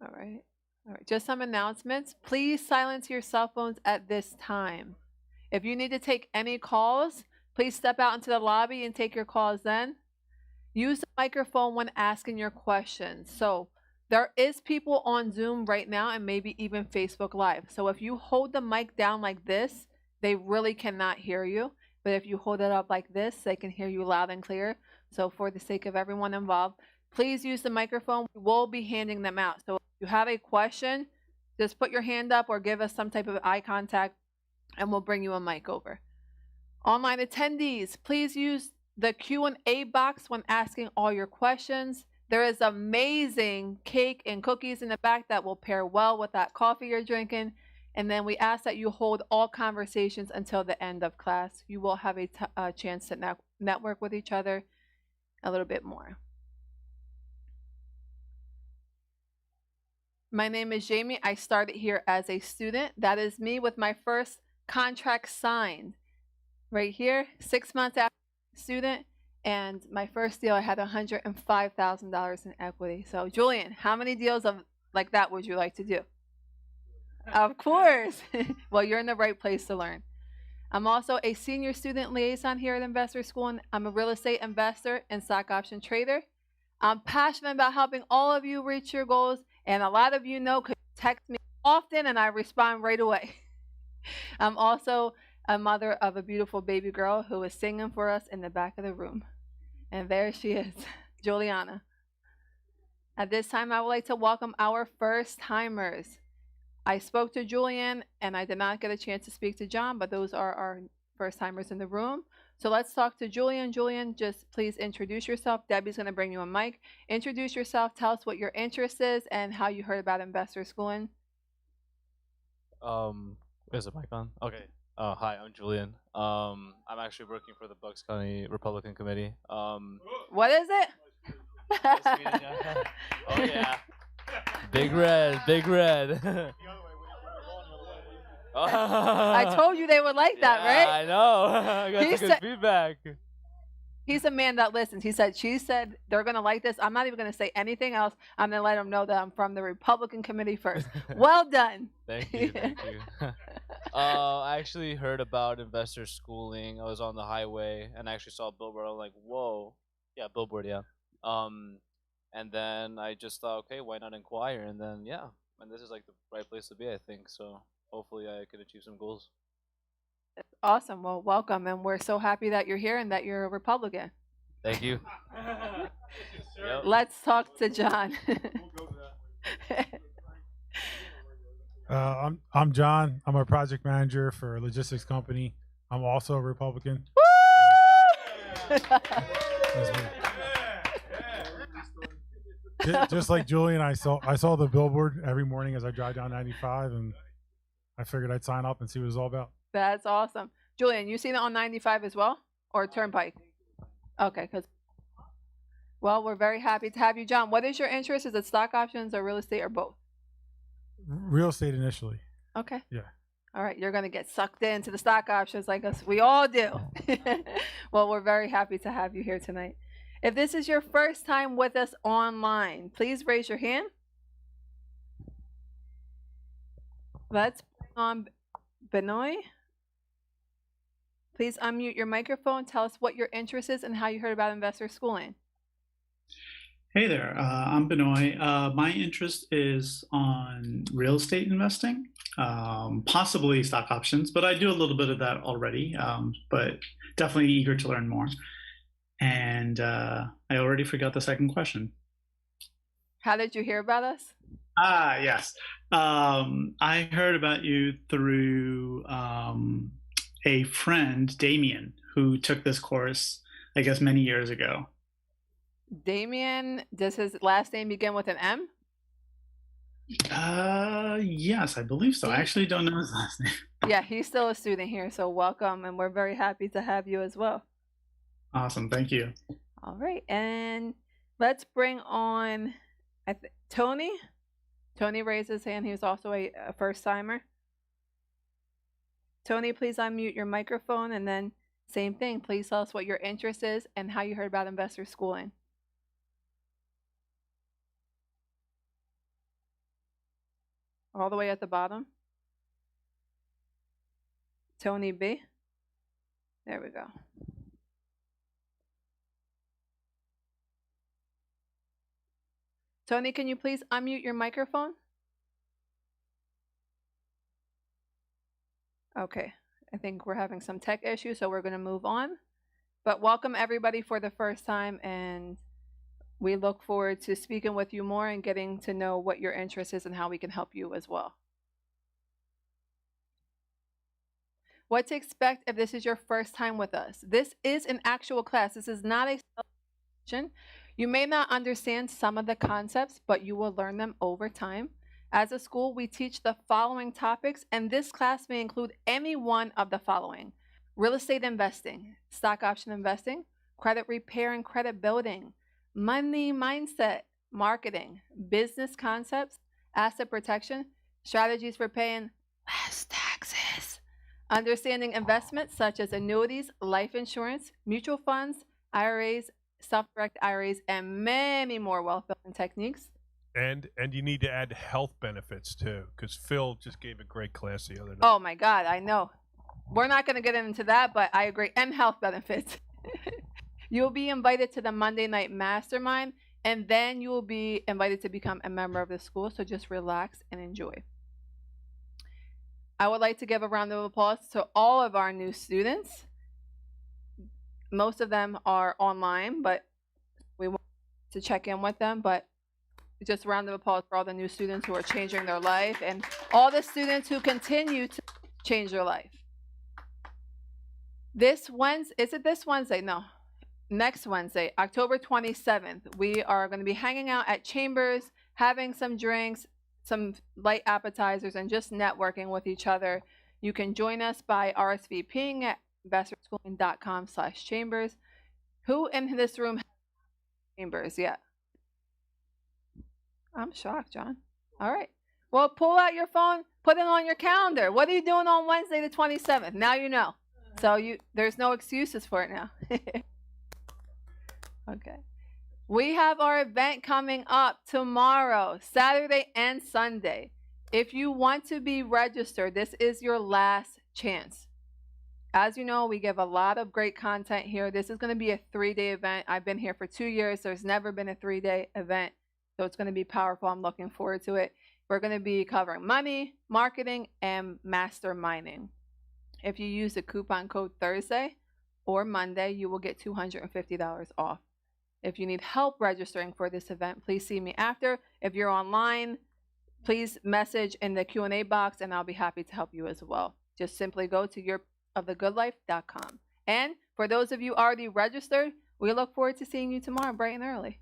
All right. All right. Just some announcements. Please silence your cell phones at this time. If you need to take any calls, please step out into the lobby and take your calls then. Use the microphone when asking your questions. So there is people on Zoom right now and maybe even Facebook Live. So if you hold the mic down like this, they really cannot hear you. But if you hold it up like this, they can hear you loud and clear. So for the sake of everyone involved, please use the microphone. We will be handing them out. So if you have a question, just put your hand up or give us some type of eye contact and we'll bring you a mic over. Online attendees, please use the Q&A box when asking all your questions. There is amazing cake and cookies in the back that will pair well with that coffee you're drinking. And then we ask that you hold all conversations until the end of class. You will have a chance to network with each other a little bit more. My name is Jamie. I started here as a student. That is me with my first contract signed. Right here, 6 months after student, and my first deal I had $105,000 in equity. So Julian, how many deals of like that would you like to do? Of course. Well, you're in the right place to learn. I'm also a senior student liaison here at Investor School, and I'm a real estate investor and stock option trader. I'm passionate about helping all of you reach your goals, and a lot of you know because you text me often and I respond right away. I'm also a mother of a beautiful baby girl who is singing for us in the back of the room. And there she is, Juliana. At this time, I would like to welcome our first timers. I spoke to Julian and I did not get a chance to speak to John, but those are our first timers in the room. So let's talk to Julian. Julian, just please introduce yourself. Debbie's going to bring you a mic. Introduce yourself, tell us what your interest is and how you heard about Investor Schooling. Is the mic on? Okay. Hi, I'm Julian. I'm actually working for the Bucks County Republican Committee. What is it? Oh yeah. Big red, big red. I told you they would like that, Yeah, right? I know. I got He some said- good feedback. He's a man that listens. She said they're gonna like this. I'm not even gonna say anything else. I'm gonna let them know that I'm from the Republican committee first. Well done. Thank you, thank you. I actually heard about Investor Schooling. I was on the highway and I actually saw a billboard. I'm like, whoa. Yeah, billboard, yeah. And then I just thought, okay, why not inquire? And then yeah, and this is like the right place to be, I think. So hopefully I can achieve some goals. Awesome. Well, welcome, and we're so happy that you're here and that you're a Republican. Thank you. Yep. Let's talk to John. I'm John. I'm a project manager for a logistics company. I'm also a Republican. That's me. Just like Julian, I saw the billboard every morning as I drive down 95, and I figured I'd sign up and see what it's all about. That's awesome. Julian, you seen it on 95 as well? Or Turnpike? Okay, well, we're very happy to have you. John, what is your interest? Is it stock options or real estate or both? Real estate initially. Okay. Yeah. All right, you're going to get sucked into the stock options like us. We all do. Well, we're very happy to have you here tonight. If this is your first time with us online, please raise your hand. Let's bring on Benoit. Please unmute your microphone. Tell us what your interest is and how you heard about Investor Schooling. Hey there, I'm Benoit. My interest is on real estate investing, possibly stock options, but I do a little bit of that already, but definitely eager to learn more. And I already forgot the second question. How did you hear about us? Yes. I heard about you through a friend, Damien, who took this course, I guess, many years ago. Damien, does his last name begin with an M? Yes, I believe so. I actually don't know his last name. Yeah, he's still a student here, so welcome, and we're very happy to have you as well. Awesome, thank you. All right, and let's bring on Tony. Tony raised his hand. He was also a first timer. Tony, please unmute your microphone, and then same thing. Please tell us what your interest is and how you heard about Investor Schooling. all the way at the bottom. Tony B. There we go. Tony, can you please unmute your microphone? Okay, I think we're having some tech issues, so we're going to move on. But welcome everybody for the first time, and we look forward to speaking with you more and getting to know what your interest is and how we can help you as well. What to expect if this is your first time with us. This is an actual class. This is not a session. You may not understand some of the concepts, but you will learn them over time. As a school, we teach the following topics, and this class may include any one of the following: real estate investing, stock option investing, credit repair and credit building, money mindset, marketing, business concepts, asset protection, strategies for paying less taxes, understanding investments such as annuities, life insurance, mutual funds, IRAs, self-directed IRAs, and many more wealth building techniques. And you need to add health benefits too, because Phil just gave a great class the other night. Oh my God, I know. We're not going to get into that, but I agree. And health benefits. You'll be invited to the Monday night mastermind, and then you will be invited to become a member of the school. So just relax and enjoy. I would like to give a round of applause to all of our new students. Most of them are online, but we want to check in with them. But just a round of applause for all the new students who are changing their life and all the students who continue to change their life. This Wednesday, is it this Wednesday? No. Next Wednesday, October 27th, we are going to be hanging out at Chambers, having some drinks, some light appetizers, and just networking with each other. You can join us by RSVPing at investorschooling.com/chambers. Who in this room has Chambers yet? I'm shocked, John. All right. Well, pull out your phone, put it on your calendar. What are you doing on Wednesday the 27th? Now you know. So there's no excuses for it now. Okay. We have our event coming up tomorrow, Saturday and Sunday. If you want to be registered, this is your last chance. As you know, we give a lot of great content here. This is going to be a 3-day event. I've been here for 2 years. There's never been a 3-day event. So it's going to be powerful. I'm looking forward to it. We're going to be covering money, marketing, and masterminding. If you use the coupon code Thursday or Monday, you will get $250 off. If you need help registering for this event, please see me after. If you're online, please message in the Q&A box, and I'll be happy to help you as well. Just simply go to yearofthegoodlife.com. And for those of you already registered, we look forward to seeing you tomorrow bright and early.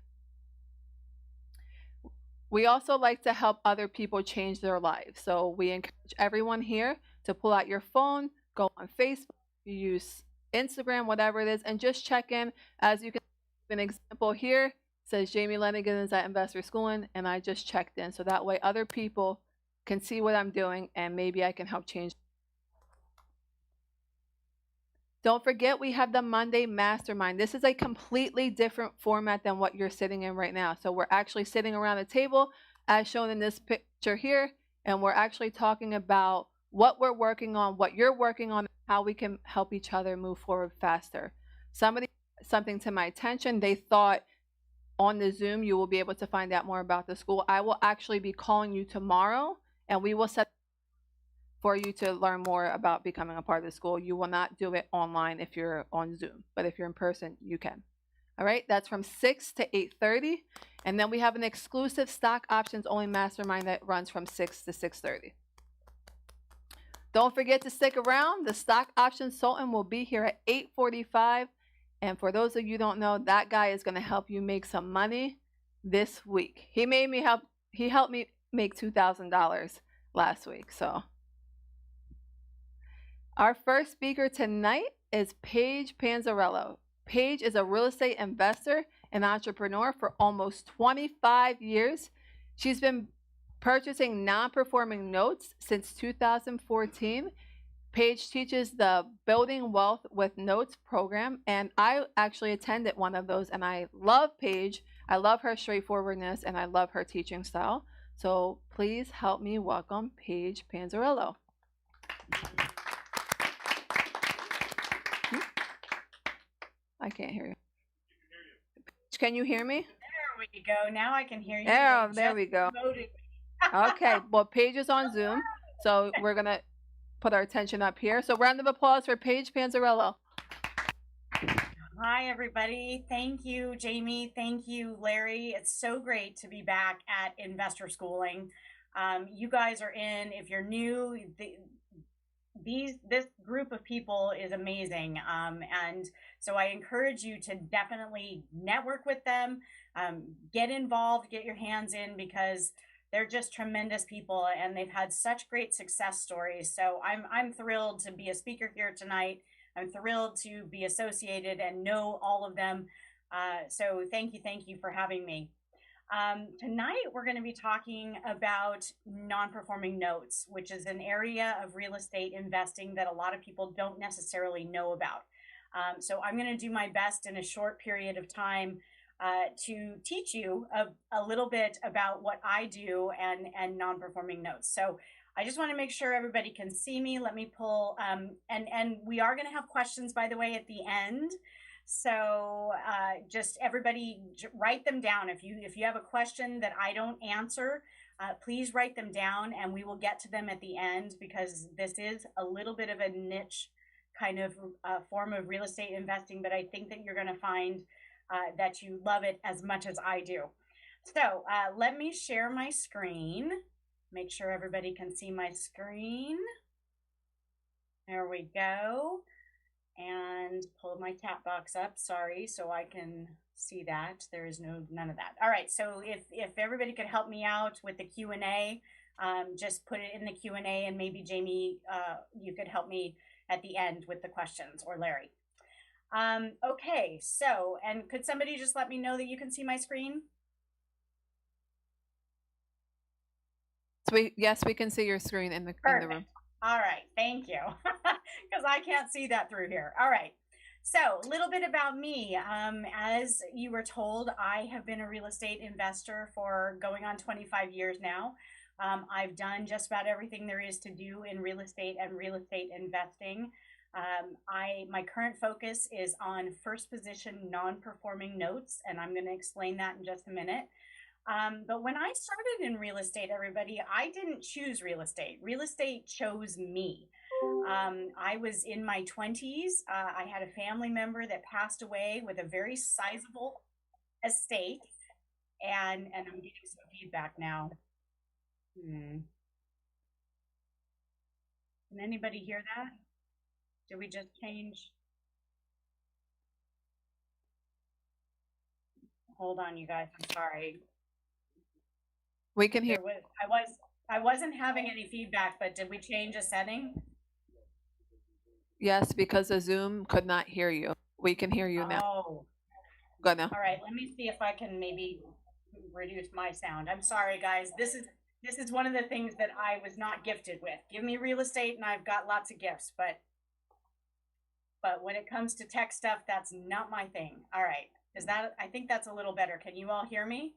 We also like to help other people change their lives. So we encourage everyone here to pull out your phone, go on Facebook, you use Instagram, whatever it is, and just check in. As you can see, an example here says Jamie Lenigan is at Investor Schooling, and I just checked in. So that way other people can see what I'm doing, and maybe I can help change. Don't forget, we have the Monday Mastermind. This is a completely different format than what you're sitting in right now. So we're actually sitting around a table, as shown in this picture here, and we're actually talking about what we're working on, what you're working on, how we can help each other move forward faster. Somebody brought something to my attention. They thought on the Zoom you will be able to find out more about the school. I will actually be calling you tomorrow, and we will set for you to learn more about becoming a part of the school. You will not do it online if you're on Zoom, but if you're in person, you can. All right, that's from 6 to 8:30. And then we have an exclusive stock options only mastermind that runs from 6 to 6:30. Don't forget to stick around. The stock options Sultan will be here at 8:45. And for those of you who don't know, that guy is going to help you make some money this week. He helped me make $2,000 last week. So our first speaker tonight is Paige Panzarello. Paige is a real estate investor and entrepreneur for almost 25 years. She's been purchasing non-performing notes since 2014. Paige teaches the Building Wealth with Notes program, and I actually attended one of those, and I love Paige. I love her straightforwardness, and I love her teaching style. So please help me welcome Paige Panzarello. I can't hear you. Can you hear me? There we go. Now I can hear you. There we go. Okay, well, Paige is on Zoom, so we're going to put our attention up here. So round of applause for Paige Panzarello. Hi, everybody. Thank you, Jamie. Thank you, Larry. It's so great to be back at Investor Schooling. You guys are in. If you're new, this group of people is amazing. And so I encourage you to definitely network with them, get involved, get your hands in, because they're just tremendous people and they've had such great success stories. So I'm thrilled to be a speaker here tonight. I'm thrilled to be associated and know all of them. So thank you for having me. Tonight, we're going to be talking about non-performing notes, which is an area of real estate investing that a lot of people don't necessarily know about. So I'm going to do my best in a short period of time to teach you a little bit about what I do and non-performing notes. So I just want to make sure everybody can see me. Let me pull, and we are going to have questions, by the way, at the end. So just everybody write them down. If you have a question that I don't answer, please write them down and we will get to them at the end, because this is a little bit of a niche kind of form of real estate investing, but I think that you're going to find that you love it as much as I do. So let me share my screen. Make sure everybody can see my screen. There we go. And pull my chat box up, sorry, so I can see that. There is none of that. All right, so if everybody could help me out with the Q&A, just put it in the Q&A, and maybe Jamie, you could help me at the end with the questions, or Larry. Okay, so, and could somebody just let me know that you can see my screen? Yes, we can see your screen in the room. All right, thank you, because I can't see that through here. All right, so a little bit about me. As you were told, I have been a real estate investor for going on 25 years now. I've done just about everything there is to do in real estate and real estate investing. My current focus is on first position non-performing notes, and I'm going to explain that in just a minute. But when I started in real estate, everybody, I didn't choose real estate. Real estate chose me. I was in my 20s. I had a family member that passed away with a very sizable estate. And I'm getting some feedback now. Can anybody hear that? Did we just change? Hold on, you guys. I'm sorry. We can hear. I wasn't having any feedback, but did we change a setting? Yes, because the Zoom could not hear you. We can hear you now. Oh. Go now. All right, let me see if I can maybe reduce my sound. I'm sorry, guys. This is one of the things that I was not gifted with. Give me real estate and I've got lots of gifts, but when it comes to tech stuff, that's not my thing. All right. I think that's a little better. Can you all hear me?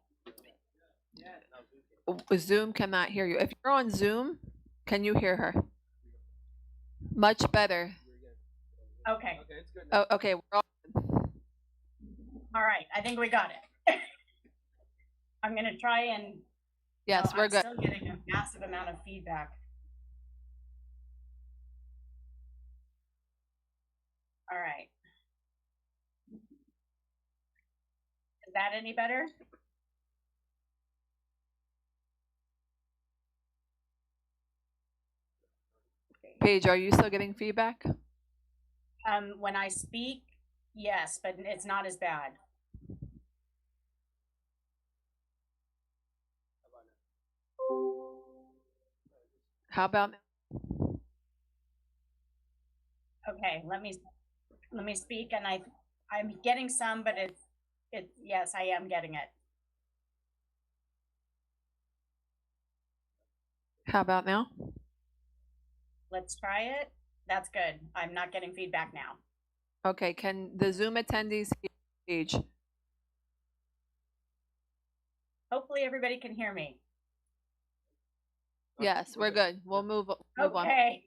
Zoom cannot hear you. If you're on Zoom, can you hear her? Much better. Okay. Oh, okay. We're all right. I think we got it. I'm going to try and... Yes, we're good. I'm still getting a massive amount of feedback. All right. Is that any better? Paige, are you still getting feedback? When I speak, yes, but it's not as bad. How about now? Okay, let me speak, and I'm getting some, but yes, I am getting it. How about now? Let's try it. That's good. I'm not getting feedback now. Okay, can the Zoom attendees hear Paige? Hopefully everybody can hear me. Yes, we're good. We'll move on. Okay.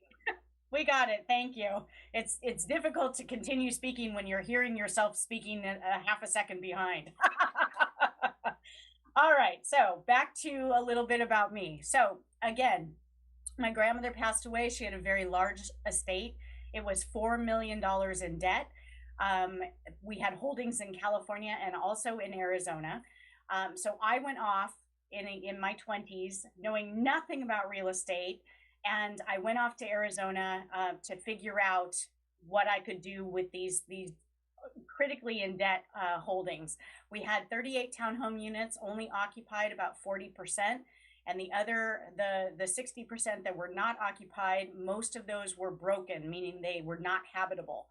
We got it. Thank you. It's difficult to continue speaking when you're hearing yourself speaking a half a second behind. All right. So back to a little bit about me. So again, my grandmother passed away. She had a very large estate. It was $4 million in debt. We had holdings in California and also in Arizona. So I went off in my 20s knowing nothing about real estate. And I went off to Arizona to figure out what I could do with these critically in debt holdings. We had 38 townhome units, only occupied about 40%. And the 60% that were not occupied, most of those were broken, meaning they were not habitable.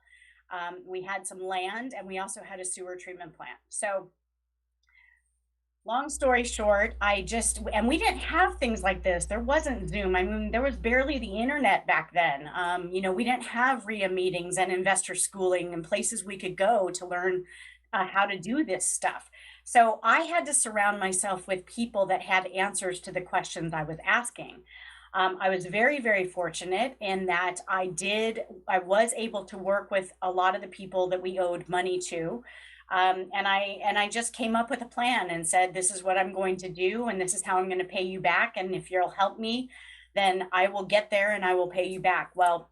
We had some land, and we also had a sewer treatment plant. So long story short, and we didn't have things like this. There wasn't Zoom. I mean, there was barely the internet back then. We didn't have RIA meetings and investor schooling and places we could go to learn how to do this stuff. So I had to surround myself with people that had answers to the questions I was asking. I was very, very fortunate in that I was able to work with a lot of the people that we owed money to. And I just came up with a plan and said, this is what I'm going to do, and this is how I'm going to pay you back. And if you'll help me, then I will get there and I will pay you back. Well,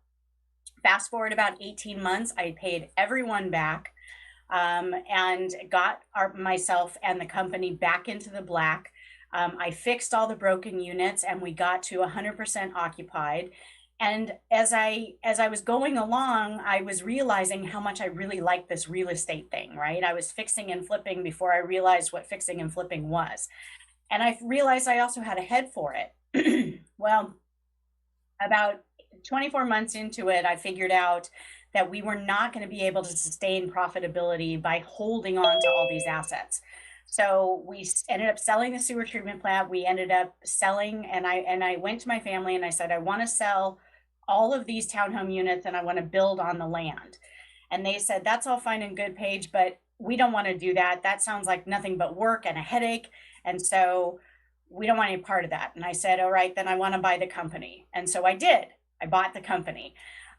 fast forward about 18 months, I paid everyone back, and got myself and the company back into the black. I fixed all the broken units, and we got to 100% occupied. And as I was going along, I was realizing how much I really liked this real estate thing, right? I was fixing and flipping before I realized what fixing and flipping was. And I realized I also had a head for it. Well, about 24 months into it, I figured out that we were not going to be able to sustain profitability by holding on to all these assets. So we ended up selling the sewer treatment plant. We ended up selling, and I went to my family and I said, I want to sell all of these townhome units and I want to build on the land. And they said, that's all fine and good, Paige, but we don't want to do that. That sounds like nothing but work and a headache. And so we don't want any part of that. And I said, all right, then I want to buy the company. And so I did. I bought the company.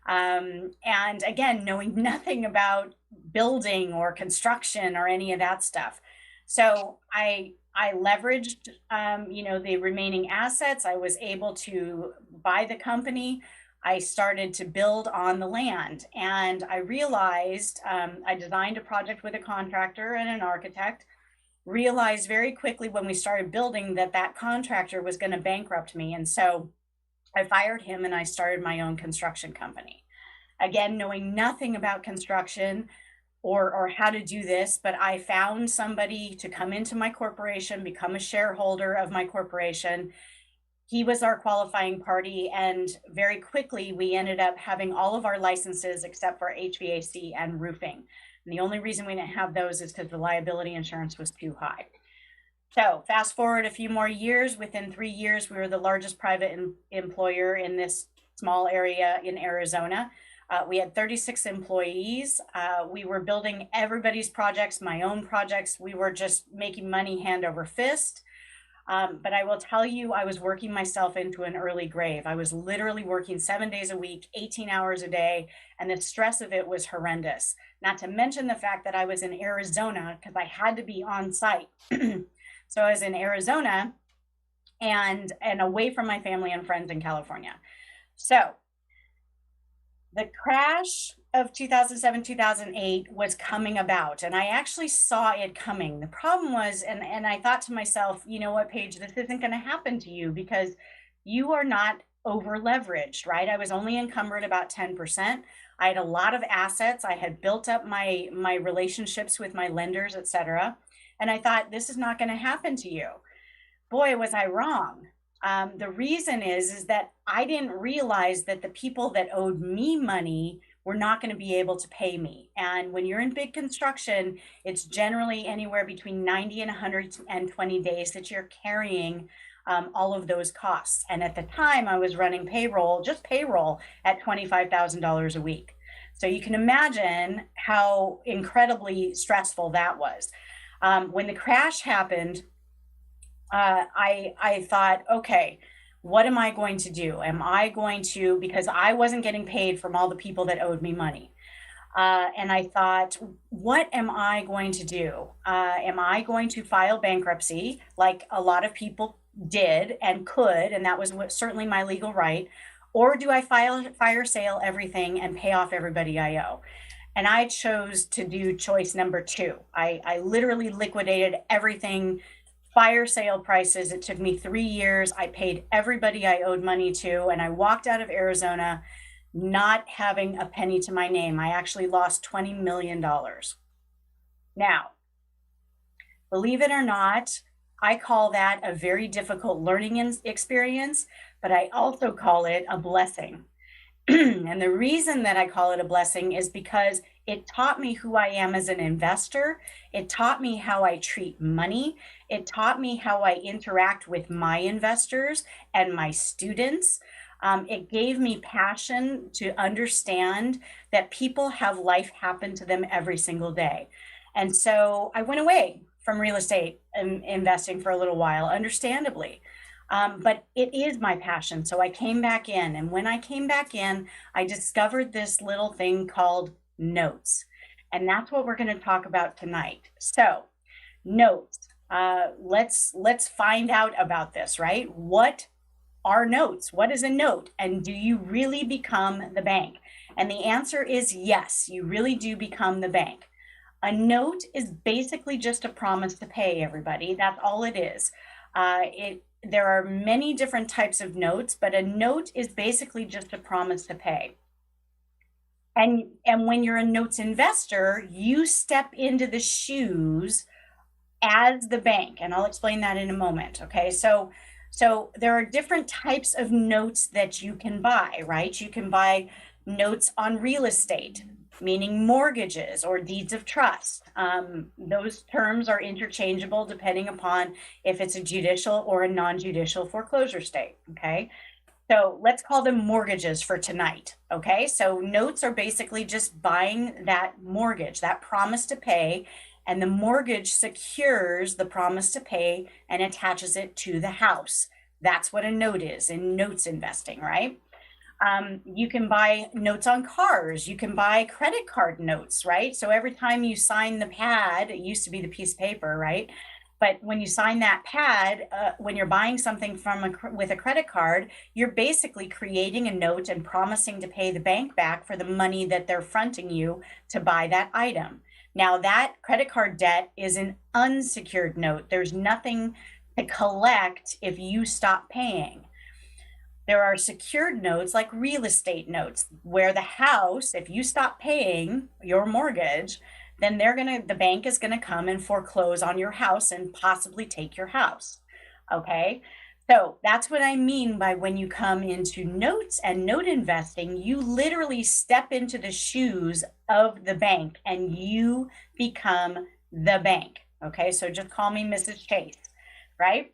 And again, knowing nothing about building or construction or any of that stuff. So I leveraged, the remaining assets. I was able to buy the company. I started to build on the land, and I realized, I designed a project with a contractor and an architect, realized very quickly when we started building that contractor was going to bankrupt me. And so I fired him and I started my own construction company. Again, knowing nothing about construction or how to do this, but I found somebody to come into my corporation, become a shareholder of my corporation. He was our qualifying party, and very quickly we ended up having all of our licenses except for HVAC and roofing. And the only reason we didn't have those is because the liability insurance was too high. So fast forward a few more years, within 3 years, we were the largest private employer in this small area in Arizona. We had 36 employees. We were building everybody's projects, my own projects. We were just making money hand over fist. But I will tell you, I was working myself into an early grave. I was literally working 7 days a week, 18 hours a day, and the stress of it was horrendous. Not to mention the fact that I was in Arizona because I had to be on site. So I was in Arizona and away from my family and friends in California. So the crash of 2007, 2008 was coming about, and I actually saw it coming. The problem was, and I thought to myself, you know what, Paige, this isn't going to happen to you because you are not over leveraged, right? I was only encumbered about 10%. I had a lot of assets. I had built up my relationships with my lenders, et cetera. And I thought, this is not going to happen to you. Boy, was I wrong. The reason is that I didn't realize that the people that owed me money were not going to be able to pay me. And when you're in big construction, it's generally anywhere between 90 and 120 days that you're carrying all of those costs. And at the time I was running payroll at $25,000 a week. So you can imagine how incredibly stressful that was. When the crash happened, I thought, okay, what am I going to do? Am I going to, because I wasn't getting paid from all the people that owed me money. And I thought, what am I going to do? Am I going to file bankruptcy like a lot of people did and could, and that was certainly my legal right? Or do I fire sale everything and pay off everybody I owe? And I chose to do choice number 2. I literally liquidated everything, fire sale prices. It took me 3 years. I paid everybody I owed money to, and I walked out of Arizona not having a penny to my name. I actually lost $20 million. Now, believe it or not, I call that a very difficult learning experience, but I also call it a blessing. And the reason that I call it a blessing is because it taught me who I am as an investor. It taught me how I treat money. It taught me how I interact with my investors and my students. It gave me passion to understand that people have life happen to them every single day. And so I went away from real estate and investing for a little while, understandably. But it is my passion. So I came back in. And when I came back in, I discovered this little thing called notes. And that's what we're going to talk about tonight. So notes, let's find out about this, right? What are notes? What is a note? And do you really become the bank? And the answer is yes, you really do become the bank. A note is basically just a promise to pay, everybody. That's all it is. There are many different types of notes, but a note is basically just a promise to pay. And when you're a notes investor, you step into the shoes as the bank. And I'll explain that in a moment, okay? So there are different types of notes that you can buy, right? You can buy notes on real estate, meaning mortgages or deeds of trust. Those terms are interchangeable depending upon if it's a judicial or a non-judicial foreclosure state, okay? So let's call them mortgages for tonight, okay? So notes are basically just buying that mortgage, that promise to pay, and the mortgage secures the promise to pay and attaches it to the house. That's what a note is in notes investing, right? You can buy notes on cars. You can buy credit card notes, right? So every time you sign the pad, it used to be the piece of paper, right? But when you sign that pad, when you're buying something with a credit card, you're basically creating a note and promising to pay the bank back for the money that they're fronting you to buy that item. Now that credit card debt is an unsecured note. There's nothing to collect if you stop paying. There are secured notes like real estate notes where the house, if you stop paying your mortgage, then the bank is gonna come and foreclose on your house and possibly take your house, okay? So that's what I mean by when you come into notes and note investing, you literally step into the shoes of the bank and you become the bank, okay? So just call me Mrs. Chase, right?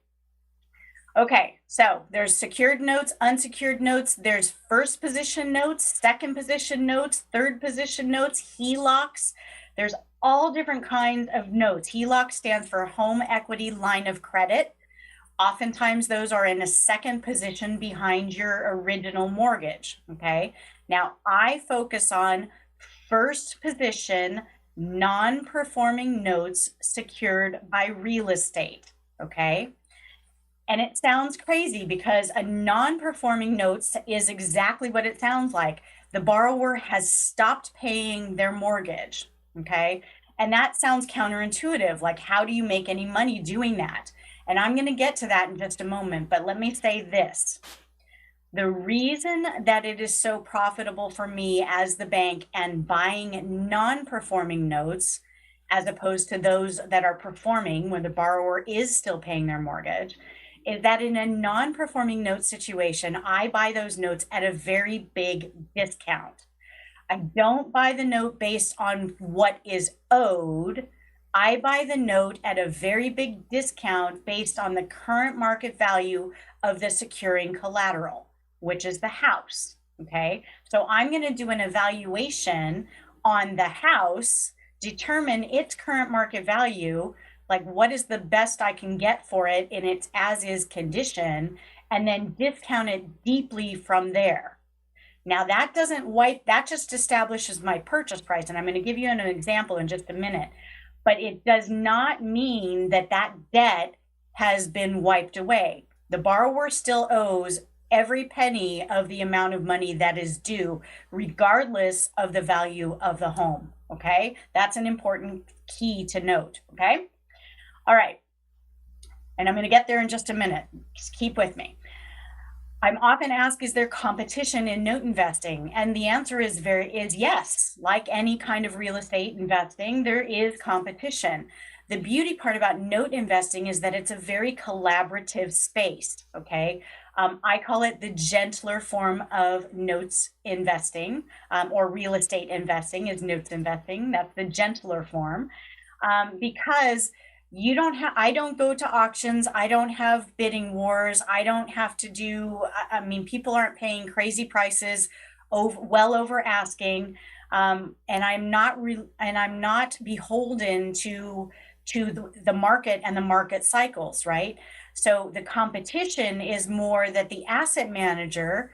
Okay, so there's secured notes, unsecured notes, there's first position notes, second position notes, third position notes, HELOCs. There's all different kinds of notes. HELOC stands for Home Equity Line of Credit. Oftentimes those are in a second position behind your original mortgage, okay? Now I focus on first position, non-performing notes secured by real estate, okay? And it sounds crazy because a non-performing note is exactly what it sounds like. The borrower has stopped paying their mortgage, okay? And that sounds counterintuitive. Like, how do you make any money doing that? And I'm gonna get to that in just a moment, but let me say this. The reason that it is so profitable for me as the bank and buying non-performing notes, as opposed to those that are performing when the borrower is still paying their mortgage, is that in a non-performing note situation, I buy those notes at a very big discount. I don't buy the note based on what is owed. I buy the note at a very big discount based on the current market value of the securing collateral, which is the house, okay? So I'm gonna do an evaluation on the house, determine its current market value, like what is the best I can get for it in its as-is condition, and then discount it deeply from there. Now that doesn't wipe, that just establishes my purchase price. And I'm going to give you an example in just a minute, but it does not mean that that debt has been wiped away. The borrower still owes every penny of the amount of money that is due, regardless of the value of the home. Okay. That's an important key to note. Okay. All right. And I'm going to get there in just a minute. Just keep with me. I'm often asked, is there competition in note investing? And the answer is yes. Like any kind of real estate investing, there is competition. The beauty part about note investing is that it's a very collaborative space, okay? I call it the gentler form of notes investing, or real estate investing is notes investing. That's the gentler form, because I don't go to auctions. I don't have bidding wars. I don't have to do, I mean, people aren't paying crazy prices well over asking. And I'm not beholden to the market and the market cycles, right? So the competition is more that the asset manager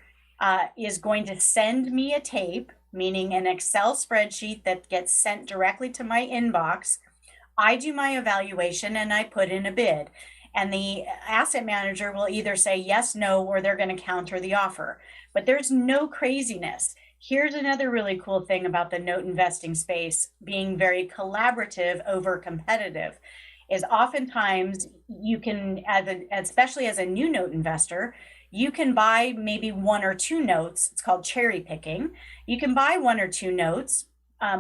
is going to send me a tape, meaning an Excel spreadsheet that gets sent directly to my inbox. I do my evaluation and I put in a bid, and the asset manager will either say yes, no, or they're going to counter the offer. But there's no craziness. Here's another really cool thing about the note investing space being very collaborative over competitive is oftentimes you can, especially as a new note investor, you can buy maybe one or two notes. It's called cherry picking. You can buy one or two notes,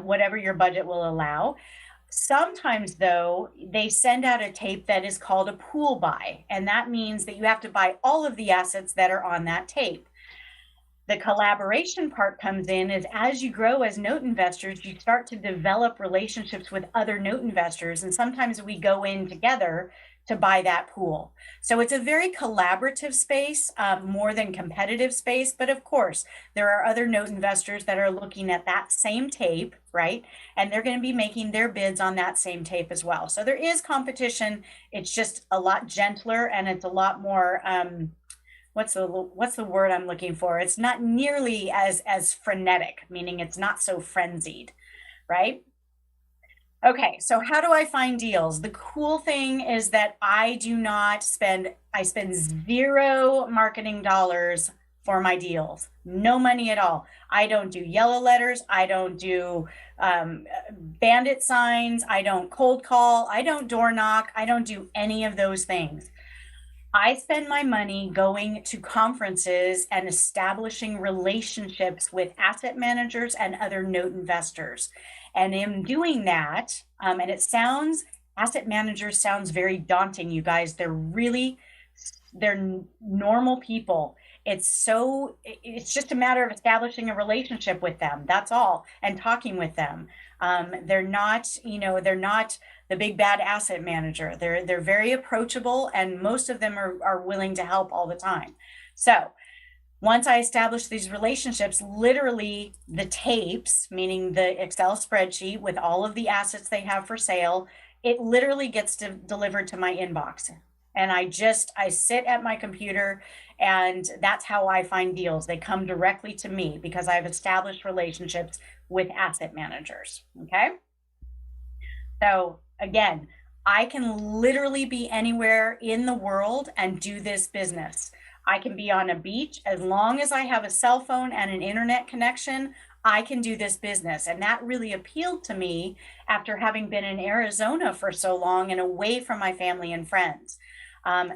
whatever your budget will allow. Sometimes, though, they send out a tape that is called a pool buy, and that means that you have to buy all of the assets that are on that tape. The collaboration part comes in is as you grow as note investors, you start to develop relationships with other note investors, and sometimes we go in together to buy that pool. So it's a very collaborative space, more than competitive space. But of course, there are other note investors that are looking at that same tape, right? And they're going to be making their bids on that same tape as well. So there is competition. It's just a lot gentler, and it's a lot more, what's the word I'm looking for? It's not nearly as frenetic, meaning it's not so frenzied, right? Okay, so how do I find deals? The cool thing is that I spend zero marketing dollars for my deals. No money at all. I don't do yellow letters. I don't do bandit signs. I don't cold call. I don't door knock. I don't do any of those things. I spend my money going to conferences and establishing relationships with asset managers and other note investors. And in doing that, and asset managers sounds very daunting, you guys. They're normal people. It's just a matter of establishing a relationship with them. That's all. And talking with them. They're not the big bad asset manager. They're very approachable, and most of them are willing to help all the time. So once I establish these relationships, literally the tapes, meaning the Excel spreadsheet with all of the assets they have for sale, it literally gets delivered to my inbox. And I sit at my computer, and that's how I find deals. They come directly to me because I've established relationships with asset managers. Okay. So again, I can literally be anywhere in the world and do this business. I can be on a beach. As long as I have a cell phone and an internet connection, I can do this business. And that really appealed to me after having been in Arizona for so long and away from my family and friends.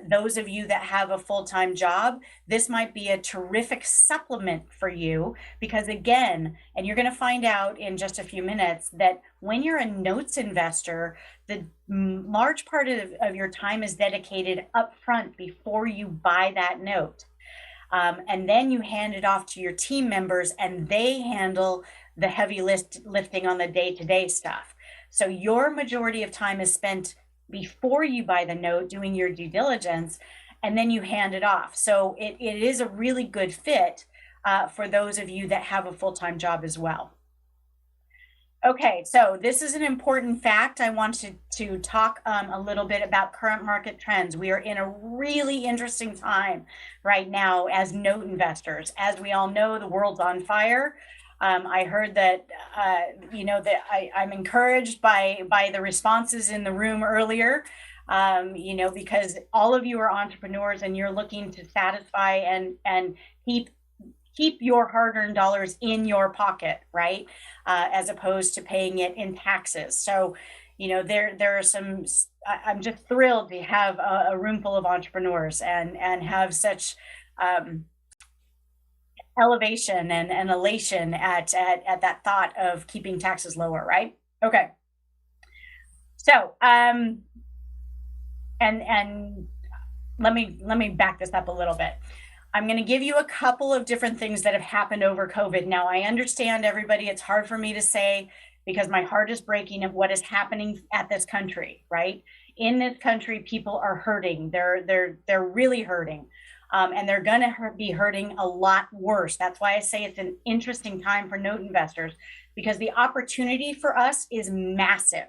Those of you that have a full-time job, this might be a terrific supplement for you because again, and you're going to find out in just a few minutes that when you're a notes investor, the large part of your time is dedicated upfront before you buy that note. And then you hand it off to your team members and they handle the heavy lifting on the day-to-day stuff. So your majority of time is spent before you buy the note doing your due diligence, and then you hand it off. So it is a really good fit for those of you that have a full-time job as well. Okay, so this is an important fact. I want to talk a little bit about current market trends. We are in a really interesting time right now as note investors. As we all know, the world's on fire. I heard that, that I'm encouraged by the responses in the room earlier, because all of you are entrepreneurs and you're looking to satisfy and keep your hard-earned dollars in your pocket, right? As opposed to paying it in taxes. So, there are some. I'm just thrilled to have a room full of entrepreneurs and have such elevation and elation at that thought of keeping taxes lower, right? Okay. So, and let me back this up a little bit. I'm going to give you a couple of different things that have happened over COVID. Now, I understand everybody, it's hard for me to say because my heart is breaking of what is happening at this country, right? In this country, people are hurting. They're really hurting. And they're going to be hurting a lot worse. That's why I say it's an interesting time for note investors, because the opportunity for us is massive.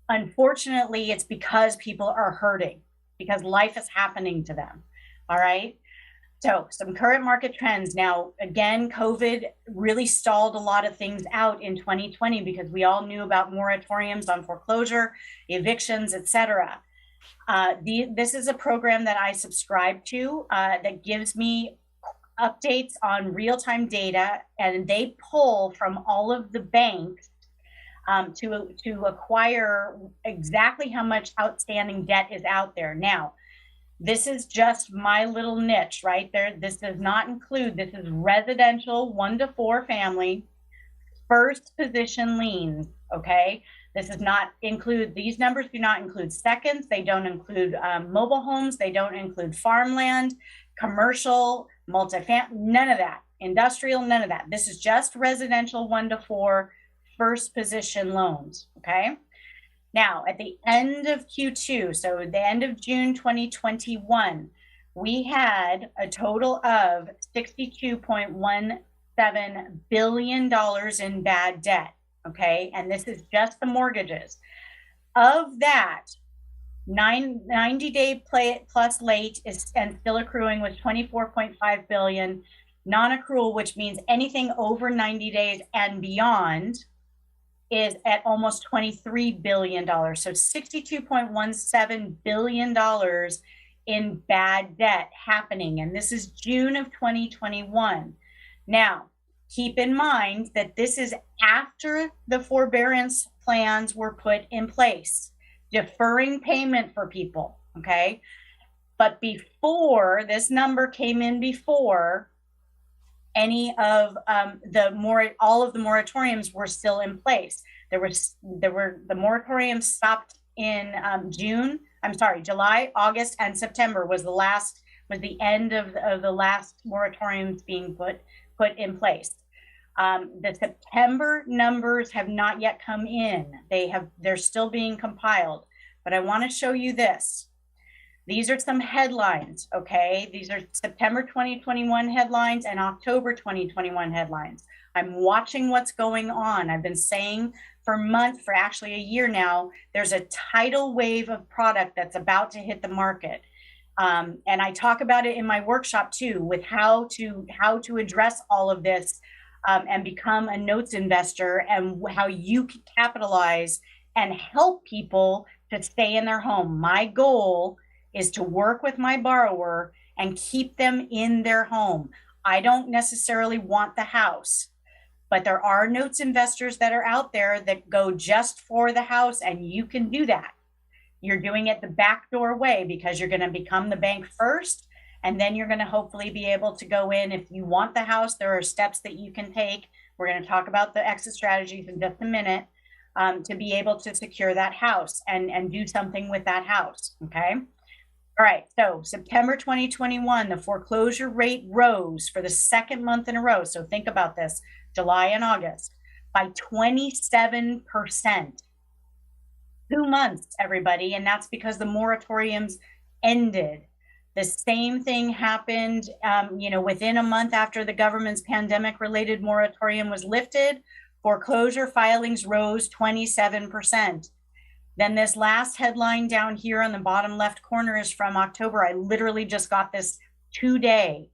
Unfortunately, it's because people are hurting, because life is happening to them. All right. So some current market trends. Now, again, COVID really stalled a lot of things out in 2020 because we all knew about moratoriums on foreclosure, evictions, etc. This is a program that I subscribe to that gives me updates on real-time data, and they pull from all of the banks to acquire exactly how much outstanding debt is out there. Now, this is just my little niche right there. This does not include, this is residential 1 to 4 family, first position liens, okay? This does not include, these numbers do not include seconds. They don't include mobile homes. They don't include farmland, commercial, multifamily, none of that. Industrial, none of that. This is just residential 1 to 4 first position loans, okay? Now, at the end of Q2, so at the end of June 2021, we had a total of $62.17 billion in bad debt, okay? And this is just the mortgages. Of that, 90-day plus late is and still accruing was $24.5 billion. Non-accrual, which means anything over 90 days and beyond, is at almost $23 billion. So $62.17 billion in bad debt happening. And this is June of 2021. Now, keep in mind that this is after the forbearance plans were put in place, deferring payment for people, okay? But before, this number came in before any of all of the moratoriums were still in place. The moratoriums stopped in July, August, and September was the end of the last moratoriums being put in place. The September numbers have not yet come in. They're still being compiled, but I want to show you this. These are some headlines, okay? These are September 2021 headlines and October 2021 headlines. I'm watching what's going on. I've been saying for actually a year now, there's a tidal wave of product that's about to hit the market. And I talk about it in my workshop too, with how to address all of this and become a notes investor, and how you can capitalize and help people to stay in their home. My goal is to work with my borrower and keep them in their home. I don't necessarily want the house, but there are notes investors that are out there that go just for the house, and you can do that. You're doing it the backdoor way because you're going to become the bank first, and then you're going to hopefully be able to go in. If you want the house, there are steps that you can take. We're going to talk about the exit strategies in just a minute to be able to secure that house and do something with that house, okay? All right, so September 2021, the foreclosure rate rose for the second month in a row. So think about this, July and August, by 27%. 2 months, everybody, and that's because the moratoriums ended. The same thing happened, within a month after the government's pandemic-related moratorium was lifted. Foreclosure filings rose 27%. Then this last headline down here on the bottom left corner is from October. I literally just got this today.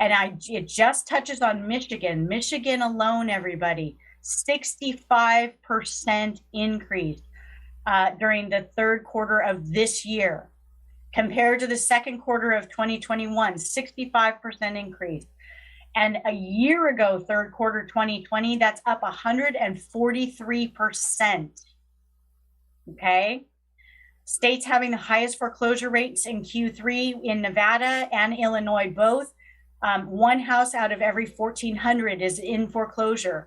And it just touches on Michigan. Michigan alone, everybody, 65% increase during the third quarter of this year. Compared to the second quarter of 2021, 65% increase. And a year ago, third quarter 2020, that's up 143%. Okay. States having the highest foreclosure rates in Q3 in Nevada and Illinois both. One house out of every 1,400 is in foreclosure.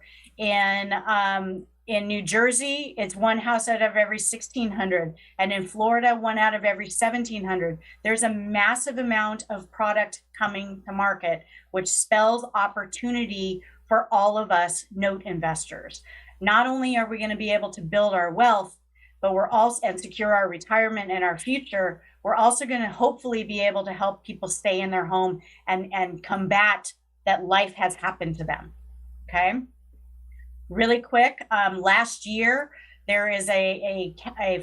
In New Jersey, it's one house out of every 1,600. And in Florida, one out of every 1,700. There's a massive amount of product coming to market, which spells opportunity for all of us note investors. Not only are we going to be able to build our wealth, but we're also, and secure our retirement and our future, we're also going to hopefully be able to help people stay in their home and combat that life has happened to them. Okay. Really quick, last year, there is a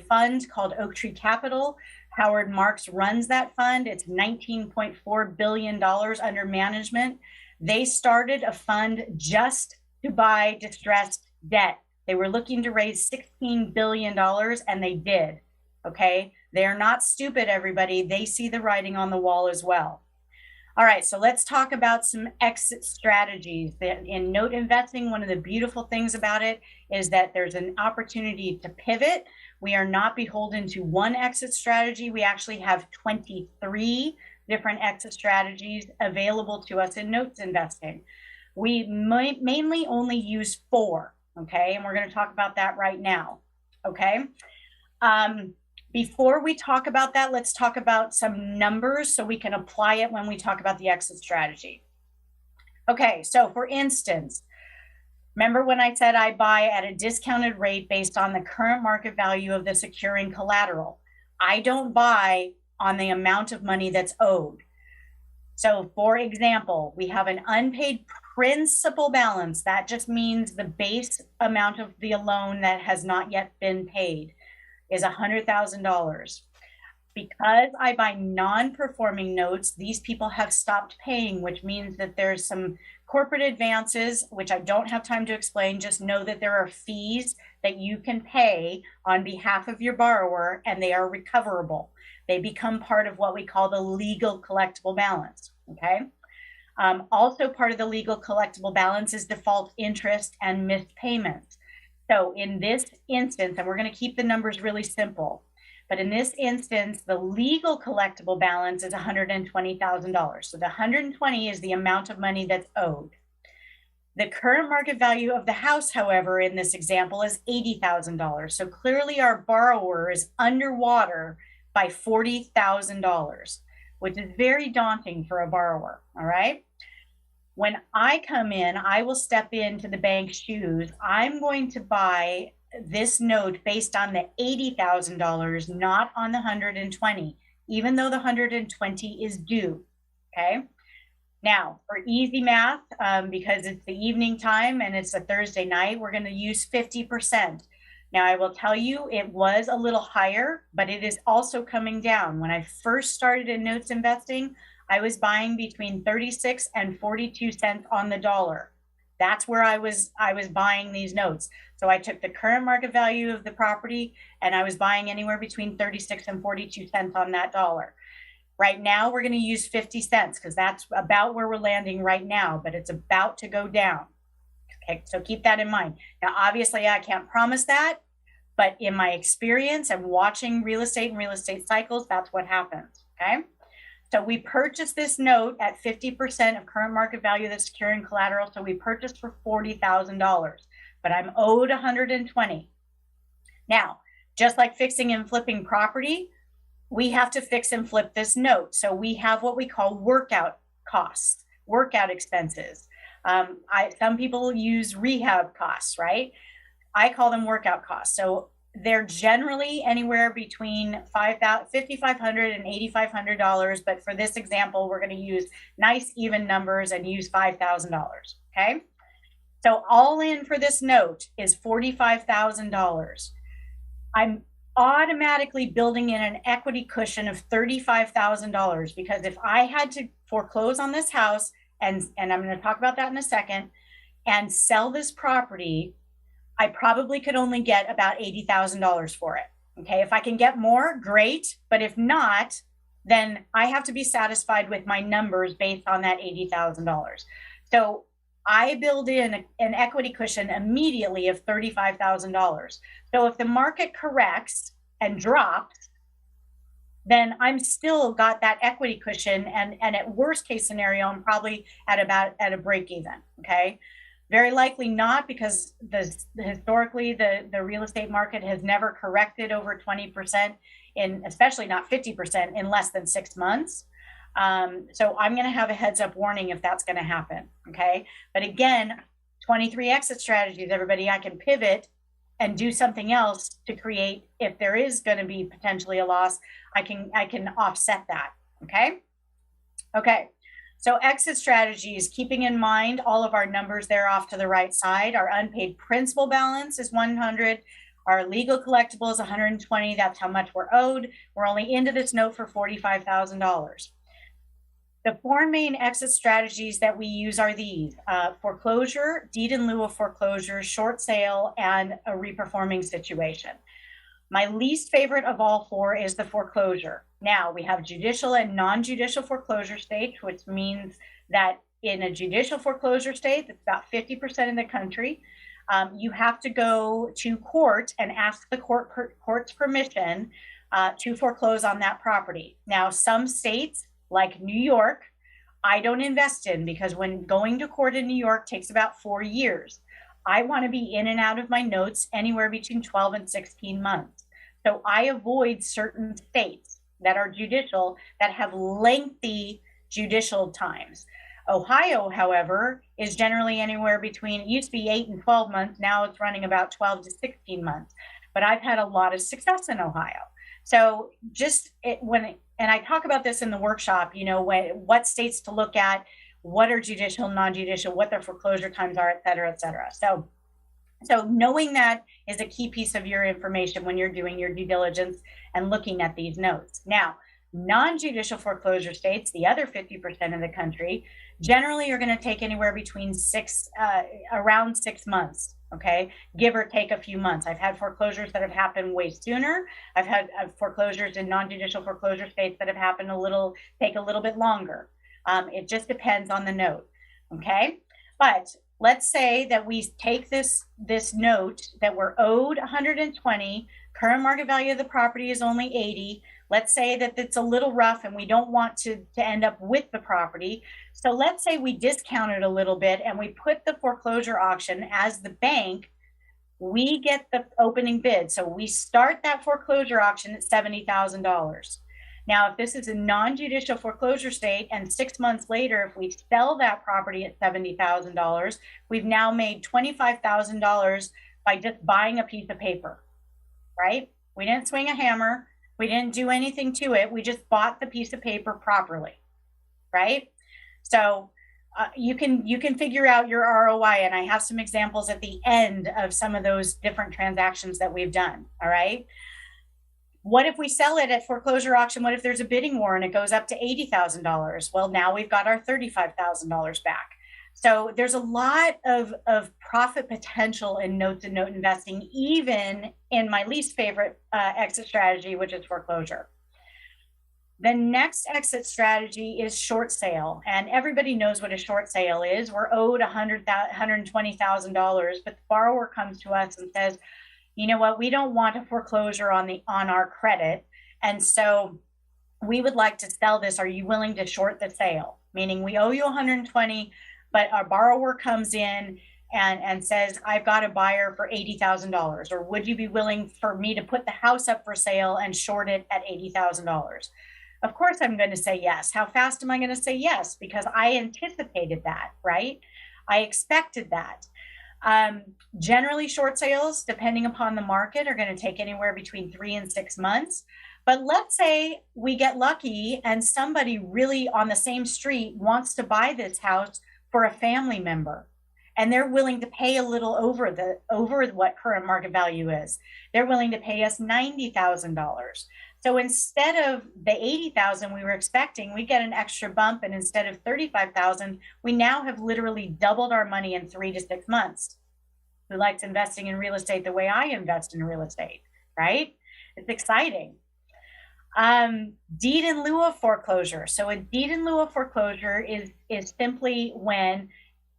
fund called Oaktree Capital. Howard Marks runs that fund. It's $19.4 billion under management. They started a fund just to buy distressed debt. They were looking to raise $16 billion, and they did. Okay. They're not stupid, everybody. They see the writing on the wall as well. All right, so let's talk about some exit strategies. In note investing, one of the beautiful things about it is that there's an opportunity to pivot. We are not beholden to one exit strategy. We actually have 23 different exit strategies available to us in notes investing. We mainly only use 4, okay? And we're going to talk about that right now, okay? Before we talk about that, let's talk about some numbers so we can apply it when we talk about the exit strategy. Okay, so for instance, remember when I said I buy at a discounted rate based on the current market value of the securing collateral? I don't buy on the amount of money that's owed. So for example, we have an unpaid principal balance. That just means the base amount of the loan that has not yet been paid is $100,000. Because I buy non-performing notes, these people have stopped paying, which means that there's some corporate advances, which I don't have time to explain. Just know that there are fees that you can pay on behalf of your borrower, and they are recoverable. They become part of what we call the legal collectible balance, okay? Also part of the legal collectible balance is default interest and missed payments. So in this instance, and we're going to keep the numbers really simple, but in this instance, the legal collectible balance is $120,000. So the 120 is the amount of money that's owed. The current market value of the house, however, in this example is $80,000. So clearly our borrower is underwater by $40,000, which is very daunting for a borrower, all right? When I come in, I will step into the bank's shoes. I'm going to buy this note based on the $80,000, not on the 120, even though the 120 is due, okay? Now, for easy math, because it's the evening time and it's a Thursday night, we're going to use 50%. Now, I will tell you, it was a little higher, but it is also coming down. When I first started in notes investing, I was buying between 36 and 42 cents on the dollar. That's where I was buying these notes. So I took the current market value of the property and I was buying anywhere between 36 and 42 cents on that dollar. Right now, we're going to use 50 cents because that's about where we're landing right now, but it's about to go down. Okay, so keep that in mind. Now, obviously, I can't promise that, but in my experience and watching real estate and real estate cycles, that's what happens, okay? So we purchased this note at 50% of current market value of the securing collateral. So we purchased for $40,000, but I'm owed $120,000. Now, just like fixing and flipping property, we have to fix and flip this note. So we have what we call workout costs, workout expenses. Some people use rehab costs, right? I call them workout costs. So they're generally anywhere between $5,500 and $8,500. But for this example, we're going to use nice even numbers and use $5,000. Okay. So all in for this note is $45,000. I'm automatically building in an equity cushion of $35,000 because if I had to foreclose on this house, and I'm going to talk about that in a second, and sell this property, I probably could only get about $80,000 for it. Okay, if I can get more, great. But if not, then I have to be satisfied with my numbers based on that $80,000. So I build in an equity cushion immediately of $35,000. So if the market corrects and drops, then I'm still got that equity cushion, and at worst case scenario, I'm probably at a break even. Okay, very likely not, because historically the real estate market has never corrected over 20%, especially not 50% in less than 6 months. So I'm going to have a heads up warning if that's going to happen. Okay. But again, 23 exit strategies, everybody, I can pivot and do something else to create, if there is going to be potentially a loss, I can offset that. Okay. Okay. So exit strategies, keeping in mind all of our numbers there off to the right side. Our unpaid principal balance is 100. Our legal collectible is 120. That's how much we're owed. We're only into this note for $45,000. The four main exit strategies that we use are these: foreclosure, deed in lieu of foreclosure, short sale, and a reperforming situation. My least favorite of all four is the foreclosure. Now, we have judicial and non-judicial foreclosure states, which means that in a judicial foreclosure state, that's about 50% of the country, you have to go to court and ask the court's permission to foreclose on that property. Now, some states, like New York, I don't invest in, because when going to court in New York takes about 4 years. I want to be in and out of my notes anywhere between 12 and 16 months. So I avoid certain states that are judicial that have lengthy judicial times. Ohio, however, is generally anywhere between, it used to be 8 and 12 months. Now it's running about 12 to 16 months. But I've had a lot of success in Ohio. So and I talk about this in the workshop, what states to look at, what are judicial, non-judicial, what their foreclosure times are, et cetera, et cetera. So knowing that is a key piece of your information when you're doing your due diligence and looking at these notes. Now, non-judicial foreclosure states, the other 50% of the country, generally are going to take anywhere between around 6 months. Okay, give or take a few months. I've had foreclosures that have happened way sooner. I've had foreclosures in non-judicial foreclosure states that have happened take a little bit longer. It just depends on the note. Okay, but let's say that we take this note that we're owed 120, current market value of the property is only 80. Let's say that it's a little rough and we don't want to end up with the property. So let's say we discount it a little bit and we put the foreclosure auction as the bank, we get the opening bid. So we start that foreclosure auction at $70,000. Now, if this is a non-judicial foreclosure state and 6 months later, if we sell that property at $70,000, we've now made $25,000 by just buying a piece of paper, right? We didn't swing a hammer. We didn't do anything to it. We just bought the piece of paper properly, right? So you can figure out your ROI, and I have some examples at the end of some of those different transactions that we've done, all right? What if we sell it at foreclosure auction? What if there's a bidding war and it goes up to $80,000? Well, now we've got our $35,000 back. So there's a lot of profit potential in note to note investing, even in my least favorite exit strategy, which is foreclosure. The next exit strategy is short sale. And everybody knows what a short sale is. We're owed $120,000, but the borrower comes to us and says, you know what, we don't want a foreclosure on our credit. And so we would like to sell this. Are you willing to short the sale? Meaning we owe you 120, but our borrower comes in and says, I've got a buyer for $80,000, or would you be willing for me to put the house up for sale and short it at $80,000? Of course, I'm going to say yes. How fast am I going to say yes? Because I anticipated that, right? I expected that. Generally, short sales, depending upon the market, are going to take anywhere between 3 and 6 months. But let's say we get lucky and somebody really on the same street wants to buy this house for a family member. and they're willing to pay a little over what current market value is. They're willing to pay us $90,000. So instead of the $80,000 we were expecting, we get an extra bump, and instead of $35,000, we now have literally doubled our money in 3 to 6 months. Who likes investing in real estate the way I invest in real estate, right? It's exciting. Deed in lieu of foreclosure. So a deed in lieu of foreclosure is simply when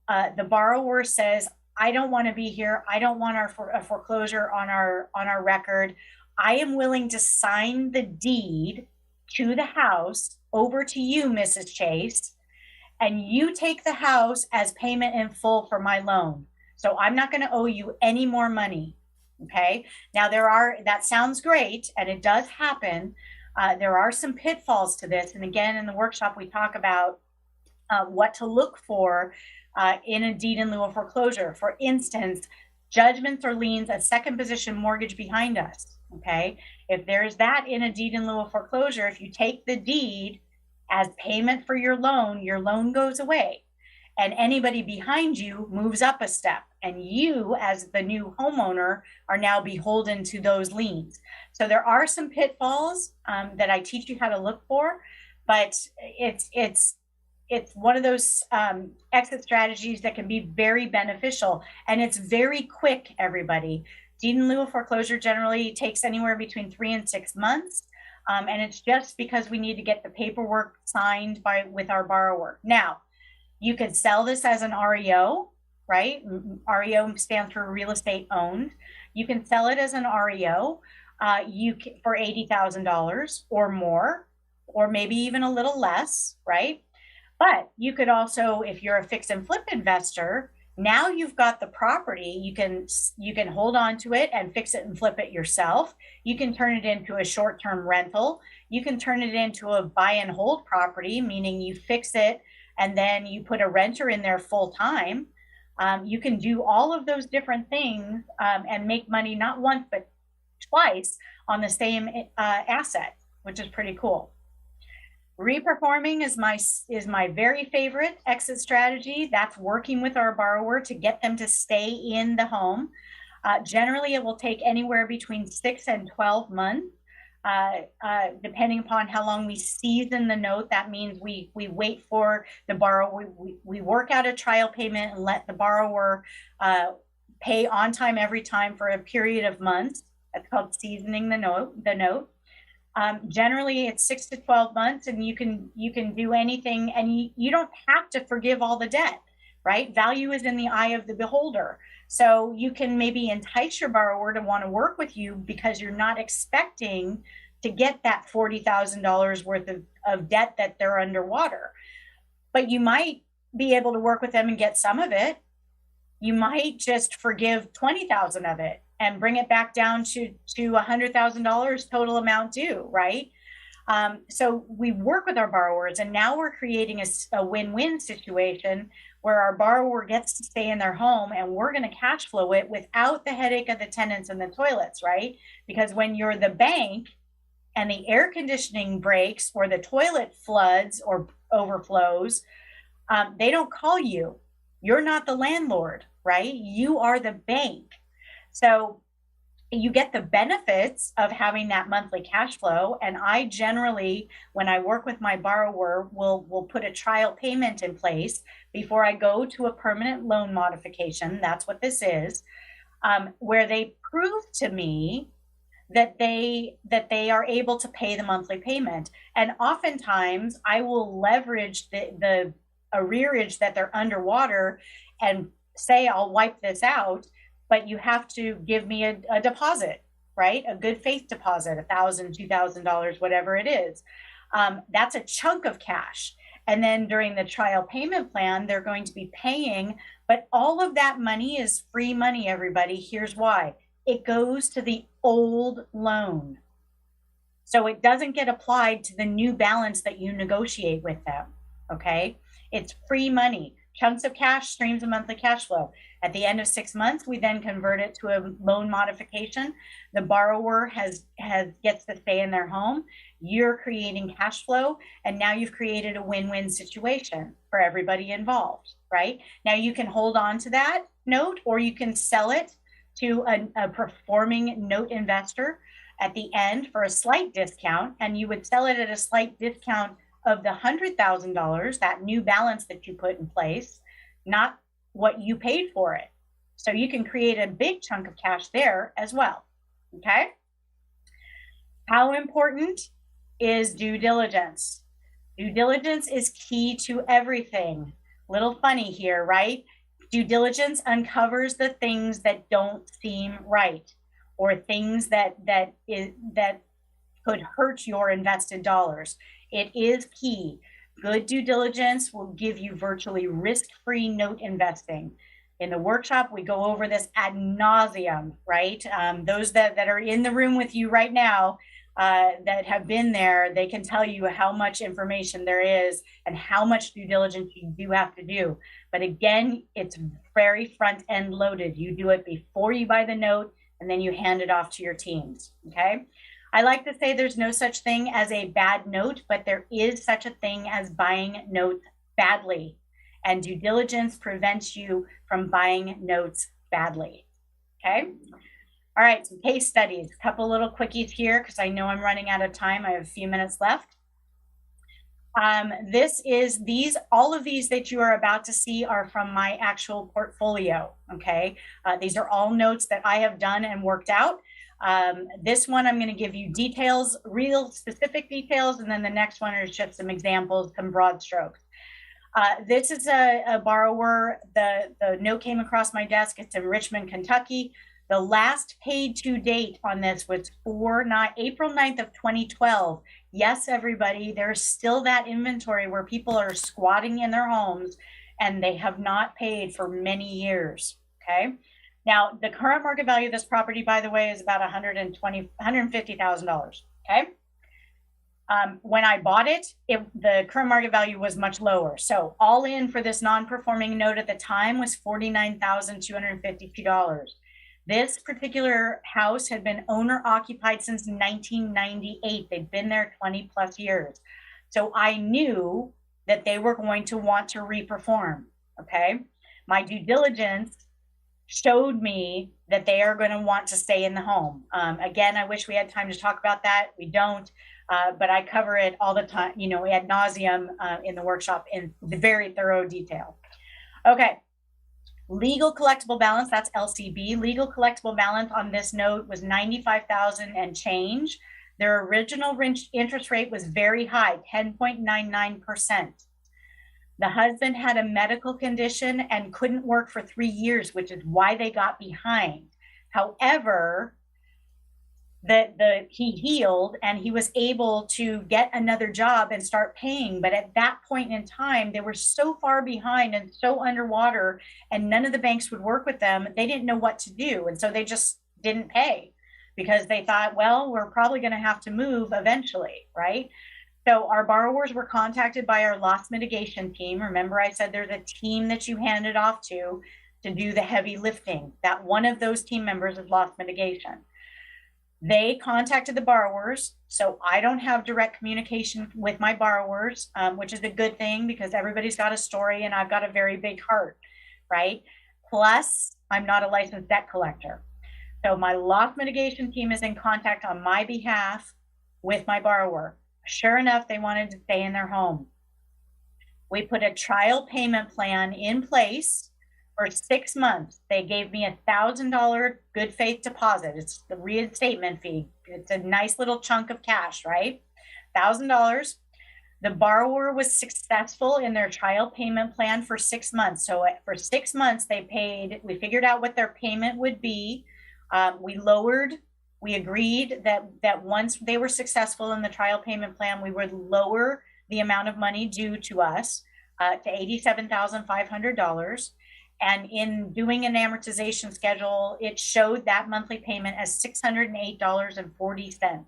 the borrower says, I don't want to be here. I don't want a foreclosure on our record. I am willing to sign the deed to the house over to you, Mrs. Chase, and you take the house as payment in full for my loan. So I'm not going to owe you any more money. Okay. Now that sounds great, and it does happen. There are some pitfalls to this. And again, in the workshop, we talk about what to look for in a deed in lieu of foreclosure. For instance, judgments or liens, a second position mortgage behind us. Okay. If there's that in a deed in lieu of foreclosure, if you take the deed as payment for your loan goes away, and anybody behind you moves up a step, and you as the new homeowner are now beholden to those liens. So there are some pitfalls that I teach you how to look for, but it's one of those exit strategies that can be very beneficial, and it's very quick, everybody. Deed in lieu of foreclosure generally takes anywhere between 3 and 6 months. And it's just because we need to get the paperwork signed with our borrower. Now, you could sell this as an REO, right? REO stands for real estate owned. You can sell it as an REO for $80,000 or more, or maybe even a little less, right? But you could also, if you're a fix and flip investor, now you've got the property, you can hold on to it and fix it and flip it yourself. You can turn it into a short-term rental. You can turn it into a buy and hold property, meaning you fix it and then you put a renter in there full time. You can do all of those different things and make money not once but twice on the same asset, which is pretty cool. Reperforming is my very favorite exit strategy. That's working with our borrower to get them to stay in the home. Generally, it will take anywhere between 6 and 12 months, depending upon how long we season the note. That means we wait for the borrower. We work out a trial payment and let the borrower pay on time every time for a period of months. That's called seasoning the note. Generally, it's 6 to 12 months, and you can do anything, and you don't have to forgive all the debt, right? Value is in the eye of the beholder. So you can maybe entice your borrower to want to work with you because you're not expecting to get that $40,000 worth of debt that they're underwater. But you might be able to work with them and get some of it. You might just forgive 20,000 of it and bring it back down to $100,000 total amount due, right? So we work with our borrowers, and now we're creating a win-win situation where our borrower gets to stay in their home, and we're going to cash flow it without the headache of the tenants and the toilets, right? Because when you're the bank and the air conditioning breaks or the toilet floods or overflows, they don't call you. You're not the landlord, right? You are the bank. So you get the benefits of having that monthly cash flow. And I generally, when I work with my borrower, will put a trial payment in place before I go to a permanent loan modification. That's what this is, where they prove to me that they are able to pay the monthly payment. And oftentimes I will leverage the arrearage that they're underwater and say, I'll wipe this out, but you have to give me a deposit, right? A good faith deposit, $1,000, $2,000, whatever it is. That's a chunk of cash. And then during the trial payment plan, they're going to be paying, but all of that money is free money, everybody. Here's why. It goes to the old loan. So it doesn't get applied to the new balance that you negotiate with them, okay? It's free money. chunks of cash, streams of monthly cash flow. At the end of 6 months, we then convert it to a loan modification. The borrower gets to stay in their home. You're creating cash flow, and now you've created a win-win situation for everybody involved, right? Now you can hold on to that note, or you can sell it to a performing note investor at the end for a slight discount, and you would sell it at a slight discount of the $100,000, that new balance that you put in place, not what you paid for it. So you can create a big chunk of cash there as well. Okay. How important is due diligence? Due diligence is key to everything. Little funny here, right? Due diligence uncovers the things that don't seem right, or things that could hurt your invested dollars. It is key. Good due diligence will give you virtually risk-free note investing. In the workshop, we go over this ad nauseum, right? Those that are in the room with you right now, that have been there, they can tell you how much information there is and how much due diligence you do have to do. But again, it's very front end loaded. You do it before you buy the note, and then you hand it off to your teams, okay? I like to say there's no such thing as a bad note, but there is such a thing as buying notes badly. And due diligence prevents you from buying notes badly, okay? All right, some case studies, a couple little quickies here because I know I'm running out of time. I have a few minutes left. All of these that you are about to see are from my actual portfolio, okay? These are all notes that I have done and worked out. This one, I'm going to give you details, real specific details, and then the next one is just some examples, some broad strokes. This is a borrower. The note came across my desk. It's in Richmond, Kentucky. The last paid to date on this was April 9th of 2012. Yes, everybody, there's still that inventory where people are squatting in their homes and they have not paid for many years, okay? Now, the current market value of this property, by the way, is about $150,000, okay? When I bought it, the current market value was much lower. So all in for this non-performing note at the time was $49,252. This particular house had been owner occupied since 1998. They'd been there 20 plus years. So I knew that they were going to want to reperform, okay? My due diligence showed me that they are going to want to stay in the home. Again, I wish we had time to talk about that. We don't, but I cover it all the time, ad nauseum in the workshop in very thorough detail. Okay. Legal collectible balance, that's LCB. Legal collectible balance on this note was $95,000 and change. Their original interest rate was very high, 10.99%. The husband had a medical condition and couldn't work for 3 years, which is why they got behind. However, he healed and he was able to get another job and start paying. But at that point in time, they were so far behind and so underwater, and none of the banks would work with them. They didn't know what to do. And so they just didn't pay because they thought, well, we're probably going to have to move eventually, right? So our borrowers were contacted by our loss mitigation team. Remember, I said there's a team that you hand it off to do the heavy lifting. That one of those team members is loss mitigation. They contacted the borrowers, so I don't have direct communication with my borrowers, which is a good thing because everybody's got a story and I've got a very big heart, right? Plus, I'm not a licensed debt collector. So my loss mitigation team is in contact on my behalf with my borrower. Sure enough, they wanted to stay in their home. We put a trial payment plan in place for 6 months. They gave me $1,000 good faith deposit. It's the reinstatement fee. It's a nice little chunk of cash, right? $1,000. The borrower was successful in their trial payment plan for 6 months. So for 6 months, we figured out what their payment would be. We agreed that once they were successful in the trial payment plan, we would lower the amount of money due to us to $87,500. And in doing an amortization schedule, it showed that monthly payment as $608.40.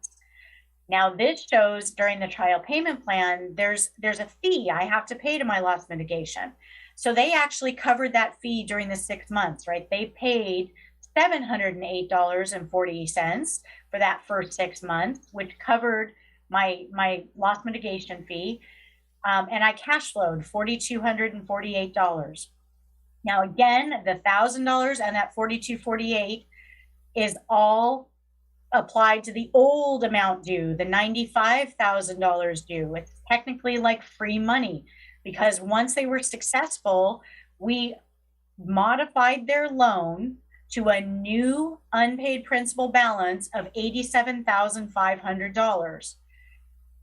Now this shows during the trial payment plan, there's a fee I have to pay to my loss mitigation. So they actually covered that fee during the 6 months, right? They paid $708.40 for that first 6 months, which covered my loss mitigation fee. And I cash flowed $4,248. Now, again, the $1,000 and that $4,248 is all applied to the old amount due, the $95,000 due. It's technically like free money, because once they were successful, we modified their loan to a new unpaid principal balance of $87,500.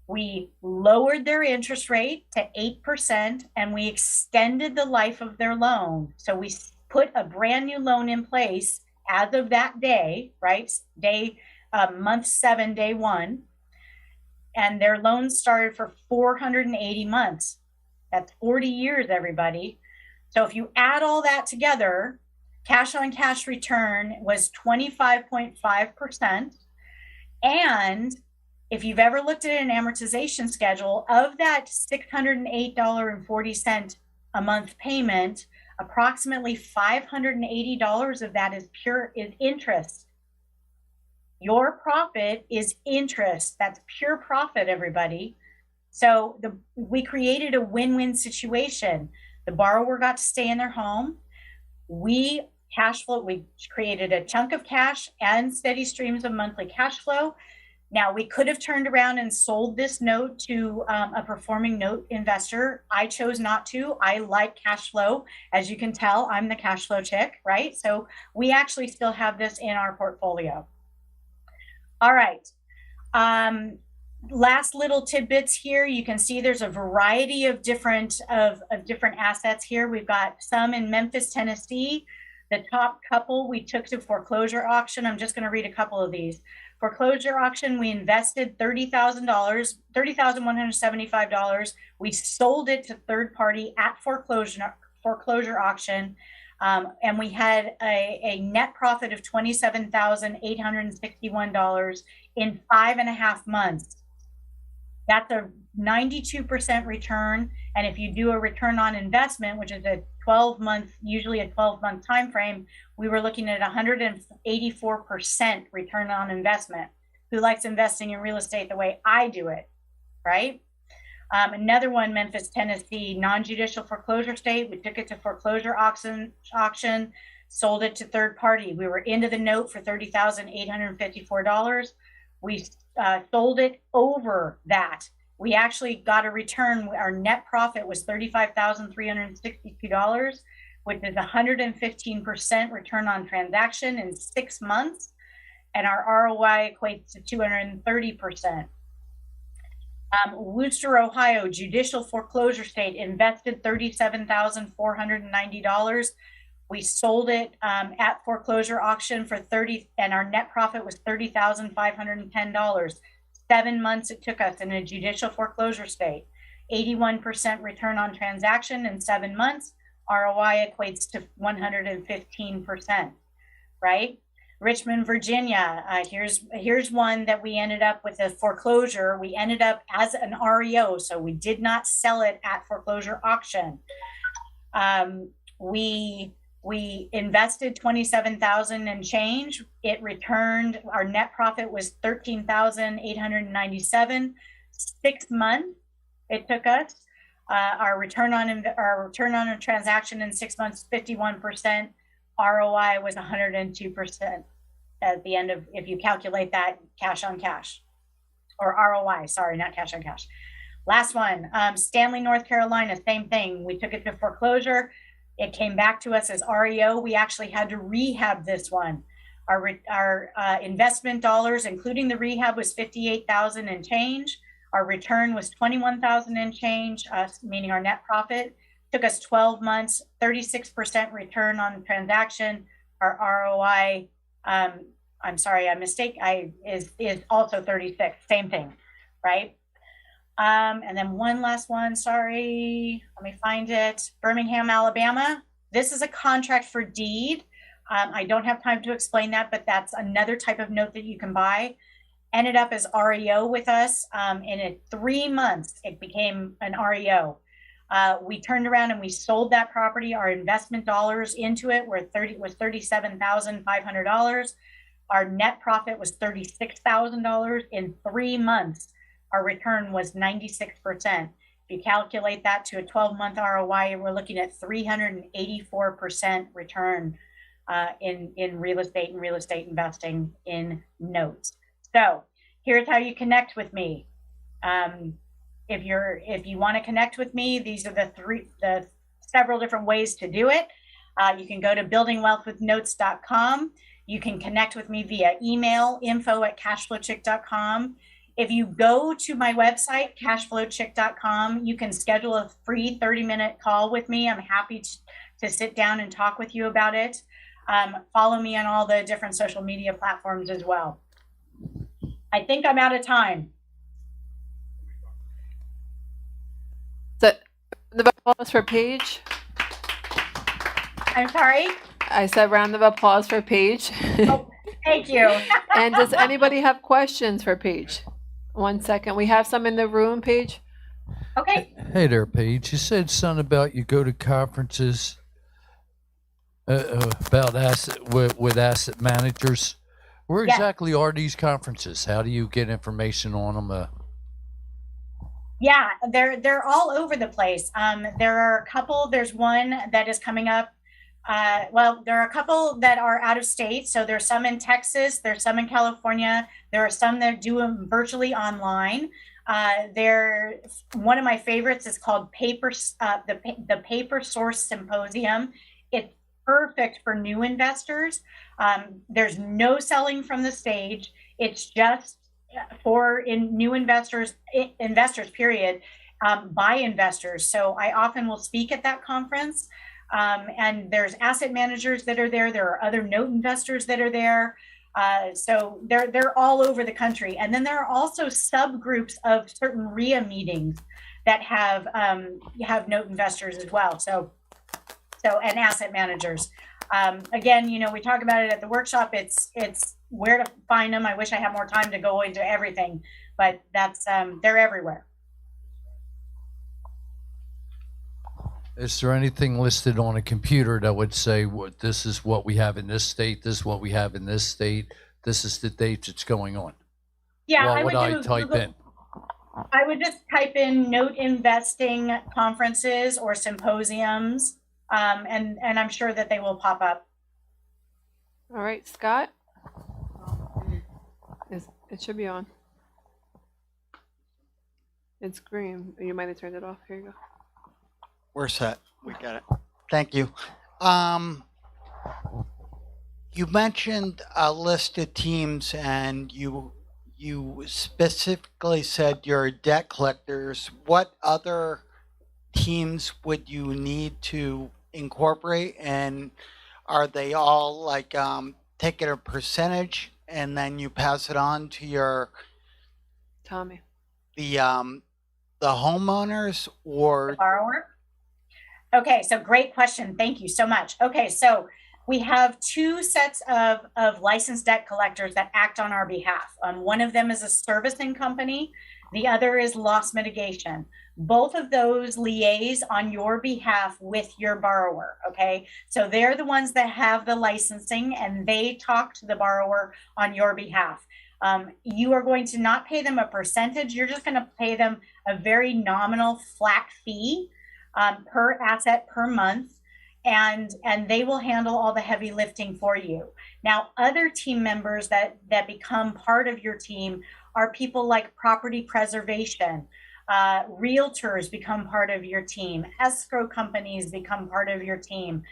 We lowered their interest rate to 8%, and we extended the life of their loan. So we put a brand new loan in place as of that day, right? Month 7, day 1. And their loan started for 480 months. That's 40 years, everybody. So if you add all that together, cash on cash return was 25.5%. And if you've ever looked at an amortization schedule of that $608.40 a month payment, approximately $580 of that is interest. Your profit is interest. That's pure profit, everybody. So we created a win-win situation. The borrower got to stay in their home. We created a chunk of cash and steady streams of monthly cash flow. Now, we could have turned around and sold this note to a performing note investor. I chose not to. I like cash flow. As you can tell, I'm the cash flow chick, right? So we actually still have this in our portfolio. All right. Last little tidbits here. You can see there's a variety of different assets here. We've got some in Memphis, Tennessee. The top couple we took to foreclosure auction. I'm just going to read a couple of these. Foreclosure auction, we invested $30,175. We sold it to third party at foreclosure auction, and we had a net profit of $27,861 in 5.5 months. That's a 92% return. And if you do a return on investment, which is usually a 12-month time frame, we were looking at 184% return on investment. Who likes investing in real estate the way I do it, right? Another one, Memphis, Tennessee, non-judicial foreclosure state. We took it to foreclosure auction, sold it to third party. We were into the note for $30,854. We sold it over that. We actually got a return. Our net profit was $35,362, which is 115% return on transaction in 6 months. And our ROI equates to 230%. Wooster, Ohio, judicial foreclosure state, invested $37,490. We sold it at foreclosure auction for $30,000, and our net profit was $30,510. 7 months it took us in a judicial foreclosure state. 81% return on transaction in 7 months. ROI equates to 115%, right? Richmond, Virginia. Here's one that we ended up with a foreclosure. We ended up as an REO, so we did not sell it at foreclosure auction. We invested $27,000 and change. It returned. Our net profit was $13,897. 6 months it took us. Our return on a transaction in 6 months, 51%. ROI was 102% at the end of, if you calculate that cash on cash, or ROI, sorry, not cash on cash. Last one, Stanley, North Carolina, same thing. We took it to foreclosure. It came back to us as REO. We actually had to rehab this one. Our investment dollars, including the rehab, was $58,000 and change. Our return was $21,000 and change, meaning our net profit. Took us 12 months, 36% return on transaction. Our ROI, I'm sorry, is also 36, same thing, right? And then one last one, sorry, let me find it. Birmingham, Alabama. This is a contract for deed. I don't have time to explain that, but that's another type of note that you can buy. Ended up as REO with us. In 3 months, it became an REO. We turned around and we sold that property. Our investment dollars into it was $37,500. Our net profit was $36,000 in 3 months. Our return was 96%. If you calculate that to a 12-month ROI, we're looking at 384% return in real estate and real estate investing in notes. So here's how you connect with me. If you want to connect with me, these are the several different ways to do it. You can go to buildingwealthwithnotes.com. You can connect with me via email, info@cashflowchick.com. If you go to my website, cashflowchick.com, you can schedule a free 30-minute call with me. I'm happy to sit down and talk with you about it. Follow me on all the different social media platforms as well. I think I'm out of time. So, the applause for Paige. I'm sorry? I said round of applause for Paige. Oh, thank you. And does anybody have questions for Paige? 1 second. We have some in the room, Paige. Okay. Hey there, Paige. You said something about you go to conferences about with asset managers. Where Yes. exactly are these conferences? How do you get information on them? Yeah, they're all over the place. There are a couple. There's one that is coming up. Well, there are a couple that are out of state. So there's some in Texas. There's some in California. There are some that do them virtually online. One of my favorites is called the Paper Source Symposium. It's perfect for new investors. There's no selling from the stage. It's just for new investors, period, by investors. So I often will speak at that conference. And there's asset managers that are there. There are other note investors that are there. So they're all over the country. And then there are also subgroups of certain RIA meetings that have note investors as well. So and asset managers. Again, we talk about it at the workshop. It's where to find them. I wish I had more time to go into everything, but that's they're everywhere. Is there anything listed on a computer that would say, this is what we have in this state, this is what we have in this state, this is the date it's going on? Yeah, What would I type in? I would just type in note investing conferences or symposiums, and I'm sure that they will pop up. All right, Scott. It should be on. It's green. You might have turned it off. Here you go. We're set. We got it. Thank you. You mentioned a list of teams, and you specifically said you're debt collectors. What other teams would you need to incorporate, and are they all like taking a percentage and then you pass it on to your Tommy. the homeowners or Borrower? Okay, so great question. Thank you so much. Okay, so we have two sets of licensed debt collectors that act on our behalf. One of them is a servicing company. The other is loss mitigation. Both of those liaise on your behalf with your borrower, okay? So they're the ones that have the licensing, and they talk to the borrower on your behalf. You are going to not pay them a percentage. You're just going to pay them a very nominal flat fee per asset per month, and they will handle all the heavy lifting for you. Now, other team members that become part of your team are people like property preservation. Realtors become part of your team. Escrow companies become part of your team.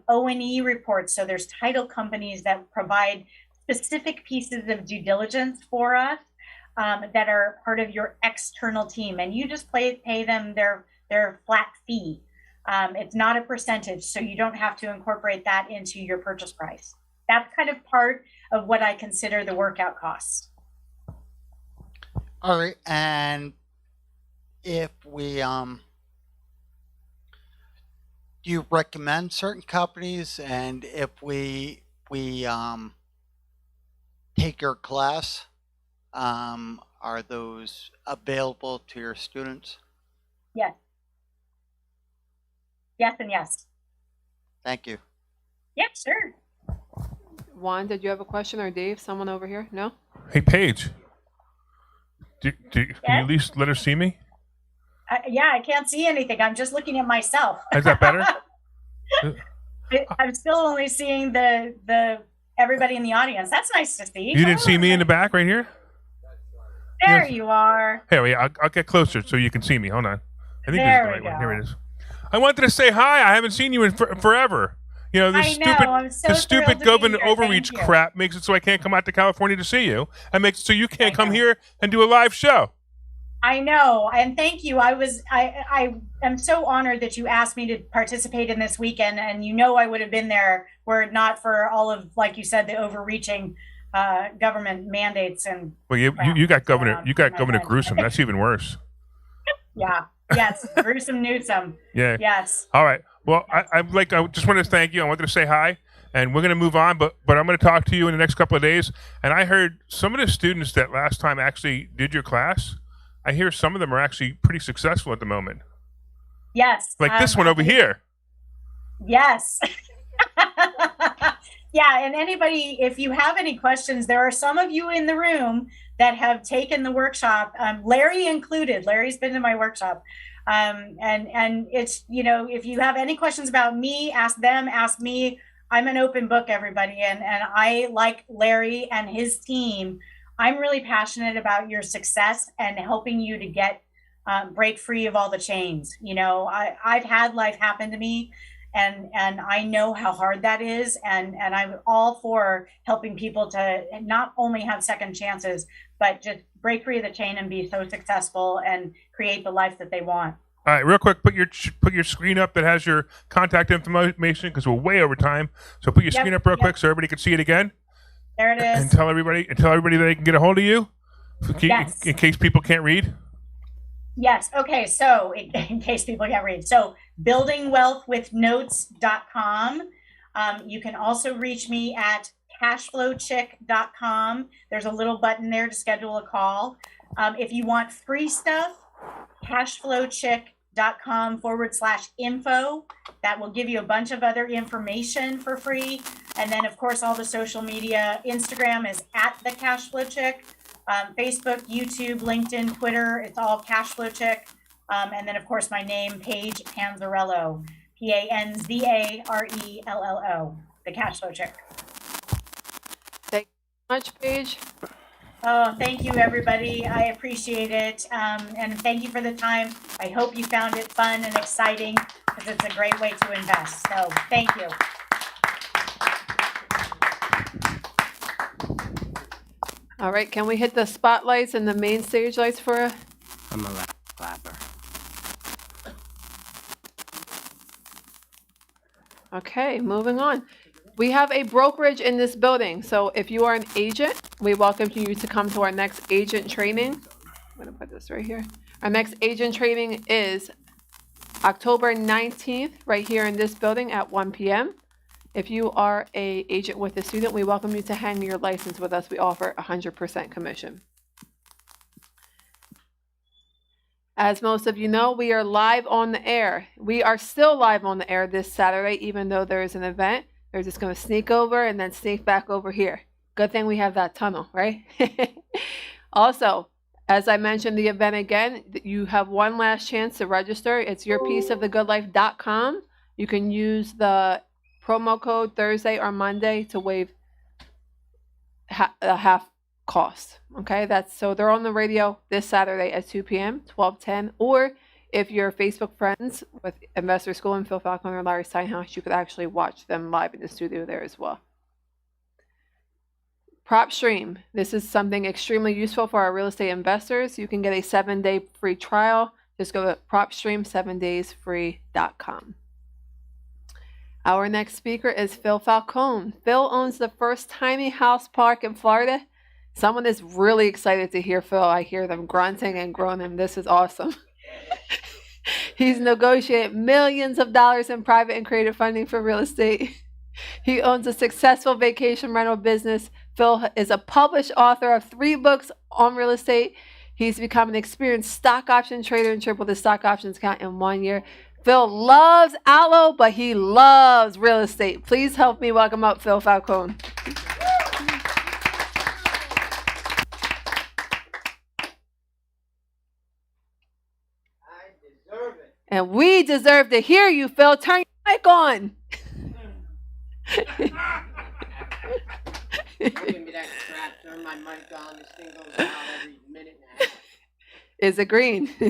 O&E reports, so there's title companies that provide specific pieces of due diligence for us that are part of your external team, and you just pay them their flat fee. It's not a percentage, so you don't have to incorporate that into your purchase price. That's kind of part of what I consider the workout costs. all right, and if we do you recommend certain companies, and if we take your class, are those available to your students? Yes. Yes and yes. Thank you. Yeah, sure. Juan, did you have a question, or Dave? Someone over here? No? Hey, Paige. Can you Yes? at least let her see me? Yeah, I can't see anything. I'm just looking at myself. Is that better? I'm still only seeing the everybody in the audience. That's nice to see. You didn't see me in the back right here? There Yes. you are. Hey, wait, I'll get closer so you can see me. Hold on. I think There this is the we right one. go. Here it is. I wanted to say hi. I haven't seen you in forever. You know, I know. I'm so the thrilled stupid to be government here. overreach Thank you. crap makes it so I can't come out to California to see you, and makes it so you can't I come know. here and do a live show. I know, and thank you. I am so honored that you asked me to participate in this weekend, and you know I would have been there were it not for all of, like you said, the overreaching government mandates and Well, you crap got that's going Governor on you got in my Governor country. Gruesome. That's even worse. Yeah. Yes. Gruesome Newsome. Yeah. Yes. All right. Well, I just wanted to thank you. I wanted to say hi, and we're going to move on, but I'm going to talk to you in the next couple of days. And I heard some of the students that last time actually did your class, I hear some of them are actually pretty successful at the moment. Yes. Like this one over here. Yes. Yeah, and anybody, if you have any questions, there are some of you in the room that have taken the workshop, Larry included. Larry's been to my workshop. And it's, you know, if you have any questions about me, ask them, ask me. I'm an open book, everybody. And I, like Larry and his team, I'm really passionate about your success and helping you to get break free of all the chains. You know, I've had life happen to me, and I know how hard that is, and I'm all for helping people to not only have second chances, but just break free of the chain and be so successful and create the life that they want. All right, real quick, put your screen up that has your contact information because we're way over time. So put your screen up real quick so everybody can see it again. There it is. And tell everybody that they can get a hold of you Yes. in case people can't read. Yes. Okay. So in case people can't read, so buildingwealthwithnotes.com. You can also reach me at cashflowchick.com. There's a little button there to schedule a call. If you want free stuff, cashflowchick.com/info. That will give you a bunch of other information for free. And then, of course, all the social media. Instagram is @thecashflowchick. Facebook, YouTube, LinkedIn, Twitter, it's all Cashflowchick. And then, of course, my name, Paige Panzarello, Panzarello, the Cashflowchick. Thank you so much, Paige. Oh, thank you, everybody. I appreciate it. And thank you for the time. I hope you found it fun and exciting because it's a great way to invest. So thank you. All right, can we hit the spotlights and the main stage lights for a... I'm a clapper. Okay, moving on. We have a brokerage in this building. So if you are an agent, we welcome you to come to our next agent training. I'm going to put this right here. Our next agent training is October 19th, right here in this building at 1 p.m. If you are an agent with a student, we welcome you to hang your license with us. We offer 100% commission. As most of you know, we are live on the air. We are still live on the air this Saturday, even though there is an event. They're just going to sneak over and then sneak back over here. Good thing we have that tunnel, right? Also, as I mentioned the event again, you have one last chance to register. It's yourpieceofthegoodlife.com. You can use the promo code Thursday or Monday to waive half cost. Okay, so they're on the radio this Saturday at 2 p.m., 12:10, or if you're Facebook friends with Investor School and Phil Falconer and Larry Steinhaus, you could actually watch them live in the studio there as well. PropStream. This is something extremely useful for our real estate investors. You can get a 7-day free trial. Just go to PropStream7daysfree.com. Our next speaker is Phil Falcone. Phil owns the first tiny house park in Florida. Someone is really excited to hear Phil. I hear them grunting and groaning. This is awesome. He's negotiated millions of dollars in private and creative funding for real estate. He owns a successful vacation rental business. Phil is a published author of 3 books on real estate. He's become an experienced stock option trader and tripled his stock options count in 1 year. Phil loves aloe, but he loves real estate. Please help me welcome up Phil Falcone. And we deserve to hear you, Phil. Turn your mic on. Give me that crap. Turn my mic on. This thing goes out every minute and a half. Is it green? Yeah.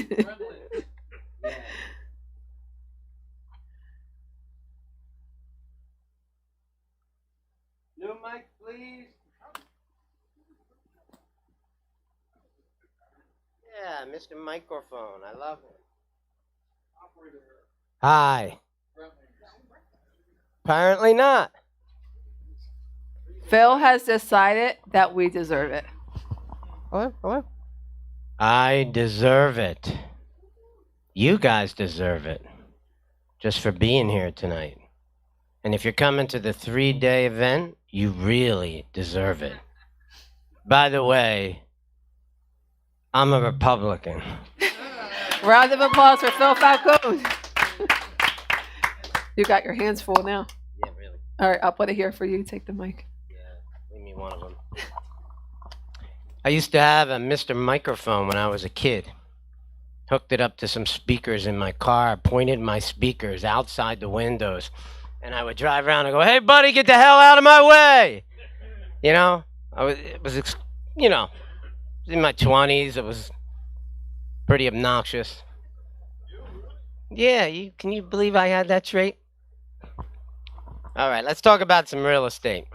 New mic, please. Yeah, Mr. Microphone. I love it. Hi. Apparently not. Phil has decided that we deserve it. Hello? I deserve it. You guys deserve it. Just for being here tonight. And if you're coming to the 3-day event, you really deserve it. By the way, I'm a Republican. Round of applause for Phil Falcone. You got your hands full now. Yeah, really. All right, I'll put it here for you. Take the mic. Yeah, leave me one of them. I used to have a Mr. Microphone when I was a kid. Hooked it up to some speakers in my car, pointed my speakers outside the windows, and I would drive around and go, "Hey, buddy, get the hell out of my way!" You know, it was in my 20s. It was pretty obnoxious. Yeah, can you believe I had that trait? All right, let's talk about some real estate.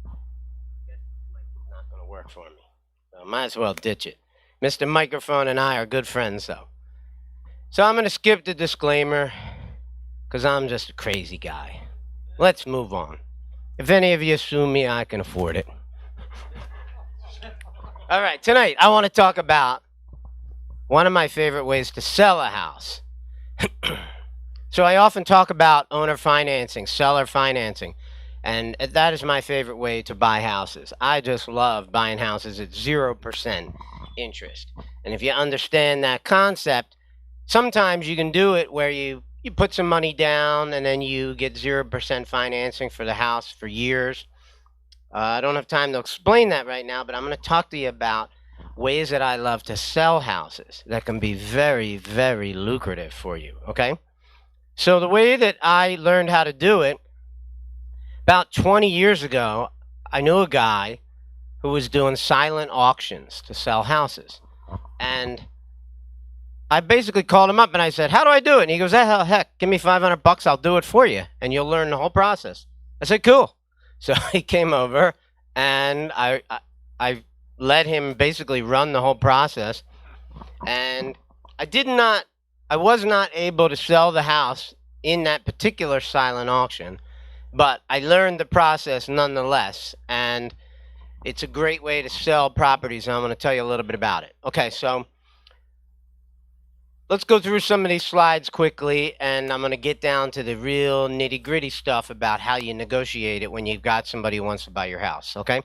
Not going to work for me. So I might as well ditch it. Mr. Microphone and I are good friends, though. So I'm going to skip the disclaimer because I'm just a crazy guy. Let's move on. If any of you sue me, I can afford it. All right, tonight I want to talk about one of my favorite ways to sell a house. So I often talk about owner financing, seller financing, and that is my favorite way to buy houses. I just love buying houses at 0% interest. And if you understand that concept, sometimes you can do it where you put some money down and then you get 0% financing for the house for years. I don't have time to explain that right now, but I'm going to talk to you about ways that I love to sell houses that can be very, very lucrative for you, okay? So the way that I learned how to do it, about 20 years ago, I knew a guy who was doing silent auctions to sell houses. And I basically called him up and I said, "How do I do it?" And he goes, heck, give me $500, I'll do it for you, and you'll learn the whole process. I said, cool. So he came over, and I let him basically run the whole process. And I was not able to sell the house in that particular silent auction, but I learned the process nonetheless. And it's a great way to sell properties, and I'm going to tell you a little bit about it. Okay, so let's go through some of these slides quickly, and I'm going to get down to the real nitty-gritty stuff about how you negotiate it when you've got somebody who wants to buy your house, okay?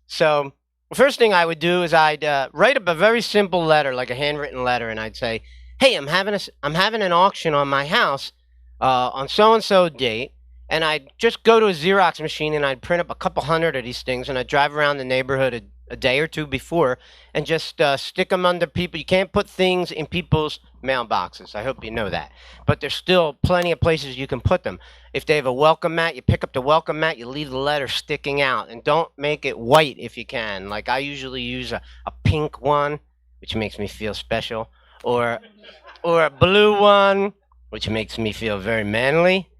So the first thing I would do is I'd write up a very simple letter, like a handwritten letter, and I'd say, "Hey, I'm having an auction on my house on so-and-so date," and I'd just go to a Xerox machine and I'd print up a couple hundred of these things, and I'd drive around the neighborhood a day or two before and just stick them under people. You can't put things in people's mailboxes. I hope you know that. But there's still plenty of places you can put them. If they have a welcome mat, you pick up the welcome mat, you leave the letter sticking out, and don't make it white if you can. Like I usually use a pink one, which makes me feel special, or a blue one, which makes me feel very manly.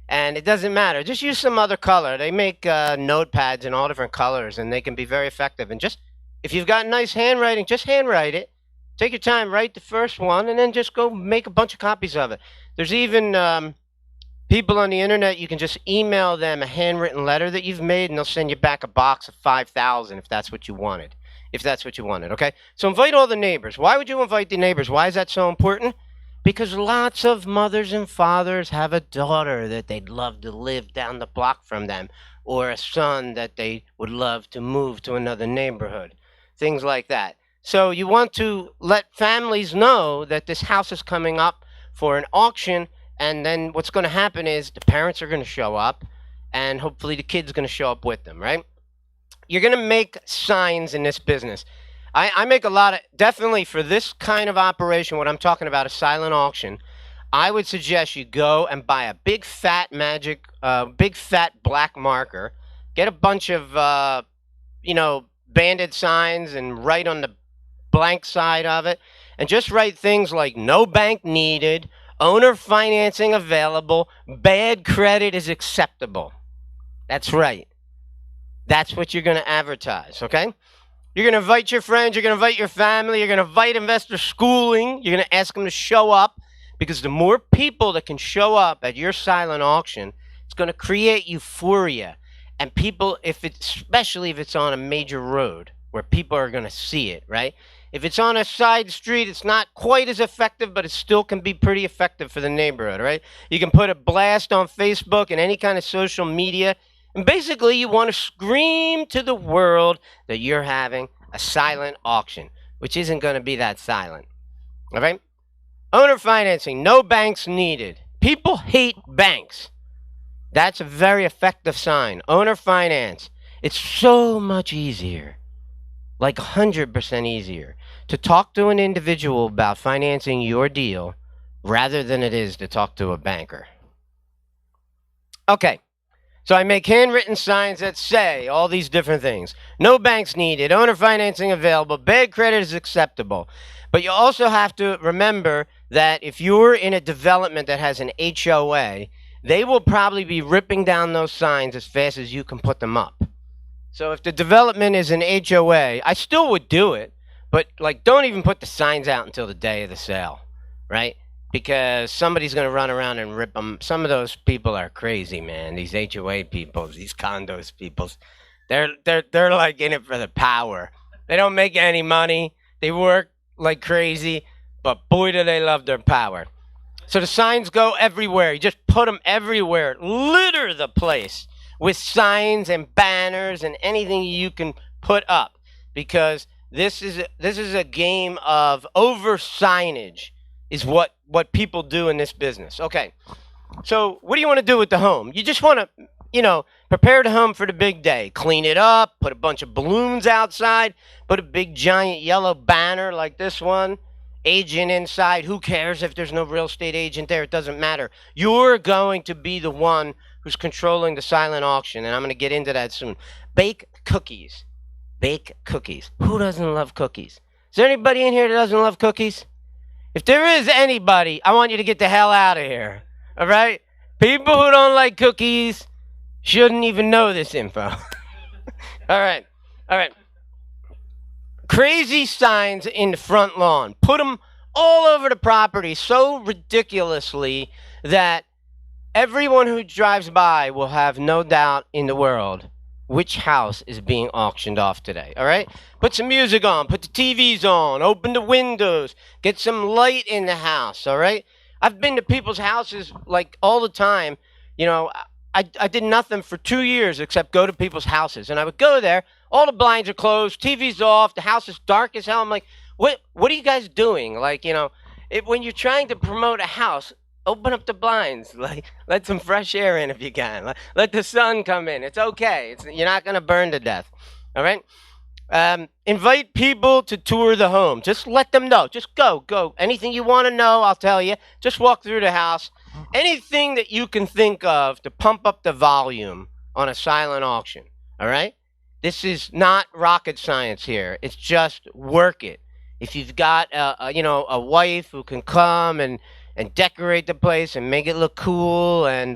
And it doesn't matter. Just use some other color. They make notepads in all different colors, and they can be very effective. And just, if you've got nice handwriting, just handwrite it. Take your time, write the first one, and then just go make a bunch of copies of it. There's even people on the internet, you can just email them a handwritten letter that you've made, and they'll send you back a box of 5,000 if that's what you wanted. Okay? So invite all the neighbors. Why would you invite the neighbors? Why is that so important? Because lots of mothers and fathers have a daughter that they'd love to live down the block from them, or a son that they would love to move to another neighborhood, things like that. So you want to let families know that this house is coming up for an auction, and then what's going to happen is the parents are going to show up, and hopefully the kid's going to show up with them, right? You're going to make signs in this business. I make a lot of, definitely for this kind of operation, what I'm talking about, a silent auction, I would suggest you go and buy a big fat big fat black marker, get a bunch of, banded signs and write on the blank side of it, and just write things like no bank needed, owner financing available, bad credit is acceptable. That's right. That's what you're going to advertise, okay? You're going to invite your friends, you're going to invite your family, you're going to invite investor schooling, you're going to ask them to show up, because the more people that can show up at your silent auction, it's going to create euphoria. And people, especially if it's on a major road where people are going to see it, right? If it's on a side street, it's not quite as effective, but it still can be pretty effective for the neighborhood, right? You can put a blast on Facebook and any kind of social media. And basically, you want to scream to the world that you're having a silent auction, which isn't going to be that silent. All right? Owner financing, no banks needed. People hate banks. That's a very effective sign. Owner finance, it's so much easier, like 100% easier, to talk to an individual about financing your deal rather than it is to talk to a banker. Okay. So I make handwritten signs that say all these different things. No banks needed, owner financing available, bad credit is acceptable. But you also have to remember that if you're in a development that has an HOA, they will probably be ripping down those signs as fast as you can put them up. So if the development is an HOA, I still would do it, but don't even put the signs out until the day of the sale, right? Because somebody's going to run around and rip them. Some of those people are crazy, man. These HOA people, these condos people, they're like in it for the power. They don't make any money. They work like crazy, but boy, do they love their power. So the signs go everywhere. You just put them everywhere. Litter the place with signs and banners and anything you can put up, because this is a game of over signage. Is what people do in this business. Okay, so what do you want to do with the home? You just want to, prepare the home for the big day. Clean it up, put a bunch of balloons outside, put a big giant yellow banner like this one, agent inside. Who cares if there's no real estate agent there? It doesn't matter. You're going to be the one who's controlling the silent auction, and I'm going to get into that soon. Bake cookies. Bake cookies. Who doesn't love cookies? Is there anybody in here that doesn't love cookies? If there is anybody, I want you to get the hell out of here, all right? People who don't like cookies shouldn't even know this info. All right. Crazy signs in the front lawn. Put them all over the property so ridiculously that everyone who drives by will have no doubt in the world which house is being auctioned off today, all right? Put some music on, put the TVs on, open the windows, get some light in the house, all right? I've been to people's houses all the time. I did nothing for 2 years except go to people's houses, and I would go there, all the blinds are closed, TV's off, the house is dark as hell. I'm like, what are you guys doing? When you're trying to promote a house, open up the blinds. Let some fresh air in if you can. Let the sun come in. It's okay. You're not going to burn to death. All right? Invite people to tour the home. Just let them know. Just go. Anything you want to know, I'll tell you. Just walk through the house. Anything that you can think of to pump up the volume on a silent auction. All right? This is not rocket science here. It's just work it. If you've got a wife who can come and decorate the place and make it look cool and,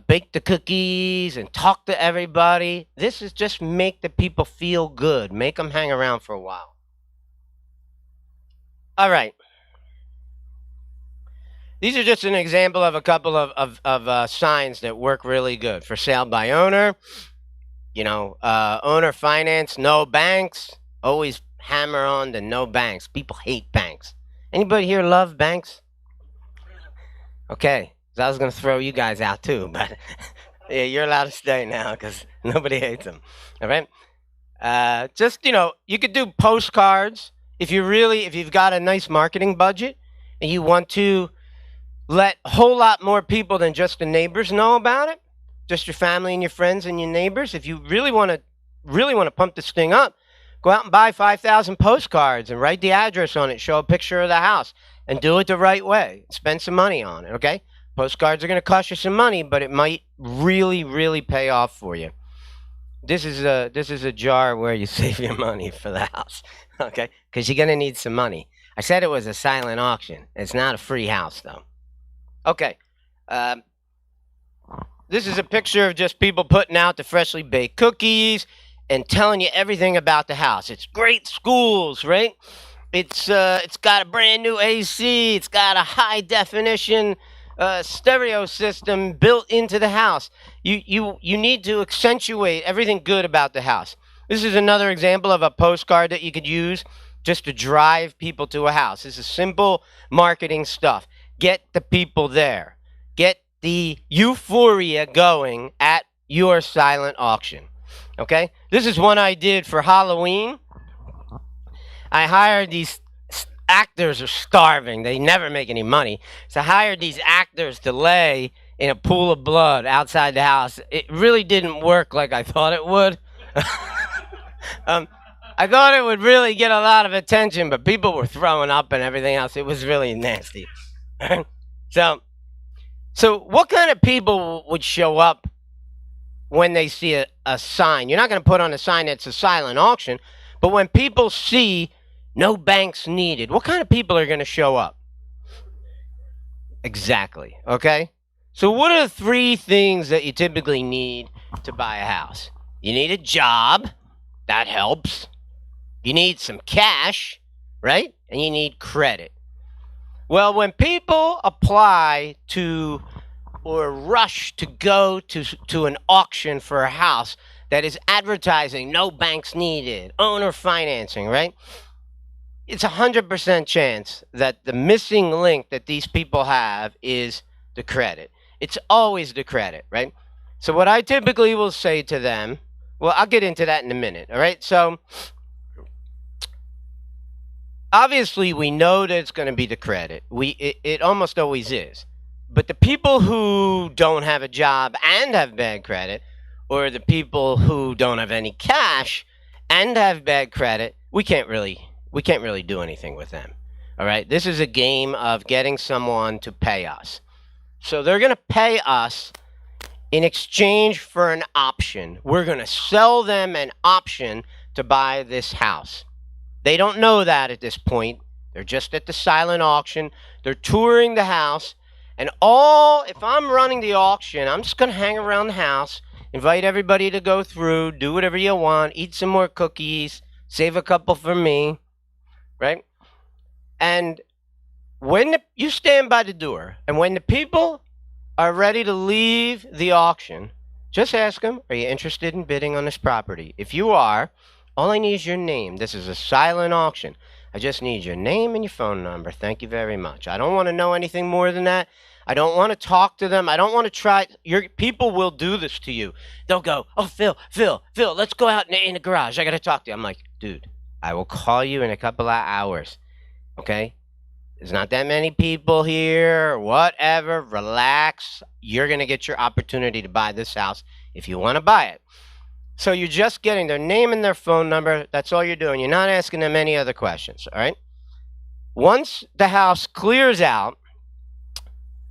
bake the cookies and talk to everybody. This is just make the people feel good. Make them hang around for a while. All right. These are just an example of a couple of signs that work really good. For sale by owner, owner finance, no banks. Always hammer on the no banks. People hate banks. Anybody here love banks? Okay, so I was going to throw you guys out too, but yeah, you're allowed to stay now because nobody hates them. All right? Just, you could do postcards if you've got a nice marketing budget and you want to let a whole lot more people than just the neighbors know about it, just your family and your friends and your neighbors. If you really want to pump this thing up, go out and buy 5,000 postcards and write the address on it, show a picture of the house, and do it the right way. Spend some money on it, okay? Postcards are going to cost you some money, but it might really, really pay off for you. This is a jar where you save your money for the house, okay? Because you're going to need some money. I said it was a silent auction. It's not a free house, though. Okay. This is a picture of just people putting out the freshly baked cookies and telling you everything about the house. It's great schools, right? It's got a brand new AC. It's got a high definition stereo system built into the house. You need to accentuate everything good about the house. This is another example of a postcard that you could use just to drive people to a house. This is simple marketing stuff. Get the people there. Get the euphoria going at your silent auction. Okay? This is one I did for Halloween. I hired these actors are starving. They never make any money. So I hired these actors to lay in a pool of blood outside the house. It really didn't work like I thought it would. I thought it would really get a lot of attention, but people were throwing up and everything else. It was really nasty. So what kind of people would show up when they see a sign? You're not going to put on a sign that's a silent auction, but when people see no banks needed, what kind of people are going to show up? Exactly. Okay? So what are the 3 things that you typically need to buy a house? You need a job. That helps. You need some cash, right? And you need credit. Well, when people apply to or rush to go to an auction for a house that is advertising no banks needed, owner financing, right? It's 100% chance that the missing link that these people have is the credit. It's always the credit, right? So what I typically will say to them, well, I'll get into that in a minute, all right? So obviously we know that it's going to be the credit. It almost always is. But the people who don't have a job and have bad credit, or the people who don't have any cash and have bad credit, we can't really do anything with them. All right? This is a game of getting someone to pay us. So they're going to pay us in exchange for an option. We're going to sell them an option to buy this house. They don't know that at this point. They're just at the silent auction. They're touring the house. And if I'm running the auction, I'm just going to hang around the house, invite everybody to go through, do whatever you want, eat some more cookies, save a couple for me, right? And when you stand by the door, and when the people are ready to leave the auction, just ask them, are you interested in bidding on this property? If you are, all I need is your name. This is a silent auction. I just need your name and your phone number. Thank you very much. I don't want to know anything more than that. I don't want to talk to them. I don't want to try. Your people will do this to you. They'll go, oh, Phil, let's go out in the garage. I got to talk to you. I'm like, dude, I will call you in a couple of hours. Okay? There's not that many people here, whatever. Relax. You're going to get your opportunity to buy this house if you want to buy it. So you're just getting their name and their phone number. That's all you're doing. You're not asking them any other questions, all right? Once the house clears out,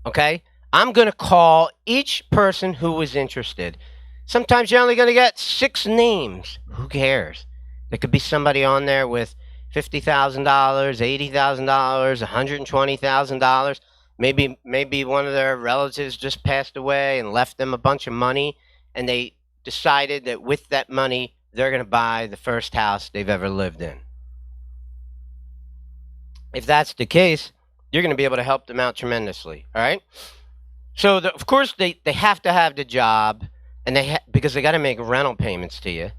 okay, I'm going to call each person who was interested. Sometimes you're only going to get 6 names. Who cares? There could be somebody on there with $50,000, $80,000, $120,000. Maybe one of their relatives just passed away and left them a bunch of money, and they decided that with that money, they're going to buy the first house they've ever lived in. If that's the case, you're going to be able to help them out tremendously, all right? So, of course, they have to have the job, and because they got to make rental payments to you,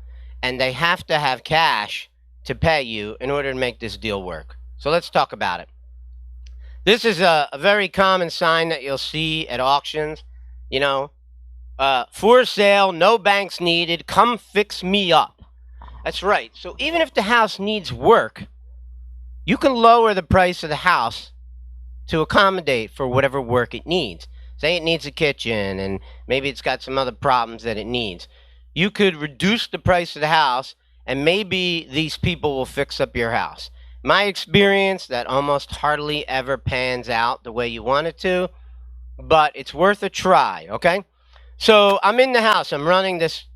and they have to have cash to pay you in order to make this deal work. So let's talk about it. This is a very common sign that you'll see at auctions, you know, for sale, no banks needed, come fix me up. That's right. So even if the house needs work, you can lower the price of the house to accommodate for whatever work it needs. Say it needs a kitchen and maybe it's got some other problems that it needs. You could reduce the price of the house and maybe these people will fix up your house. My experience, that almost hardly ever pans out the way you want it to, but it's worth a try, okay? So I'm in the house. I'm running this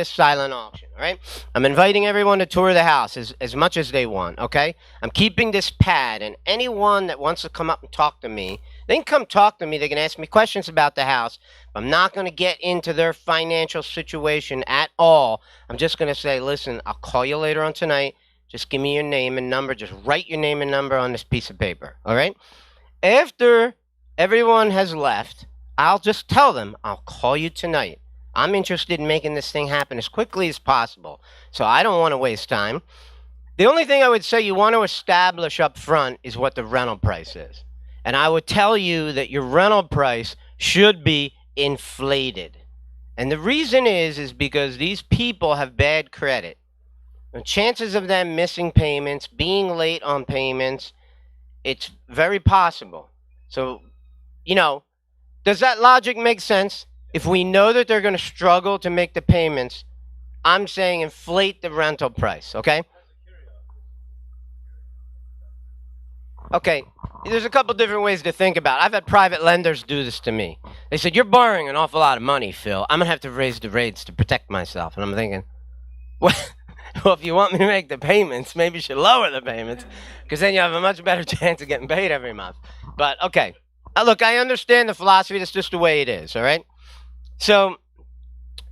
silent auction, all right? I'm inviting everyone to tour the house as much as they want, okay? I'm keeping this pad, and anyone that wants to come up and talk to me, they can come talk to me. They can ask me questions about the house. I'm not going to get into their financial situation at all. I'm just going to say, listen, I'll call you later on tonight. Just give me your name and number. Just write your name and number on this piece of paper, all right? After everyone has left, I'll just tell them, I'll call you tonight. I'm interested in making this thing happen as quickly as possible, so I don't want to waste time. The only thing I would say you want to establish up front is what the rental price is. And I would tell you that your rental price should be inflated. And the reason is because these people have bad credit. The chances of them missing payments, being late on payments, it's very possible. So, you know, does that logic make sense? If we know that they're going to struggle to make the payments, I'm saying inflate the rental price, okay? Okay, there's a couple different ways to think about it. I've had private lenders do this to me. They said, you're borrowing an awful lot of money, Phil. I'm going to have to raise the rates to protect myself. And I'm thinking, well, if you want me to make the payments, maybe you should lower the payments, because then you have a much better chance of getting paid every month. But, okay. Look, I understand the philosophy. That's just the way it is, all right? So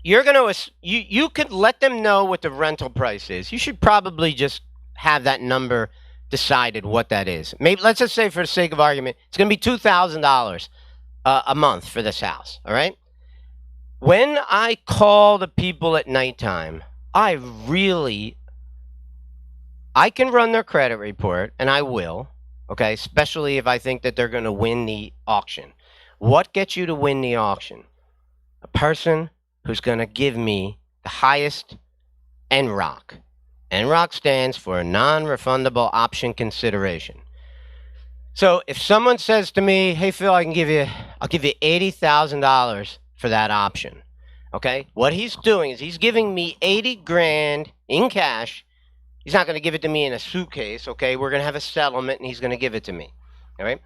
you're going to, you could let them know what the rental price is. You should probably just have that number decided what that is. Maybe, let's just say for the sake of argument, it's going to be $2,000 a month for this house, all right? When I call the people at nighttime, I can run their credit report, and I will, okay, especially if I think that they're going to win the auction. What gets you to win the auction? A person who's going to give me the highest NROC. NROC stands for non-refundable option consideration. So if someone says to me, hey, Phil, I'll give you $80,000 for that option, okay? What he's doing is he's giving me 80 grand in cash. He's not going to give it to me in a suitcase, okay? We're going to have a settlement, and he's going to give it to me, all right?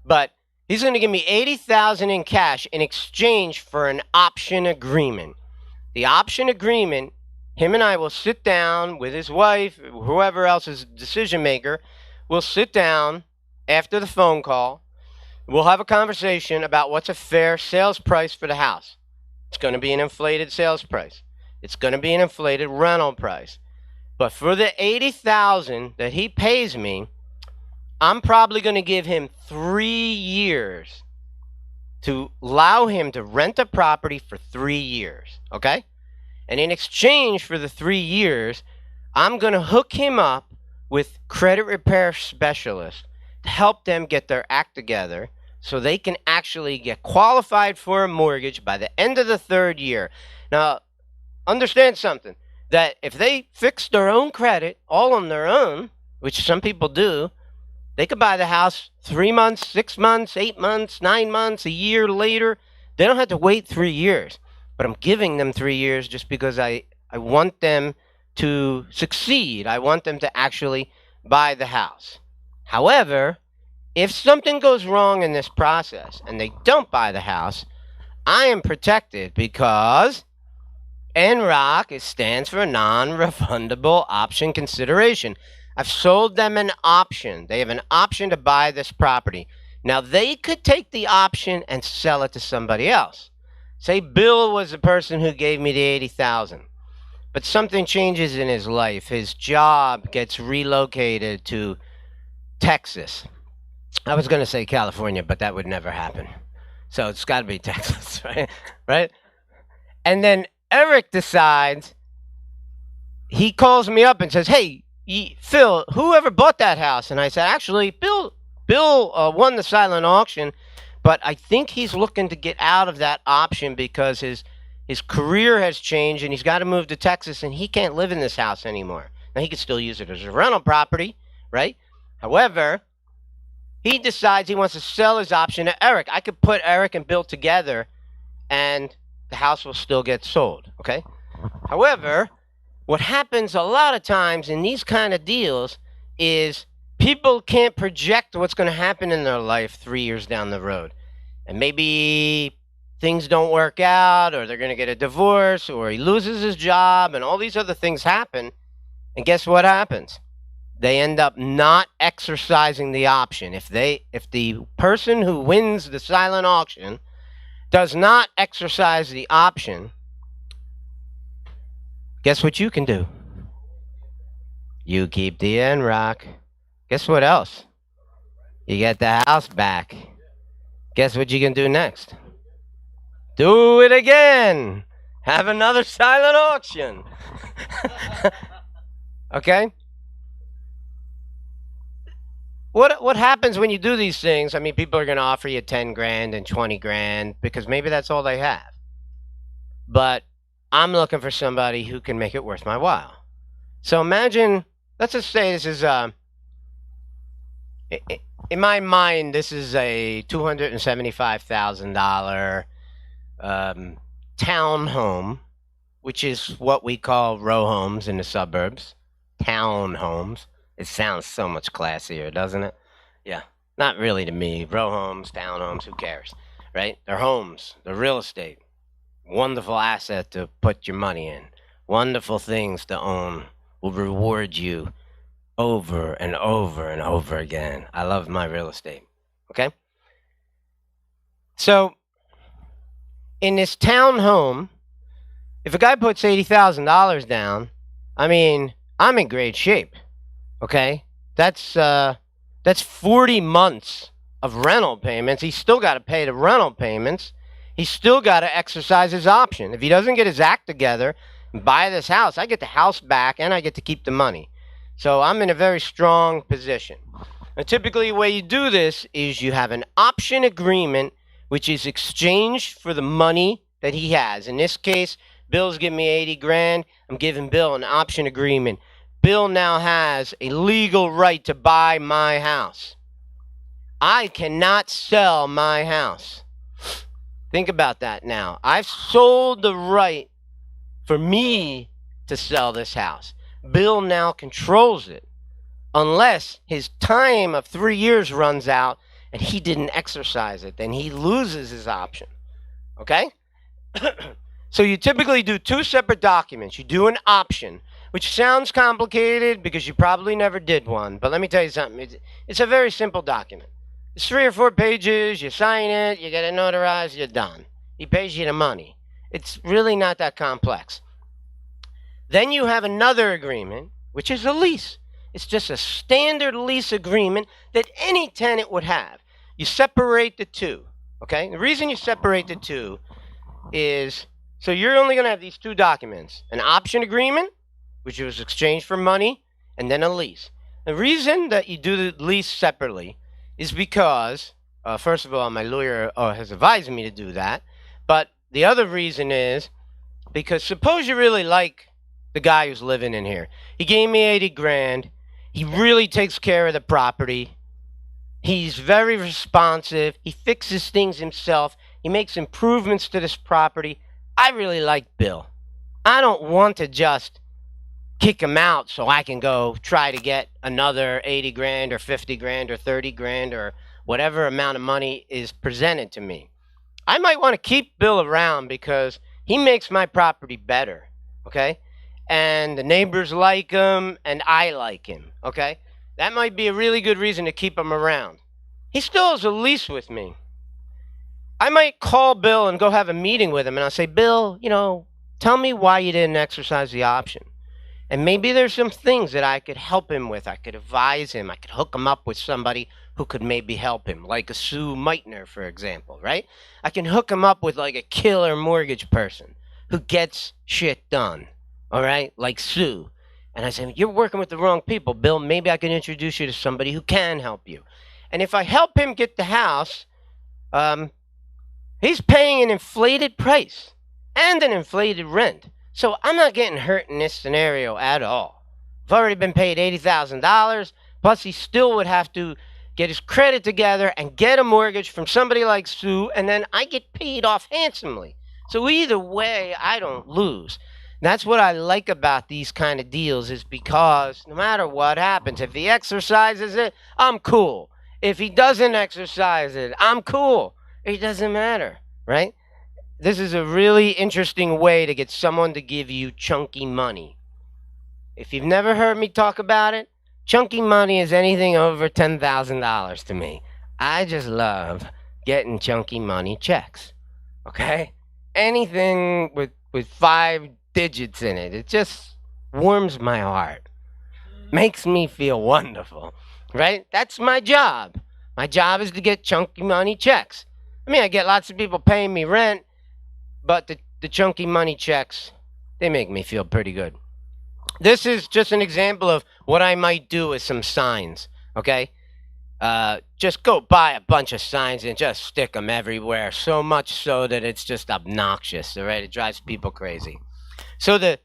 But he's going to give me $80,000 in cash in exchange for an option agreement. The option agreement, him and I will sit down with his wife, whoever else is decision maker, we'll sit down after the phone call. We'll have a conversation about what's a fair sales price for the house. It's going to be an inflated sales price. It's going to be an inflated rental price. But for the $80,000 that he pays me, I'm probably going to give him 3 years to allow him to rent a property for 3 years, okay? And in exchange for the 3 years, I'm going to hook him up with credit repair specialists to help them get their act together so they can actually get qualified for a mortgage by the end of the 3rd year. Now, understand something, that if they fix their own credit all on their own, which some people do, they could buy the house 3 months, 6 months, 8 months, 9 months, a year later. They don't have to wait 3 years. But I'm giving them 3 years just because I want them to succeed. I want them to actually buy the house. However, if something goes wrong in this process and they don't buy the house, I am protected because NROC stands for non-refundable option consideration. I've sold them an option. They have an option to buy this property. Now, they could take the option and sell it to somebody else. Say Bill was the person who gave me the $80,000, but something changes in his life. His job gets relocated to Texas. I was going to say California, but that would never happen. So it's got to be Texas, right? Right? And then Eric decides, he calls me up and says, hey, Phil, whoever bought that house? And I said, actually, Bill won the silent auction, but I think he's looking to get out of that option because his his career has changed and he's got to move to Texas and he can't live in this house anymore. Now, he could still use it as a rental property, right? However, he decides he wants to sell his option to Eric. I could put Eric and Bill together and the house will still get sold, okay? However, what happens a lot of times in these kind of deals is people can't project what's going to happen in their life 3 years down the road. And maybe things don't work out, or they're going to get a divorce, or he loses his job, and all these other things happen. And guess what happens? They end up not exercising the option. If the person who wins the silent auction does not exercise the option, guess what you can do? You keep the NROC. Guess what else? You get the house back. Guess what you can do next? Do it again. Have another silent auction. Okay? What happens when you do these things? I mean, people are going to offer you 10 grand and 20 grand because maybe that's all they have. But I'm looking for somebody who can make it worth my while. So imagine, let's just say this is in my mind, this is a $275,000 townhome, which is what we call row homes in the suburbs. Townhomes. It sounds so much classier, doesn't it? Yeah, not really to me. Row homes, townhomes, who cares, right? They're homes. They're real estate. Wonderful asset to put your money in. Wonderful things to own. Will reward you over and over and over again. I love my real estate. Okay? So, in this townhome, if a guy puts $80,000 down, I mean, I'm in great shape. Okay? That's 40 months of rental payments. He's still got to pay the rental payments. He's still got to exercise his option. If he doesn't get his act together and buy this house, I get the house back and I get to keep the money. So I'm in a very strong position. Now, typically, the way you do this is you have an option agreement, which is exchanged for the money that he has. In this case, Bill's giving me 80 grand. I'm giving Bill an option agreement. Bill now has a legal right to buy my house. I cannot sell my house. Think about that now. I've sold the right for me to sell this house. Bill now controls it unless his time of 3 years runs out and he didn't exercise it. Then he loses his option. Okay? So you typically do two separate documents. You do an option, which sounds complicated because you probably never did one. But let me tell you something. It's a very simple document. It's 3 or 4 pages. You sign it. You get it notarized. You're done. He pays you the money. It's really not that complex. Then you have another agreement, which is a lease. It's just a standard lease agreement that any tenant would have. You separate the two. Okay? The reason you separate the two is so you're only going to have these two documents. An option agreement, which was exchanged for money, and then a lease. The reason that you do the lease separately is because, first of all, my lawyer has advised me to do that. But the other reason is because suppose you really like the guy who's living in here. He gave me 80 grand. He really takes care of the property. He's very responsive. He fixes things himself. He makes improvements to this property. I really like Bill. I don't want to just kick him out so I can go try to get another 80 grand or 50 grand or 30 grand or whatever amount of money is presented to me. I might want to keep Bill around because he makes my property better, okay? And the neighbors like him and I like him, okay? That might be a really good reason to keep him around. He still has a lease with me. I might call Bill and go have a meeting with him and I'll say, Bill, tell me why you didn't exercise the option. And maybe there's some things that I could help him with. I could advise him. I could hook him up with somebody who could maybe help him, like a Sue Meitner, for example, right? I can hook him up with like a killer mortgage person who gets shit done, all right, like Sue. And I say, you're working with the wrong people, Bill. Maybe I can introduce you to somebody who can help you. And if I help him get the house, he's paying an inflated price. and an inflated rent. So I'm not getting hurt in this scenario at all. I've already been paid $80,000, plus he still would have to get his credit together and get a mortgage from somebody like Sue, and then I get paid off handsomely. So either way, I don't lose. That's what I like about these kind of deals, is because no matter what happens, if he exercises it, I'm cool. If he doesn't exercise it, I'm cool. It doesn't matter, right? This is a really interesting way to get someone to give you chunky money. If you've never heard me talk about it, chunky money is anything over $10,000 to me. I just love getting chunky money checks, okay? Anything with 5 digits in it, it just warms my heart. Makes me feel wonderful, right? That's my job. My job is to get chunky money checks. I mean, I get lots of people paying me rent, but the chunky money checks, they make me feel pretty good. This is just an example of what I might do with some signs, okay? Just go buy a bunch of signs and just stick them everywhere, so much so that it's just obnoxious, all right? It drives people crazy. So the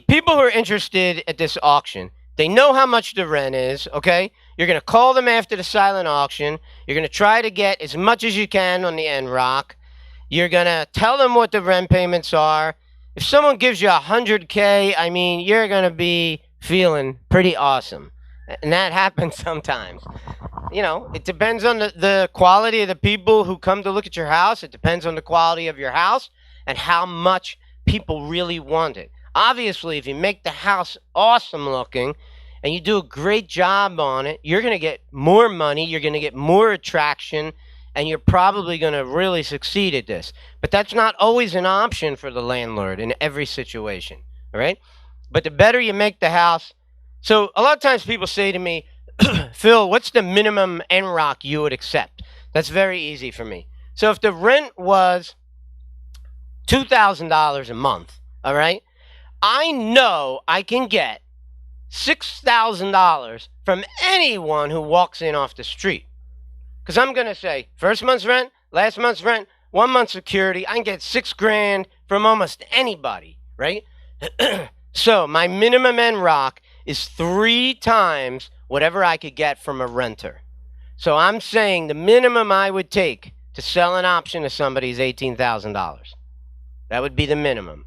people who are interested at this auction, they know how much the rent is, okay? You're going to call them after the silent auction. You're going to try to get as much as you can on the NROC. You're going to tell them what the rent payments are. If someone gives you $100K, I mean, you're going to be feeling pretty awesome. And that happens sometimes. You know, it depends on the quality of the people who come to look at your house. It depends on the quality of your house and how much people really want it. Obviously, if you make the house awesome looking and you do a great job on it, you're going to get more money, you're going to get more attraction, and you're probably going to really succeed at this. But that's not always an option for the landlord in every situation, all right? But the better you make the house. So a lot of times people say to me, Phil, what's the minimum NROC you would accept? That's very easy for me. So if the rent was $2,000 a month, all right, I know I can get $6,000 from anyone who walks in off the street. Because I'm going to say, first month's rent, last month's rent, 1 month's security, I can get $6,000 from almost anybody, right? So my minimum NROC is 3 times whatever I could get from a renter. So I'm saying the minimum I would take to sell an option to somebody is $18,000. That would be the minimum,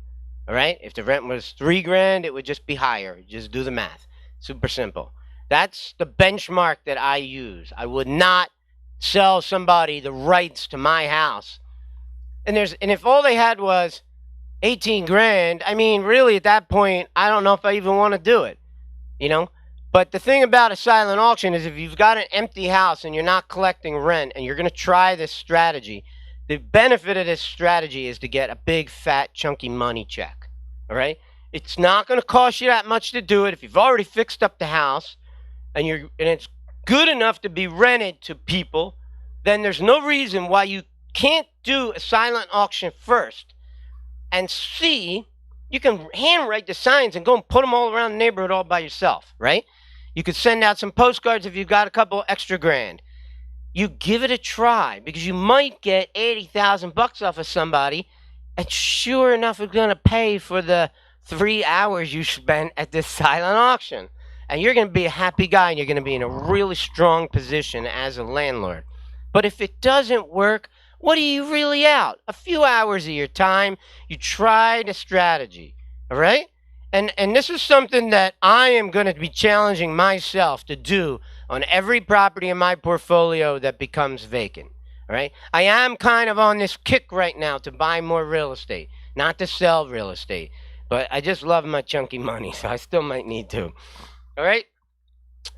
all right? If the rent was $3,000, it would just be higher. Just do the math. Super simple. That's the benchmark that I use. I would not sell somebody the rights to my house. And if all they had was $18,000, I mean, really at that point, I don't know if I even want to do it, you know? But the thing about a silent auction is if you've got an empty house and you're not collecting rent and you're going to try this strategy, the benefit of this strategy is to get a big, fat, chunky money check, all right? It's not going to cost you that much to do it. If you've already fixed up the house and it's good enough to be rented to people, then there's no reason why you can't do a silent auction first and see, you can handwrite the signs and go and put them all around the neighborhood all by yourself, right? You could send out some postcards if you've got a couple extra grand. You give it a try because you might get $80,000 off of somebody, and sure enough, it's going to pay for the 3 hours you spent at this silent auction. And you're going to be a happy guy, and you're going to be in a really strong position as a landlord. But if it doesn't work, what are you really out? A few hours of your time, you tried a strategy, all right? And this is something that I am going to be challenging myself to do on every property in my portfolio that becomes vacant, all right? I am kind of on this kick right now to buy more real estate, not to sell real estate. But I just love my chunky money, so I still might need to. All right?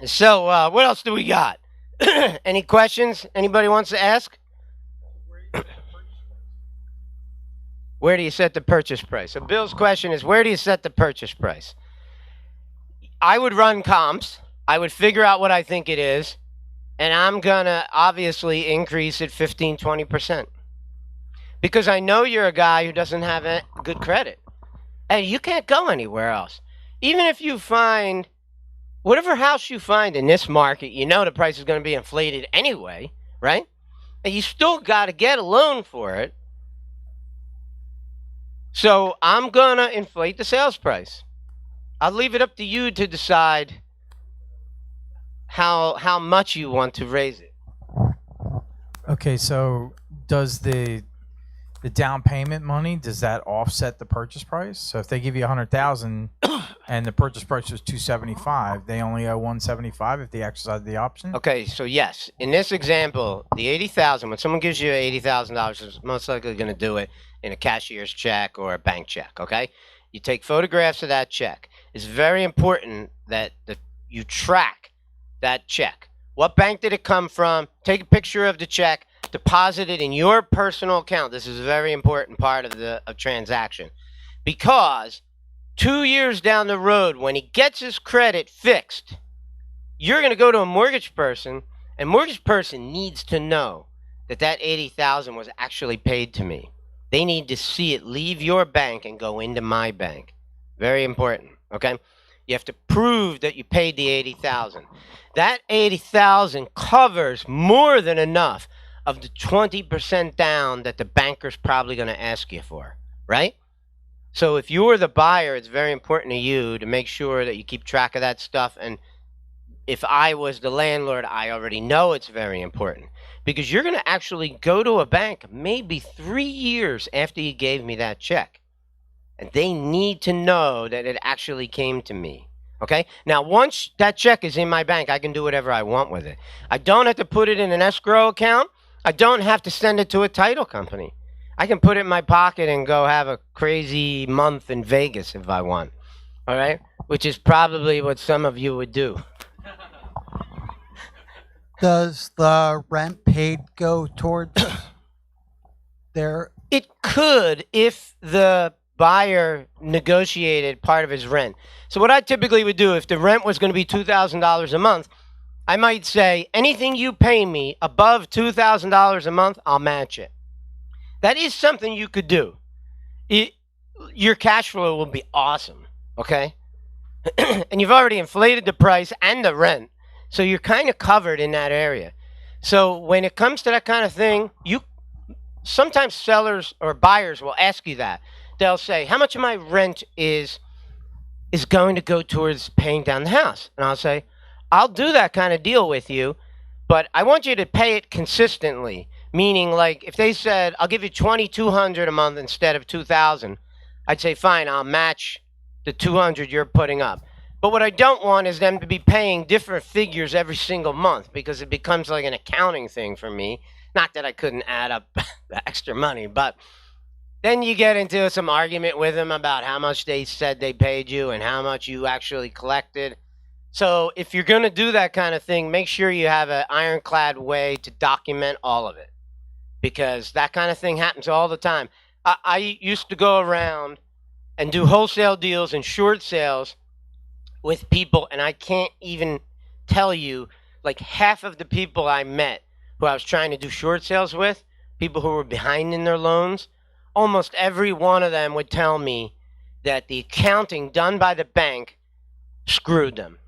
So what else do we got? Any questions anybody wants to ask? Where do you set the purchase price? So Bill's question is, where do you set the purchase price? I would run comps. I would figure out what I think it is. And I'm going to obviously increase it 15, 20%. Because I know you're a guy who doesn't have good credit. And you can't go anywhere else. Even if you find, whatever house you find in this market, you know the price is going to be inflated anyway, right? And you still got to get a loan for it. So I'm gonna inflate the sales price. I'll leave it up to you to decide how much you want to raise it. Okay, so does the down payment money, does that offset the purchase price? So if they give you 100,000 and the purchase price was 275, they only owe 175 if they exercise the option? Okay, so yes, in this example, the 80,000, when someone gives you $80,000, is most likely going to do it in a cashier's check or a bank check, okay? You take photographs of that check. It's very important that you track that check. What bank did it come from? Take a picture of the check, deposit it in your personal account. This is a very important part of the transaction, because 2 years down the road, when he gets his credit fixed, you're going to go to a mortgage person, and mortgage person needs to know that that 80,000 was actually paid to me. They need to see it leave your bank and go into my bank. Very important, okay? You have to prove that you paid the 80,000. That 80,000 covers more than enough of the 20% down that the banker's probably going to ask you for, right? So if you're the buyer, it's very important to you to make sure that you keep track of that stuff. And if I was the landlord, I already know it's very important, because you're going to actually go to a bank maybe 3 years after you gave me that check, and they need to know that it actually came to me. Okay? Now, once that check is in my bank, I can do whatever I want with it. I don't have to put it in an escrow account. I don't have to send it to a title company. I can put it in my pocket and go have a crazy month in Vegas if I want. All right? Which is probably what some of you would do. Does the rent paid go towards their? It could if the buyer negotiated part of his rent. So what I typically would do, if the rent was going to be $2,000 a month, I might say, anything you pay me above $2,000 a month, I'll match it. That is something you could do. Your cash flow will be awesome, okay? And you've already inflated the price and the rent, so you're kind of covered in that area. So when it comes to that kind of thing, sometimes sellers or buyers will ask you that. They'll say, how much of my rent is going to go towards paying down the house? And I'll say, I'll do that kind of deal with you, but I want you to pay it consistently. Meaning, like, if they said, I'll give you $2,200 a month instead of $2,000, I'd say, fine, I'll match the $200 you're putting up. But what I don't want is them to be paying different figures every single month, because it becomes like an accounting thing for me. Not that I couldn't add up the extra money, but then you get into some argument with them about how much they said they paid you and how much you actually collected. So if you're going to do that kind of thing, make sure you have an ironclad way to document all of it, because that kind of thing happens all the time. I used to go around and do wholesale deals and short sales with people, and I can't even tell you, like, half of the people I met who I was trying to do short sales with, people who were behind in their loans, almost every one of them would tell me that the accounting done by the bank screwed them,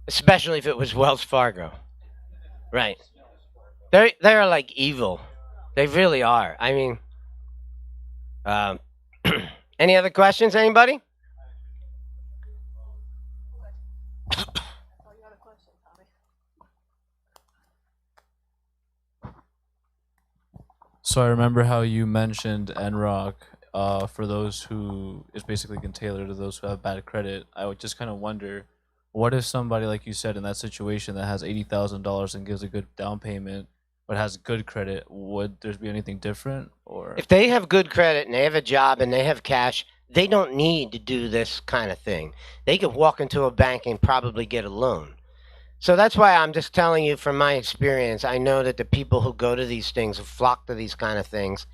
especially if it was Wells Fargo. Right. They're like evil. They really are. I mean, any other questions, anybody? So I remember how you mentioned NROC for those who is basically can tailor to those who have bad credit. I would just kind of wonder, what if somebody, like you said, in that situation that has $80,000 and gives a good down payment but has good credit, would there be anything different? Or if they have good credit and they have a job and they have cash, they don't need to do this kind of thing. They could walk into a bank and probably get a loan. So that's why I'm just telling you from my experience. I know that the people who go to these things, who flock to these kind of things,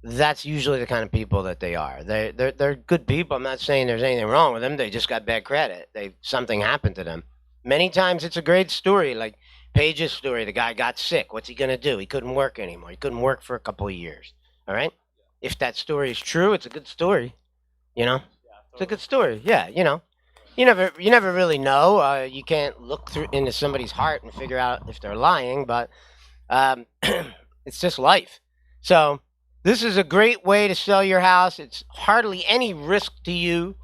that's usually the kind of people that they are. They're good people. I'm not saying there's anything wrong with them. They just got bad credit. Something happened to them. Many times it's a great story, like Paige's story. The guy got sick. What's he going to do? He couldn't work anymore. He couldn't work for a couple of years. All right? If that story is true, it's a good story. You know? It's a good story. Yeah, you know. You never really know. You can't look into somebody's heart and figure out if they're lying, but it's just life. So This is a great way to sell your house. It's hardly any risk to you.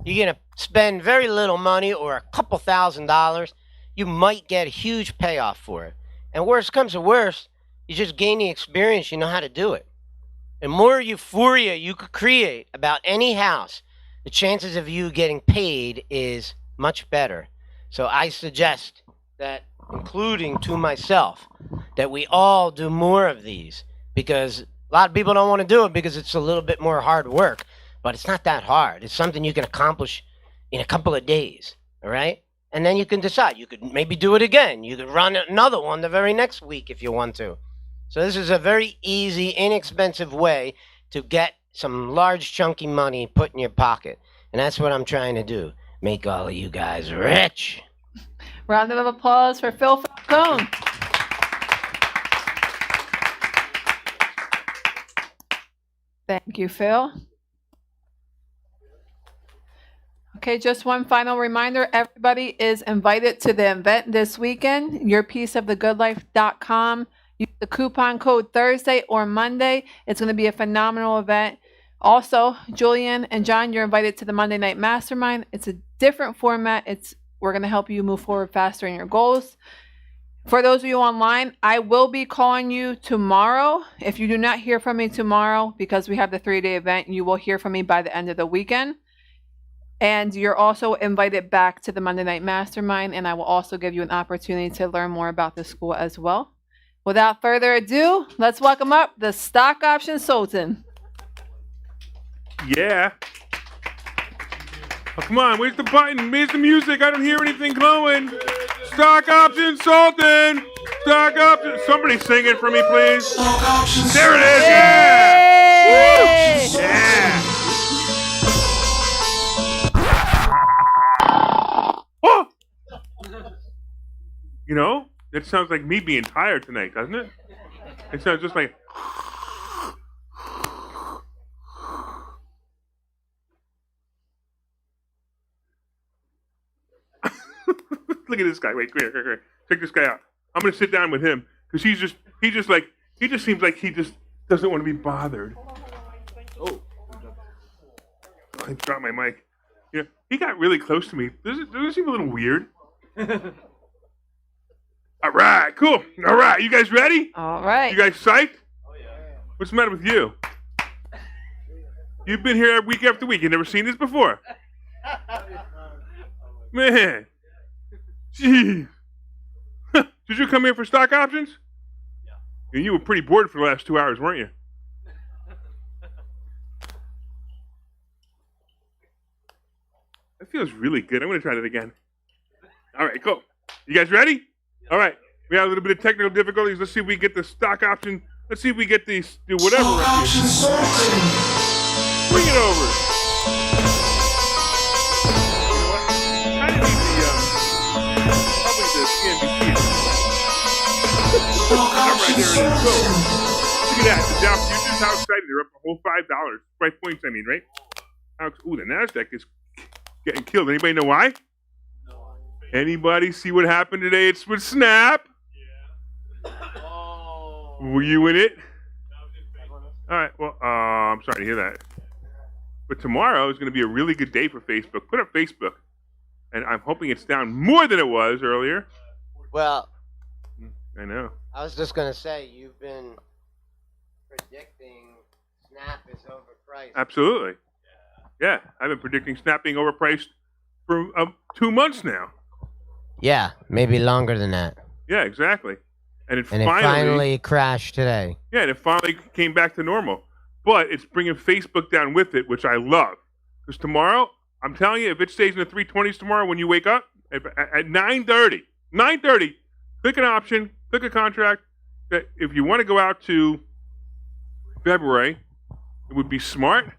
You're going to spend very little money or a couple $1,000s. You might get a huge payoff for it. And worst comes to worst, you just gain the experience. You know how to do it. The more euphoria you could create about any house, the chances of you getting paid is much better. So I suggest that, including to myself, that we all do more of these, because a lot of people don't want to do it because it's a little bit more hard work, but it's not that hard. It's something you can accomplish in a couple of days, all right? And then you can decide. You could maybe do it again. You could run another one the very next week if you want to. So this is a very easy, inexpensive way to get some large, chunky money put in your pocket. And that's what I'm trying to do. Make all of you guys rich. Round of applause for Phil Falcone. Thank you, Phil. Okay, just one final reminder. Everybody is invited to the event this weekend, yourpieceofthegoodlife.com. Use the coupon code Thursday or Monday. It's going to be a phenomenal event. Also, Julian and John, you're invited to the Monday Night Mastermind. It's a different format. We're going to help you move forward faster in your goals. For those of you online, I will be calling you tomorrow. If you do not hear from me tomorrow, because we have the 3-day event, you will hear from me by the end of the weekend. And you're also invited back to the Monday Night Mastermind, and I will also give you an opportunity to learn more about the school as well. Without further ado, let's welcome up the Stock Option Sultan. Yeah. Oh, come on, where's the button? Where's the music? I don't hear anything glowing. Stock Option Sultan! Stock Option... Somebody sing it for me, please. There it is, yeah! Woo! Yeah! Oh! You know, that sounds like me being tired tonight, doesn't it? It sounds just like... Look at this guy. Wait, come here. Check this guy out. I'm gonna sit down with him because he just seems like he just doesn't want to be bothered. Oh, I dropped my mic. Yeah, he got really close to me. Does it seem a little weird? All right, cool. All right, you guys ready? All right. You guys psyched? Oh yeah. What's the matter with you? You've been here week after week. You never seen this before. Man. Jeez. Did you come here for stock options? Yeah. And you were pretty bored for the last 2 hours, weren't you? That feels really good. I'm going to try that again. All right, cool. You guys ready? All right. We have a little bit of technical difficulties. Let's see if we get the stock option. Let's see if we get these, do whatever. Bring it over. CNBC. All right, there it is. So, look at that. The Dow futures, how excited. They're up a whole $5. 5 points, I mean, right? Ooh, the NASDAQ is getting killed. Anybody know why? Anybody see what happened today? It's with Snap. Were you in it? All right, well, I'm sorry to hear that. But tomorrow is going to be a really good day for Facebook. Put up Facebook. And I'm hoping it's down more than it was earlier. Well, I know. I was just going to say, you've been predicting Snap is overpriced. Absolutely. Yeah, I've been predicting Snap being overpriced for 2 months now. Yeah, maybe longer than that. Yeah, exactly. And it And finally crashed today. Yeah, and it finally came back to normal. But it's bringing Facebook down with it, which I love. Because tomorrow, I'm telling you, if it stays in the 320s tomorrow when you wake up, at 9:30, click an option, click a contract. That if you want to go out to February, it would be smart.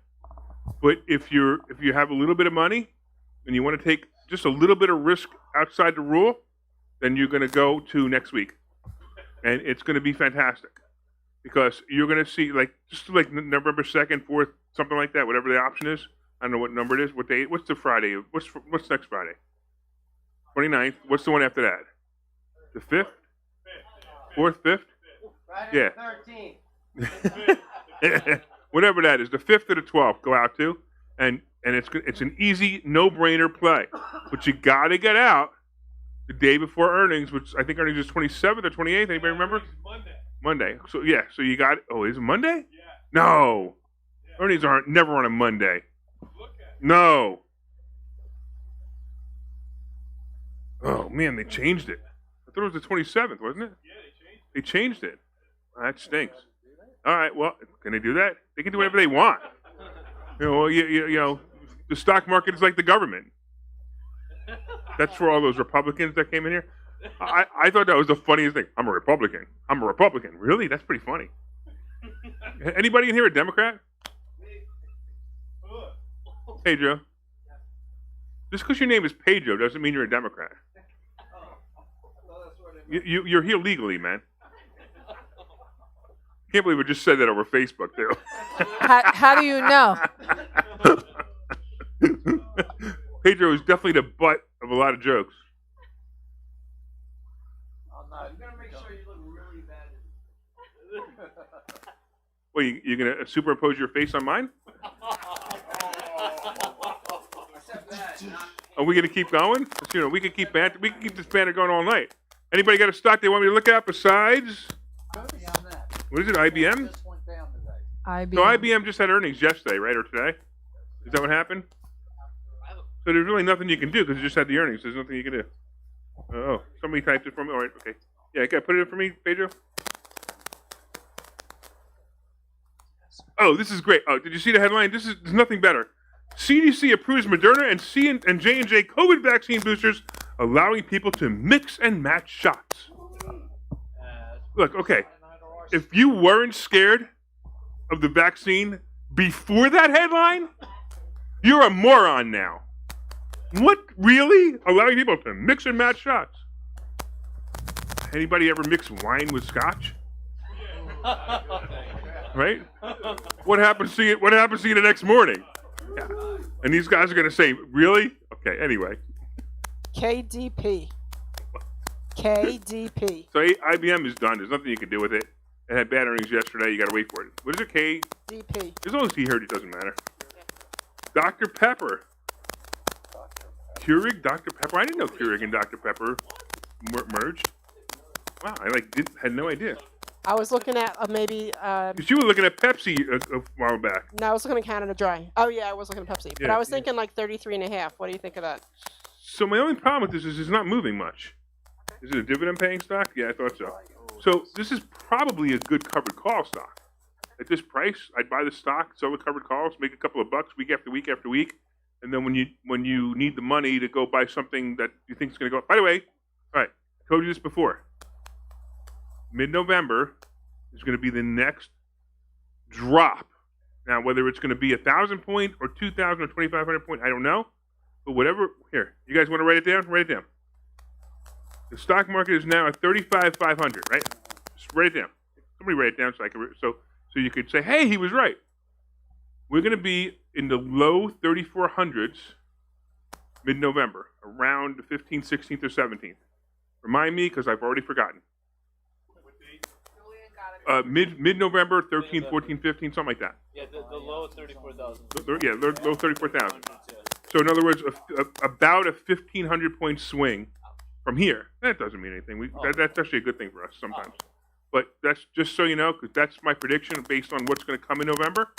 But if you have a little bit of money and you want to take just a little bit of risk outside the rule, then you're going to go to next week. And it's going to be fantastic. Because you're going to see, just like November 2nd, 4th, something like that, whatever the option is. I don't know what number it is. What day? What's the Friday? What's next Friday? 29th. What's the one after that? The 5th? 4th, 5th? Friday Yeah. the 13th. Whatever that is, the 5th or the 12th, go out to, and it's an easy, no-brainer play. But you got to get out the day before earnings, which I think earnings is 27th or 28th. Anybody remember? Monday. So yeah, so you got. Oh, is it Monday? Yeah. No, earnings aren't never on a Monday. No. Oh man, they changed it. I thought it was the 27th, wasn't it? Yeah, they changed it. That stinks. All right, well, can they do that? They can do whatever they want. You know, you know, the stock market is like the government. That's for all those Republicans that came in here. I thought that was the funniest thing. I'm a Republican. Really? That's pretty funny. Anybody in here a Democrat? Pedro. Just because your name is Pedro doesn't mean you're a Democrat. You're here legally, man. Can't believe we just said that over Facebook, too. How do you know? Pedro is definitely the butt of a lot of jokes. You're gonna make sure you look really bad. Well, you're gonna superimpose your face on mine? Are we gonna keep going? You know, we can keep this banner going all night. Anybody got a stock they want me to look at besides? What is it? IBM? IBM. So IBM just had earnings yesterday, right, or today? Is that what happened? So there's really nothing you can do because you just had the earnings. There's nothing you can do. Oh, somebody typed it for me. All right, okay. Yeah, can I put it in for me, Pedro? Oh, this is great. Oh, did you see the headline? There's nothing better. CDC approves Moderna and J&J COVID vaccine boosters, allowing people to mix and match shots. Look, okay. If you weren't scared of the vaccine before that headline, you're a moron now. What? Really? Allowing people to mix and match shots? Anybody ever mix wine with scotch? Right? What happens to you? What happens to you the next morning? Yeah. And these guys are going to say, really? Okay, anyway. KDP. KDP. So IBM is done. There's nothing you can do with it. It had bad earnings yesterday. You got to wait for it. What is it, DP. As long as he heard, it doesn't matter. Dr. Pepper. Keurig, Dr. Pepper. I didn't know Keurig and Dr. Pepper merged. Wow, I had no idea. I was looking at maybe. You were looking at Pepsi a while back. No, I was looking at Canada Dry. Oh yeah, I was looking at Pepsi, but I was thinking like 33.5. What do you think of that? So my only problem with this is it's not moving much. Is it a dividend-paying stock? Yeah, I thought so. So this is probably a good covered call stock. At this price, I'd buy the stock, sell the covered calls, make a couple of bucks week after week after week, and then when you need the money to go buy something that you think is going to go. By the way, all right, I told you this before. Mid-November is going to be the next drop. Now, whether it's going to be 1,000 point or 2,000 or 2,500 point, I don't know. But whatever. Here, you guys want to write it down? Write it down. The stock market is now at 35,500, right? Just write it down. Somebody write it down so you could say, hey, he was right. We're going to be in the low 3,400s mid-November, around the 15th, 16th, or 17th. Remind me, because I've already forgotten. Mid-November, 13th, 14th, 15th, something like that. Yeah, the low 34,000. Yeah, low 34,000. So in other words, about a 1,500 point swing from here. That doesn't mean anything. That's actually a good thing for us sometimes. But that's just so you know, because that's my prediction based on what's going to come in November.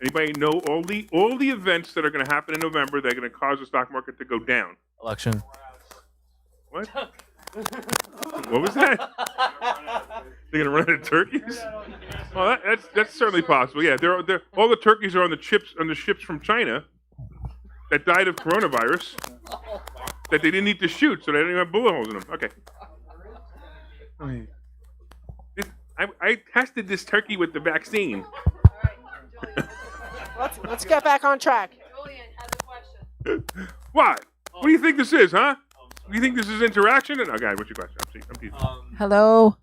Anybody know all the events that are going to happen in November that are going to cause the stock market to go down? Election. What? What was that? They're going to run out of turkeys? Well, that's certainly possible. Yeah, they're all the turkeys are on the ships from China that died of coronavirus that they didn't need to shoot, so they didn't even have bullet holes in them. Okay. I tested this turkey with the vaccine. Let's get back on track. Julian has a question. What? What do you think this is, huh? Do you think this is interaction? Oh, God, what's your question? I'm teasing. Hello.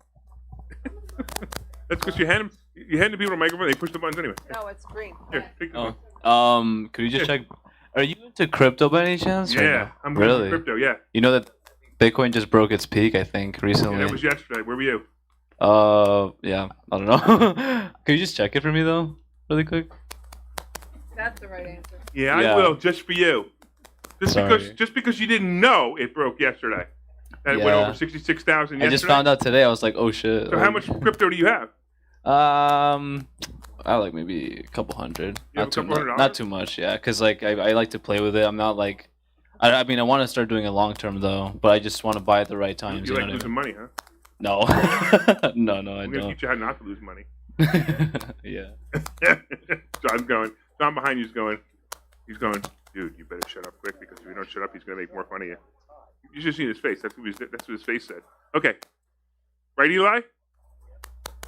That's because you hand the people a microphone, they push the buttons anyway. No, it's green. Here, take this one. Could you just check? Are you into crypto by any chance? Yeah, I'm into really crypto. Yeah. You know that Bitcoin just broke its peak, I think, recently. Yeah, that was yesterday. Where were you? Yeah, I don't know. Can you just check it for me though, really quick? That's the right answer. Yeah, I Yeah. will, just for you. Sorry. Just because you didn't know it broke yesterday. And it went Yeah. over 66,000 I yesterday. just found out today. I was like, oh shit. So how much crypto do you have? I like maybe a couple hundred. You have Not a too couple $100? not too much, yeah. Cause like I like to play with it. I'm not like, I mean I want to start doing it long term though, but I just want to buy at the right times. You You like know what I losing mean? money, huh? No, no, I I'm going to don't. teach you how not to lose money. Yeah. John's going. John behind you's going. He's going, dude, you better shut up quick because if you don't shut up, he's going to make more fun of you. You should see his face. That's what his face said. Okay. Right, Eli?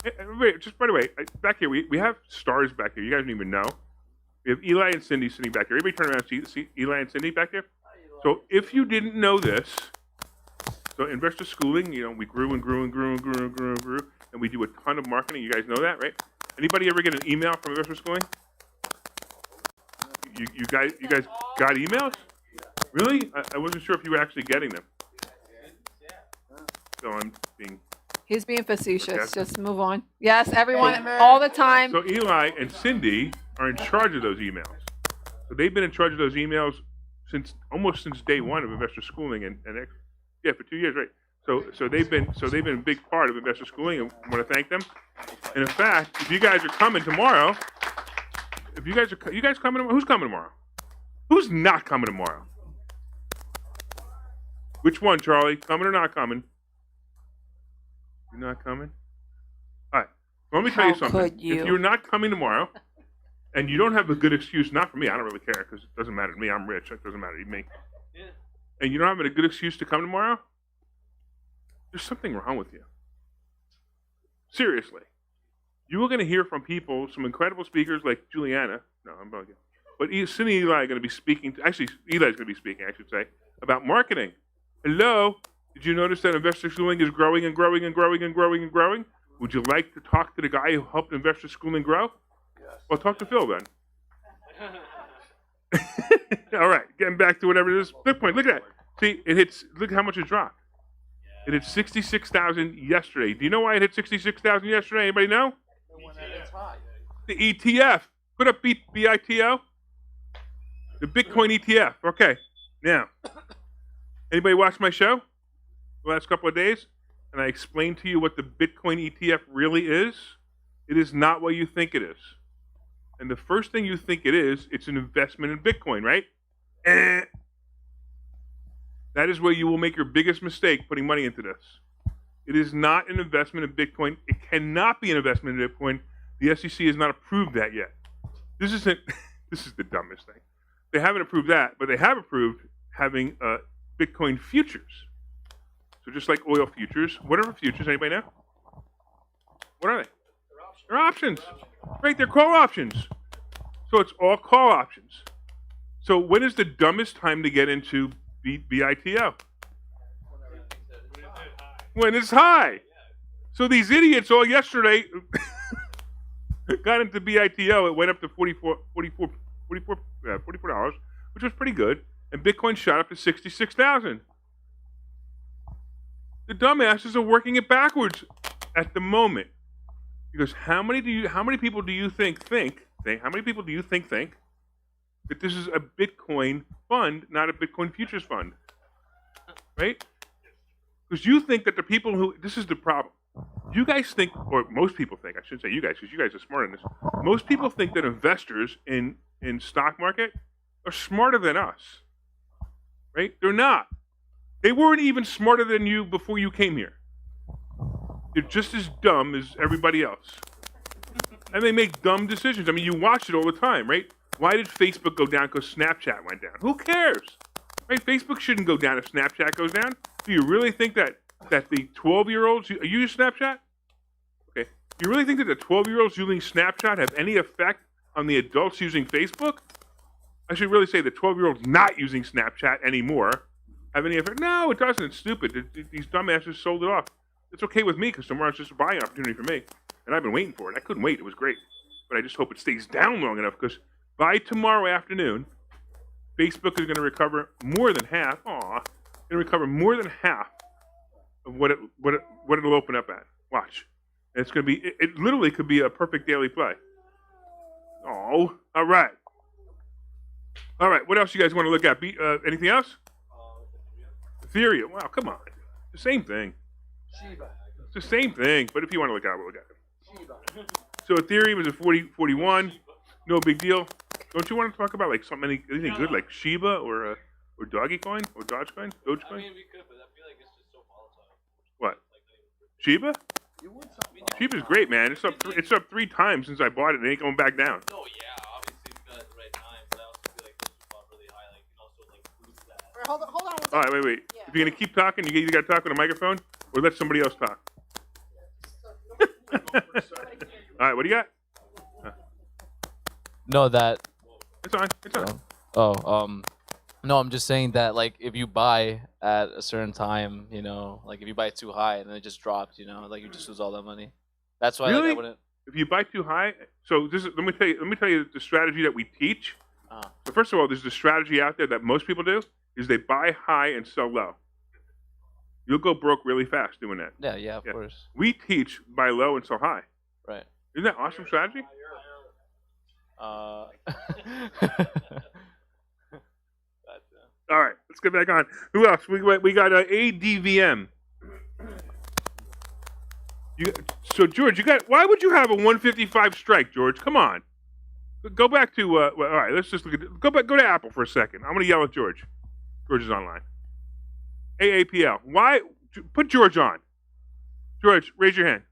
Hey, wait, just by the way, back here, we have stars back here. You guys don't even know. We have Eli and Cindy sitting back here. Everybody turn around and see Eli and Cindy back there. So if you didn't know this, so investor schooling, you know, we grew and grew and grew and grew and grew and grew, and we do a ton of marketing. You guys know that, right? Anybody ever get an email from investor schooling? You guys got emails? Really? I wasn't sure if you were actually getting them. So I'm being. He's being facetious. Okay. Just move on. Yes, everyone, all the time. So Eli and Cindy are in charge of those emails. So they've been in charge of those emails almost since day one of investor schooling, and for 2 years, right? So they've been a big part of investor schooling, and I want to thank them. And in fact, if you guys are coming tomorrow, you guys coming tomorrow? Who's coming tomorrow? Who's not coming tomorrow? Which one, Charlie? Coming or not coming? You're not coming? All right. Well, let me tell you How something. could you? If you're not coming tomorrow, and you don't have a good excuse, not for me, I don't really care because it doesn't matter to me. I'm rich. It doesn't matter to me. And you don't have a good excuse to come tomorrow, there's something wrong with you. Seriously. You are going to hear from people, some incredible speakers like Juliana. No, I'm bugging. But Cindy and Eli are going to be speaking. Actually, Eli's going to be speaking, I should say, about marketing. Hello? Did you notice that investor schooling is growing and growing and growing and growing and growing? Would you like to talk to the guy who helped investor schooling grow? Yes. Well, talk to Phil then. All right, getting back to whatever it is. Bitcoin, look at that. See, it hits. Look how much it dropped. It hit 66,000 yesterday. Do you know why it hit 66,000 yesterday? Anybody know? The ETF. Put up BITO. The Bitcoin ETF. Okay. Now, anybody watch my show the last couple of days? And I explained to you what the Bitcoin ETF really is. It is not what you think it is. And the first thing you think it is, it's an investment in Bitcoin, right? That is where you will make your biggest mistake putting money into this. It is not an investment in Bitcoin. It cannot be an investment in Bitcoin. The SEC has not approved that yet. This is the dumbest thing. They haven't approved that, but they have approved having Bitcoin futures. So just like oil futures, what are futures? Anybody know? What are they? They're options. Right, they're call options. So it's all call options. So when is the dumbest time to get into BITO? When it's high. So these idiots all yesterday got into BITO. It went up to $44, which was pretty good. And Bitcoin shot up to 66,000. The dumbasses are working it backwards at the moment. Because how many people do you think that this is a Bitcoin fund, not a Bitcoin futures fund? Right? Because you think that the people who, this is the problem. You guys think, or most people think, I shouldn't say you guys, because you guys are smart in this. Most people think that investors in stock market are smarter than us. Right? They're not. They weren't even smarter than you before you came here. They're just as dumb as everybody else. And they make dumb decisions. I mean, you watch it all the time, right? Why did Facebook go down? Because Snapchat went down. Who cares? Right? Facebook shouldn't go down if Snapchat goes down. Do you really think that the 12-year-olds, you use Snapchat? Okay. Do you really think that the 12-year-olds using Snapchat have any effect on the adults using Facebook? I should really say the 12-year-olds not using Snapchat anymore have any effect. No, it doesn't. It's stupid. These dumbasses sold it off. It's okay with me because tomorrow's just a buying opportunity for me. And I've been waiting for it. I couldn't wait. It was great. But I just hope it stays down long enough because by tomorrow afternoon, Facebook is going to recover more than half. Going to recover more than half of what it'll open up at. Watch. It's gonna be. It literally could be a perfect daily play. Oh, all right. All right. What else you guys want to look at? Anything else? Ethereum. Wow, come on. The same thing. It's the same thing. But if you want to look at it, we'll look at it. So Ethereum is a 41. No big deal. Don't you want to talk about like anything good like Shiba or Dogecoin or Dogecoin? Dogecoin? I mean, we could, but I feel like it's just so volatile. What? Shiba? Shiba's great, man. It's up 3 times since I bought it. It ain't going back down. No, yeah, obviously we got it at the right time, but I also feel like this was bought really high, like you can also like boost that. Wait, hold on. All right, wait. Yeah. If you're gonna keep talking, you either got to talk with a microphone or let somebody else talk. All right, what do you got? No, that. It's on. It's on. No, I'm just saying that like if you buy at a certain time, you know, like if you buy too high and then it just drops, you know, like you just lose all that money. That's why Really? like, I wouldn't. If you buy too high, so let me tell you the strategy that we teach. So first of all, there's the strategy out there that most people do is they buy high and sell low. You'll go broke really fast doing that. Yeah, of course. We teach buy low and sell high. Right. Isn't that awesome strategy? All right, let's get back on. Who else? We got ADVM. So George, why would you have a 155 strike, George? Come on. Go back to all right. Let's just look at go to Apple for a second. I'm gonna yell at George. George is online. AAPL. Why? Put George on. George, raise your hand.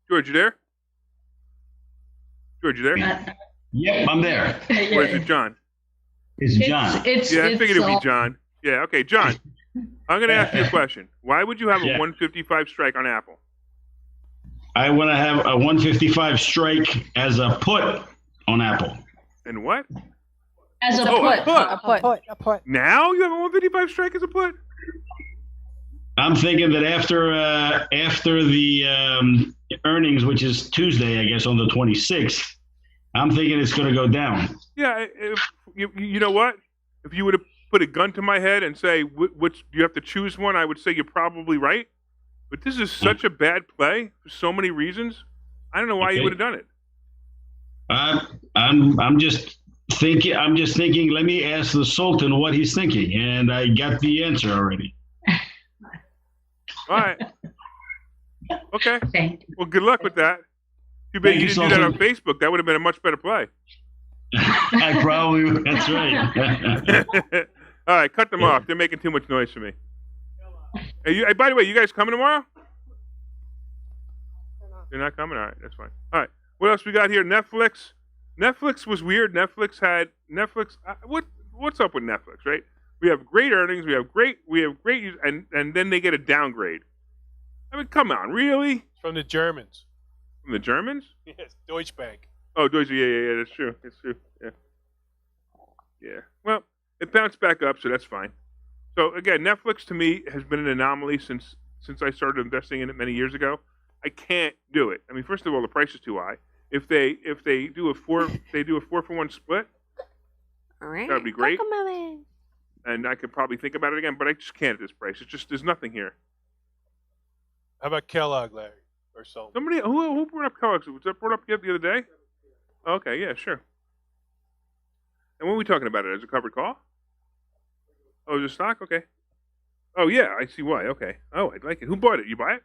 George, you there? George, you there? Yep, I'm there. Or is it John? It's John. Yeah, I figured it'd be John. Yeah, okay, John. I'm gonna ask you a question. Why would you have a 155 strike on Apple? I want to have a 155 strike as a put on Apple. And what? As a put. A put. Now you have a 155 strike as a put? I'm thinking that after the earnings, which is Tuesday, I guess on the 26th, I'm thinking it's going to go down. Yeah, you know what? If you would have put a gun to my head and say which you have to choose one, I would say you're probably right. But this is such a bad play for so many reasons. I don't know why you would have done it. I'm just thinking. Let me ask the Sultan what he's thinking, and I got the answer already. All right. Okay. Well, good luck with that. Too bad you didn't do that on Facebook. That would have been a much better play. I probably. That's right. All right, cut them off. They're making too much noise for me. Hey, by the way, you guys coming tomorrow? You're not coming? All right, that's fine. All right, what else we got here? Netflix. Netflix was weird. Netflix. What's up with Netflix, right? We have great earnings. We have great and then they get a downgrade. I mean, come on, really? From the Germans. From the Germans? Yes, Deutsche Bank. Oh, Deutsche. Yeah. That's true. Yeah. Yeah. Well, it bounced back up, so that's fine. So again, Netflix to me has been an anomaly since I started investing in it many years ago. I can't do it. I mean, first of all, the price is too high. If they do a 4-for-1 split, All right. that would be great. And I could probably think about it again, but I just can't at this price. It's just there's nothing here. How about Kellogg, Larry, or something? Somebody who brought up Kellogg's? Was that brought up yet the other day? Okay, yeah, sure. And when are we talking about it? As a covered call? Oh, is it stock? Okay. Oh yeah, I see why. Okay. Oh, I like it. Who bought it? You buy it?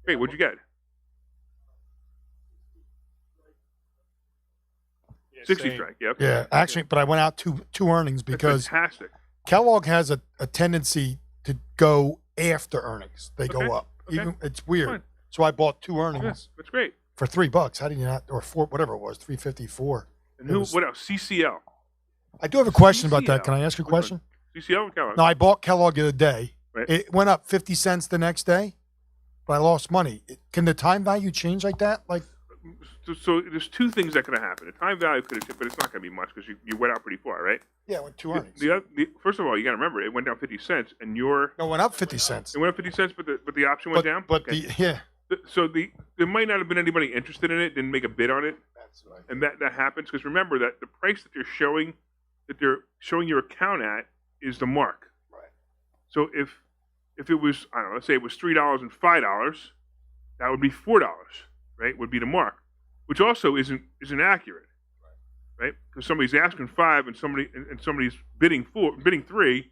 Great. What'd you get? 60 same. strike. Yeah. Okay. Yeah, actually, but I went out two earnings That's because fantastic. Kellogg has a tendency to go after earnings. They go Okay, up. okay, Even it's weird. fine. So I bought 2 earnings Yeah, that's great. for $3. How did you not? Or 4, whatever it was, 354. And who? What else? CCL. I do have a question about that. CCL. Can I ask you a Which one? question? CCL or Kellogg? No, I bought Kellogg the other day. Right. It went up 50 cents the next day, but I lost money. Can the time value change like that? Like, So there's 2 things that could have happened. The time value could have, but it's not going to be much because you went out pretty far, right? yeah, with 2 earnings. First of all, you got to remember it went down 50 cents, and your No, it went up 50 cents. it went up 50 cents, but the option went down. But Okay. yeah. So there might not have been anybody interested in it, didn't make a bid on it, and that happens because remember that the price that they're showing your account at is the mark. Right. So if it was, I don't know, let's say it was $3 and $5, that would be $4, right? Would be the mark, which also isn't accurate, right? Because somebody's asking 5 and somebody's bidding 3,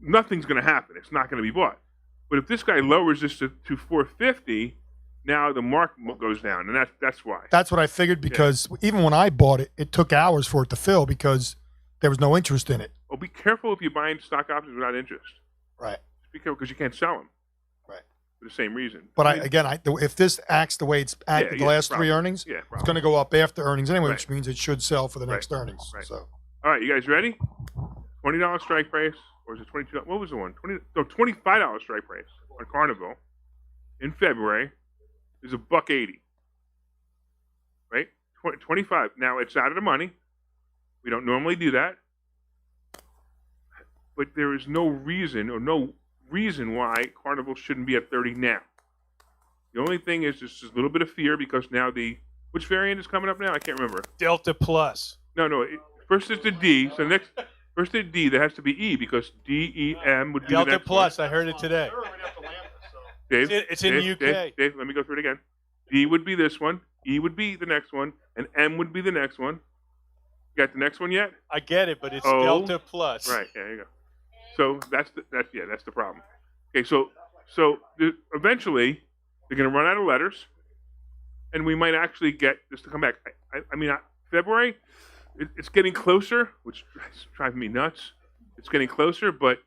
nothing's going to happen. It's not going to be bought. But if this guy lowers this to $4.50, now the mark goes down, and that's why. That's what I figured because even when I bought it, it took hours for it to fill because there was no interest in it. Well, be careful if you're buying stock options without interest. Right. Just be careful because you can't sell them. Right. For the same reason. But if this acts the way it's acted the last probably. 3 earnings, Yeah, it's probably. going to go up after earnings anyway, Right. which means it should sell for the next earnings. Right. So All right, you guys ready? $20 strike price, or is it $22? What was the one? $25 strike price on Carnival in February is $1.80. Right? 25. Now it's out of the money. We don't normally do that, but there is no reason why Carnival shouldn't be at 30 now. The only thing is just a little bit of fear because now which variant is coming up now? I can't remember. Delta Plus. No. First is the D. So first the D, there has to be E because DEM would be Delta the next Plus. one. I heard it today. Dave, It's in the UK. Dave, let me go through it again. D would be this one. E would be the next one, and M would be the next one. You got the next one yet? I get it, but it's O. Delta Plus. Right. There you go. So that's the problem. Okay. So eventually they're going to run out of letters, and we might actually get this to come back. I mean, February, it's getting closer, which is driving me nuts. It's getting closer, but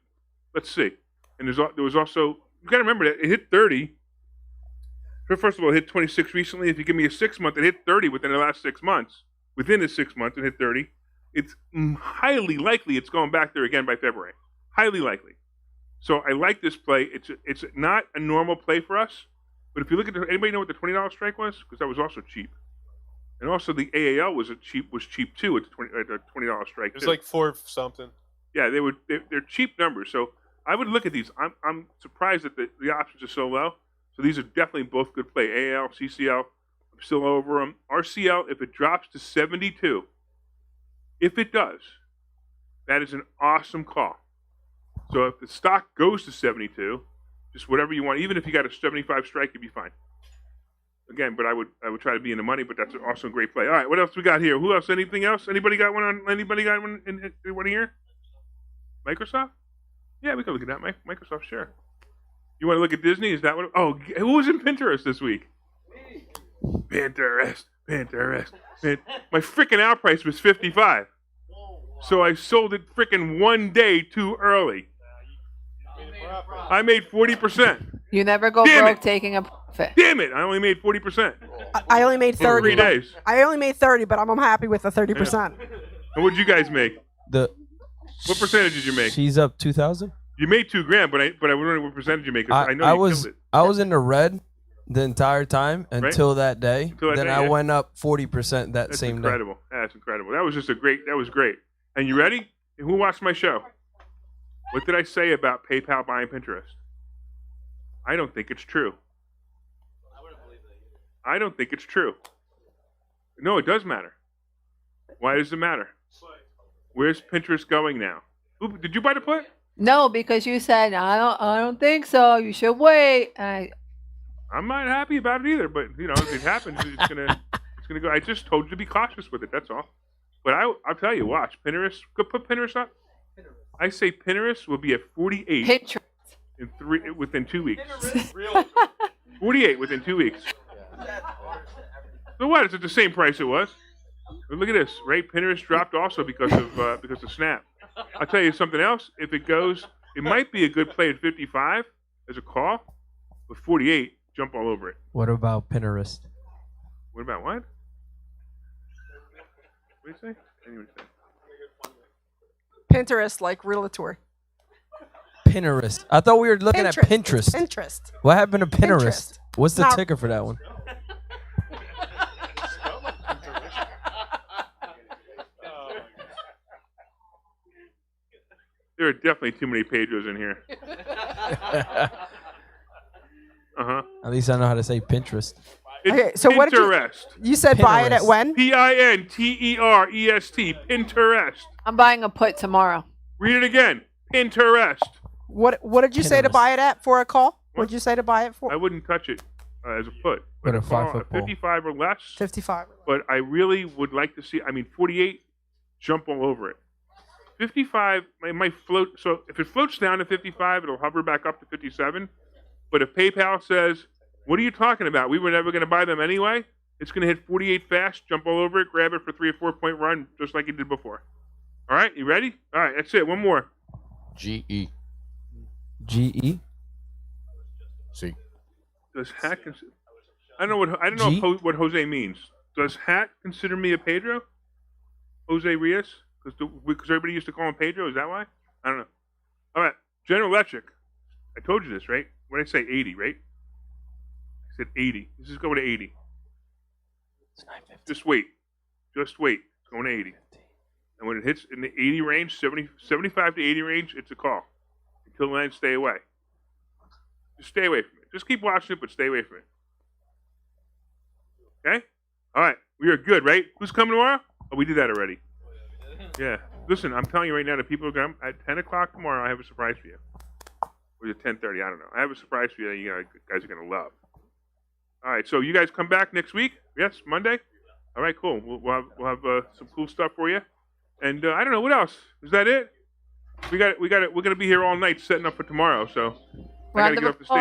let's see. And there was also, you got to remember that it hit 30. First of all, it hit 26 recently. If you give me a 6 month, it hit 30 within the last 6 months. Within the 6 months, it hit 30. It's highly likely it's going back there again by February. Highly likely. So I like this play. It's not a normal play for us. But if you look at anybody know what the $20 strike was? Because that was also cheap. And also the AAL was cheap too at the $20 strike. It was too. like 4 something. Yeah, they're cheap numbers. So I would look at these. I'm surprised that the options are so low. So these are definitely both good play. AAL, CCL, I'm still over them. RCL, if it drops to 72, if it does, that is an awesome call. So if the stock goes to 72, just whatever you want, even if you got a 75 strike, you'd be fine. Again, but I would try to be in the money, but that's also a great play. All right, what else we got here? Who else? Anything else? Anybody got one in here? Microsoft? Yeah, we can look at that. Microsoft, sure. You want to look at Disney? Is that what? Oh, who was in Pinterest this week? Pinterest. My freaking out price was 55. So I sold it freaking 1 day too early. I made 40%. You never go Damn broke it. taking a profit. Damn it! I only made 40%. I only made In 30. 3 days. I only made 30, but I'm happy with the 30%. And what did you guys make? The What percentage did you make? she's up 2,000. You made $2,000, but I wondering what percentage you make. 'Cause I know you was killed it. I was in the red the entire time until that day. Until that then day, I yeah. went up 40% that That's same incredible. That's incredible. That was just that was great. And you ready? Who watched my show? What did I say about PayPal buying Pinterest? I don't think it's true. I don't think it's true. No, it does matter. Why does it matter? Where's Pinterest going now? Did you buy the put? No, because you said I don't think so. You should wait. I'm not happy about it either, but if it happens, it's gonna go. I just told you to be cautious with it. That's all. But I'll tell you, watch Pinterest. Go put Pinterest up. I say Pinterest will be at 48 Pinterest within 2 weeks. 48 within 2 weeks. So what? It's at the same price it was. But look at this, right? Pinterest dropped also because of Snap. I'll tell you something else. If it goes, it might be a good play at 55 as a call, but 48, jump all over it. What about Pinterest? What about what? What do you say? Anyway, Pinterest, like Realtor. Pinterest. I thought we were looking at Pinterest. Pinterest. What happened to Pinterest? What's the Now- ticker for that one? there are definitely too many Pedros in here. Uh-huh. At least I know how to say Pinterest. It's Okay, so what did you- Pinterest. You said buy it at when? Pinterest. I'm buying a put tomorrow. Read it again. Pinterest. What did you say to buy it at for a call? What did you say to buy it for? I wouldn't touch it as a put. With a a call 5-foot at pole. 55 or less. 55. But I really would like to see. I mean, 48, jump all over it. 55, it might float. So if it floats down to 55, it'll hover back up to 57. But if PayPal says, "What are you talking about? We were never going to buy them anyway," it's going to hit 48 fast, jump all over it, grab it for 3 or 4 point run, just like it did before. All right, you ready? All right, that's it. One more. GE. GE. See. Does Hat consider? I don't know G? what Jose means. Does Hat consider me a Pedro? Jose Rios? Because everybody used to call him Pedro. Is that why? I don't know. All right, General Electric. I told you this, right? What did I say? 80, right? I said 80. This is going to 80. Just wait. Just wait. It's going to 80. And when it hits in the 80 range, 75 to 80 range, it's a call. Until then, stay away. Just stay away from it. Just keep watching it, but stay away from it. Okay? All right. We are good, right? Who's coming tomorrow? Oh, we did that already. Yeah. Listen, I'm telling you right now, the people are going to, at 10 o'clock tomorrow, I have a surprise for you. Or is it 10:30? I don't know. I have a surprise for you that you guys are going to love. All right. So you guys come back next week? Yes? Monday? All right, cool. We'll have some cool stuff for you. And I don't know. What else? Is that it? We're going to be here all night setting up for tomorrow, so I got to Round get of off the stage.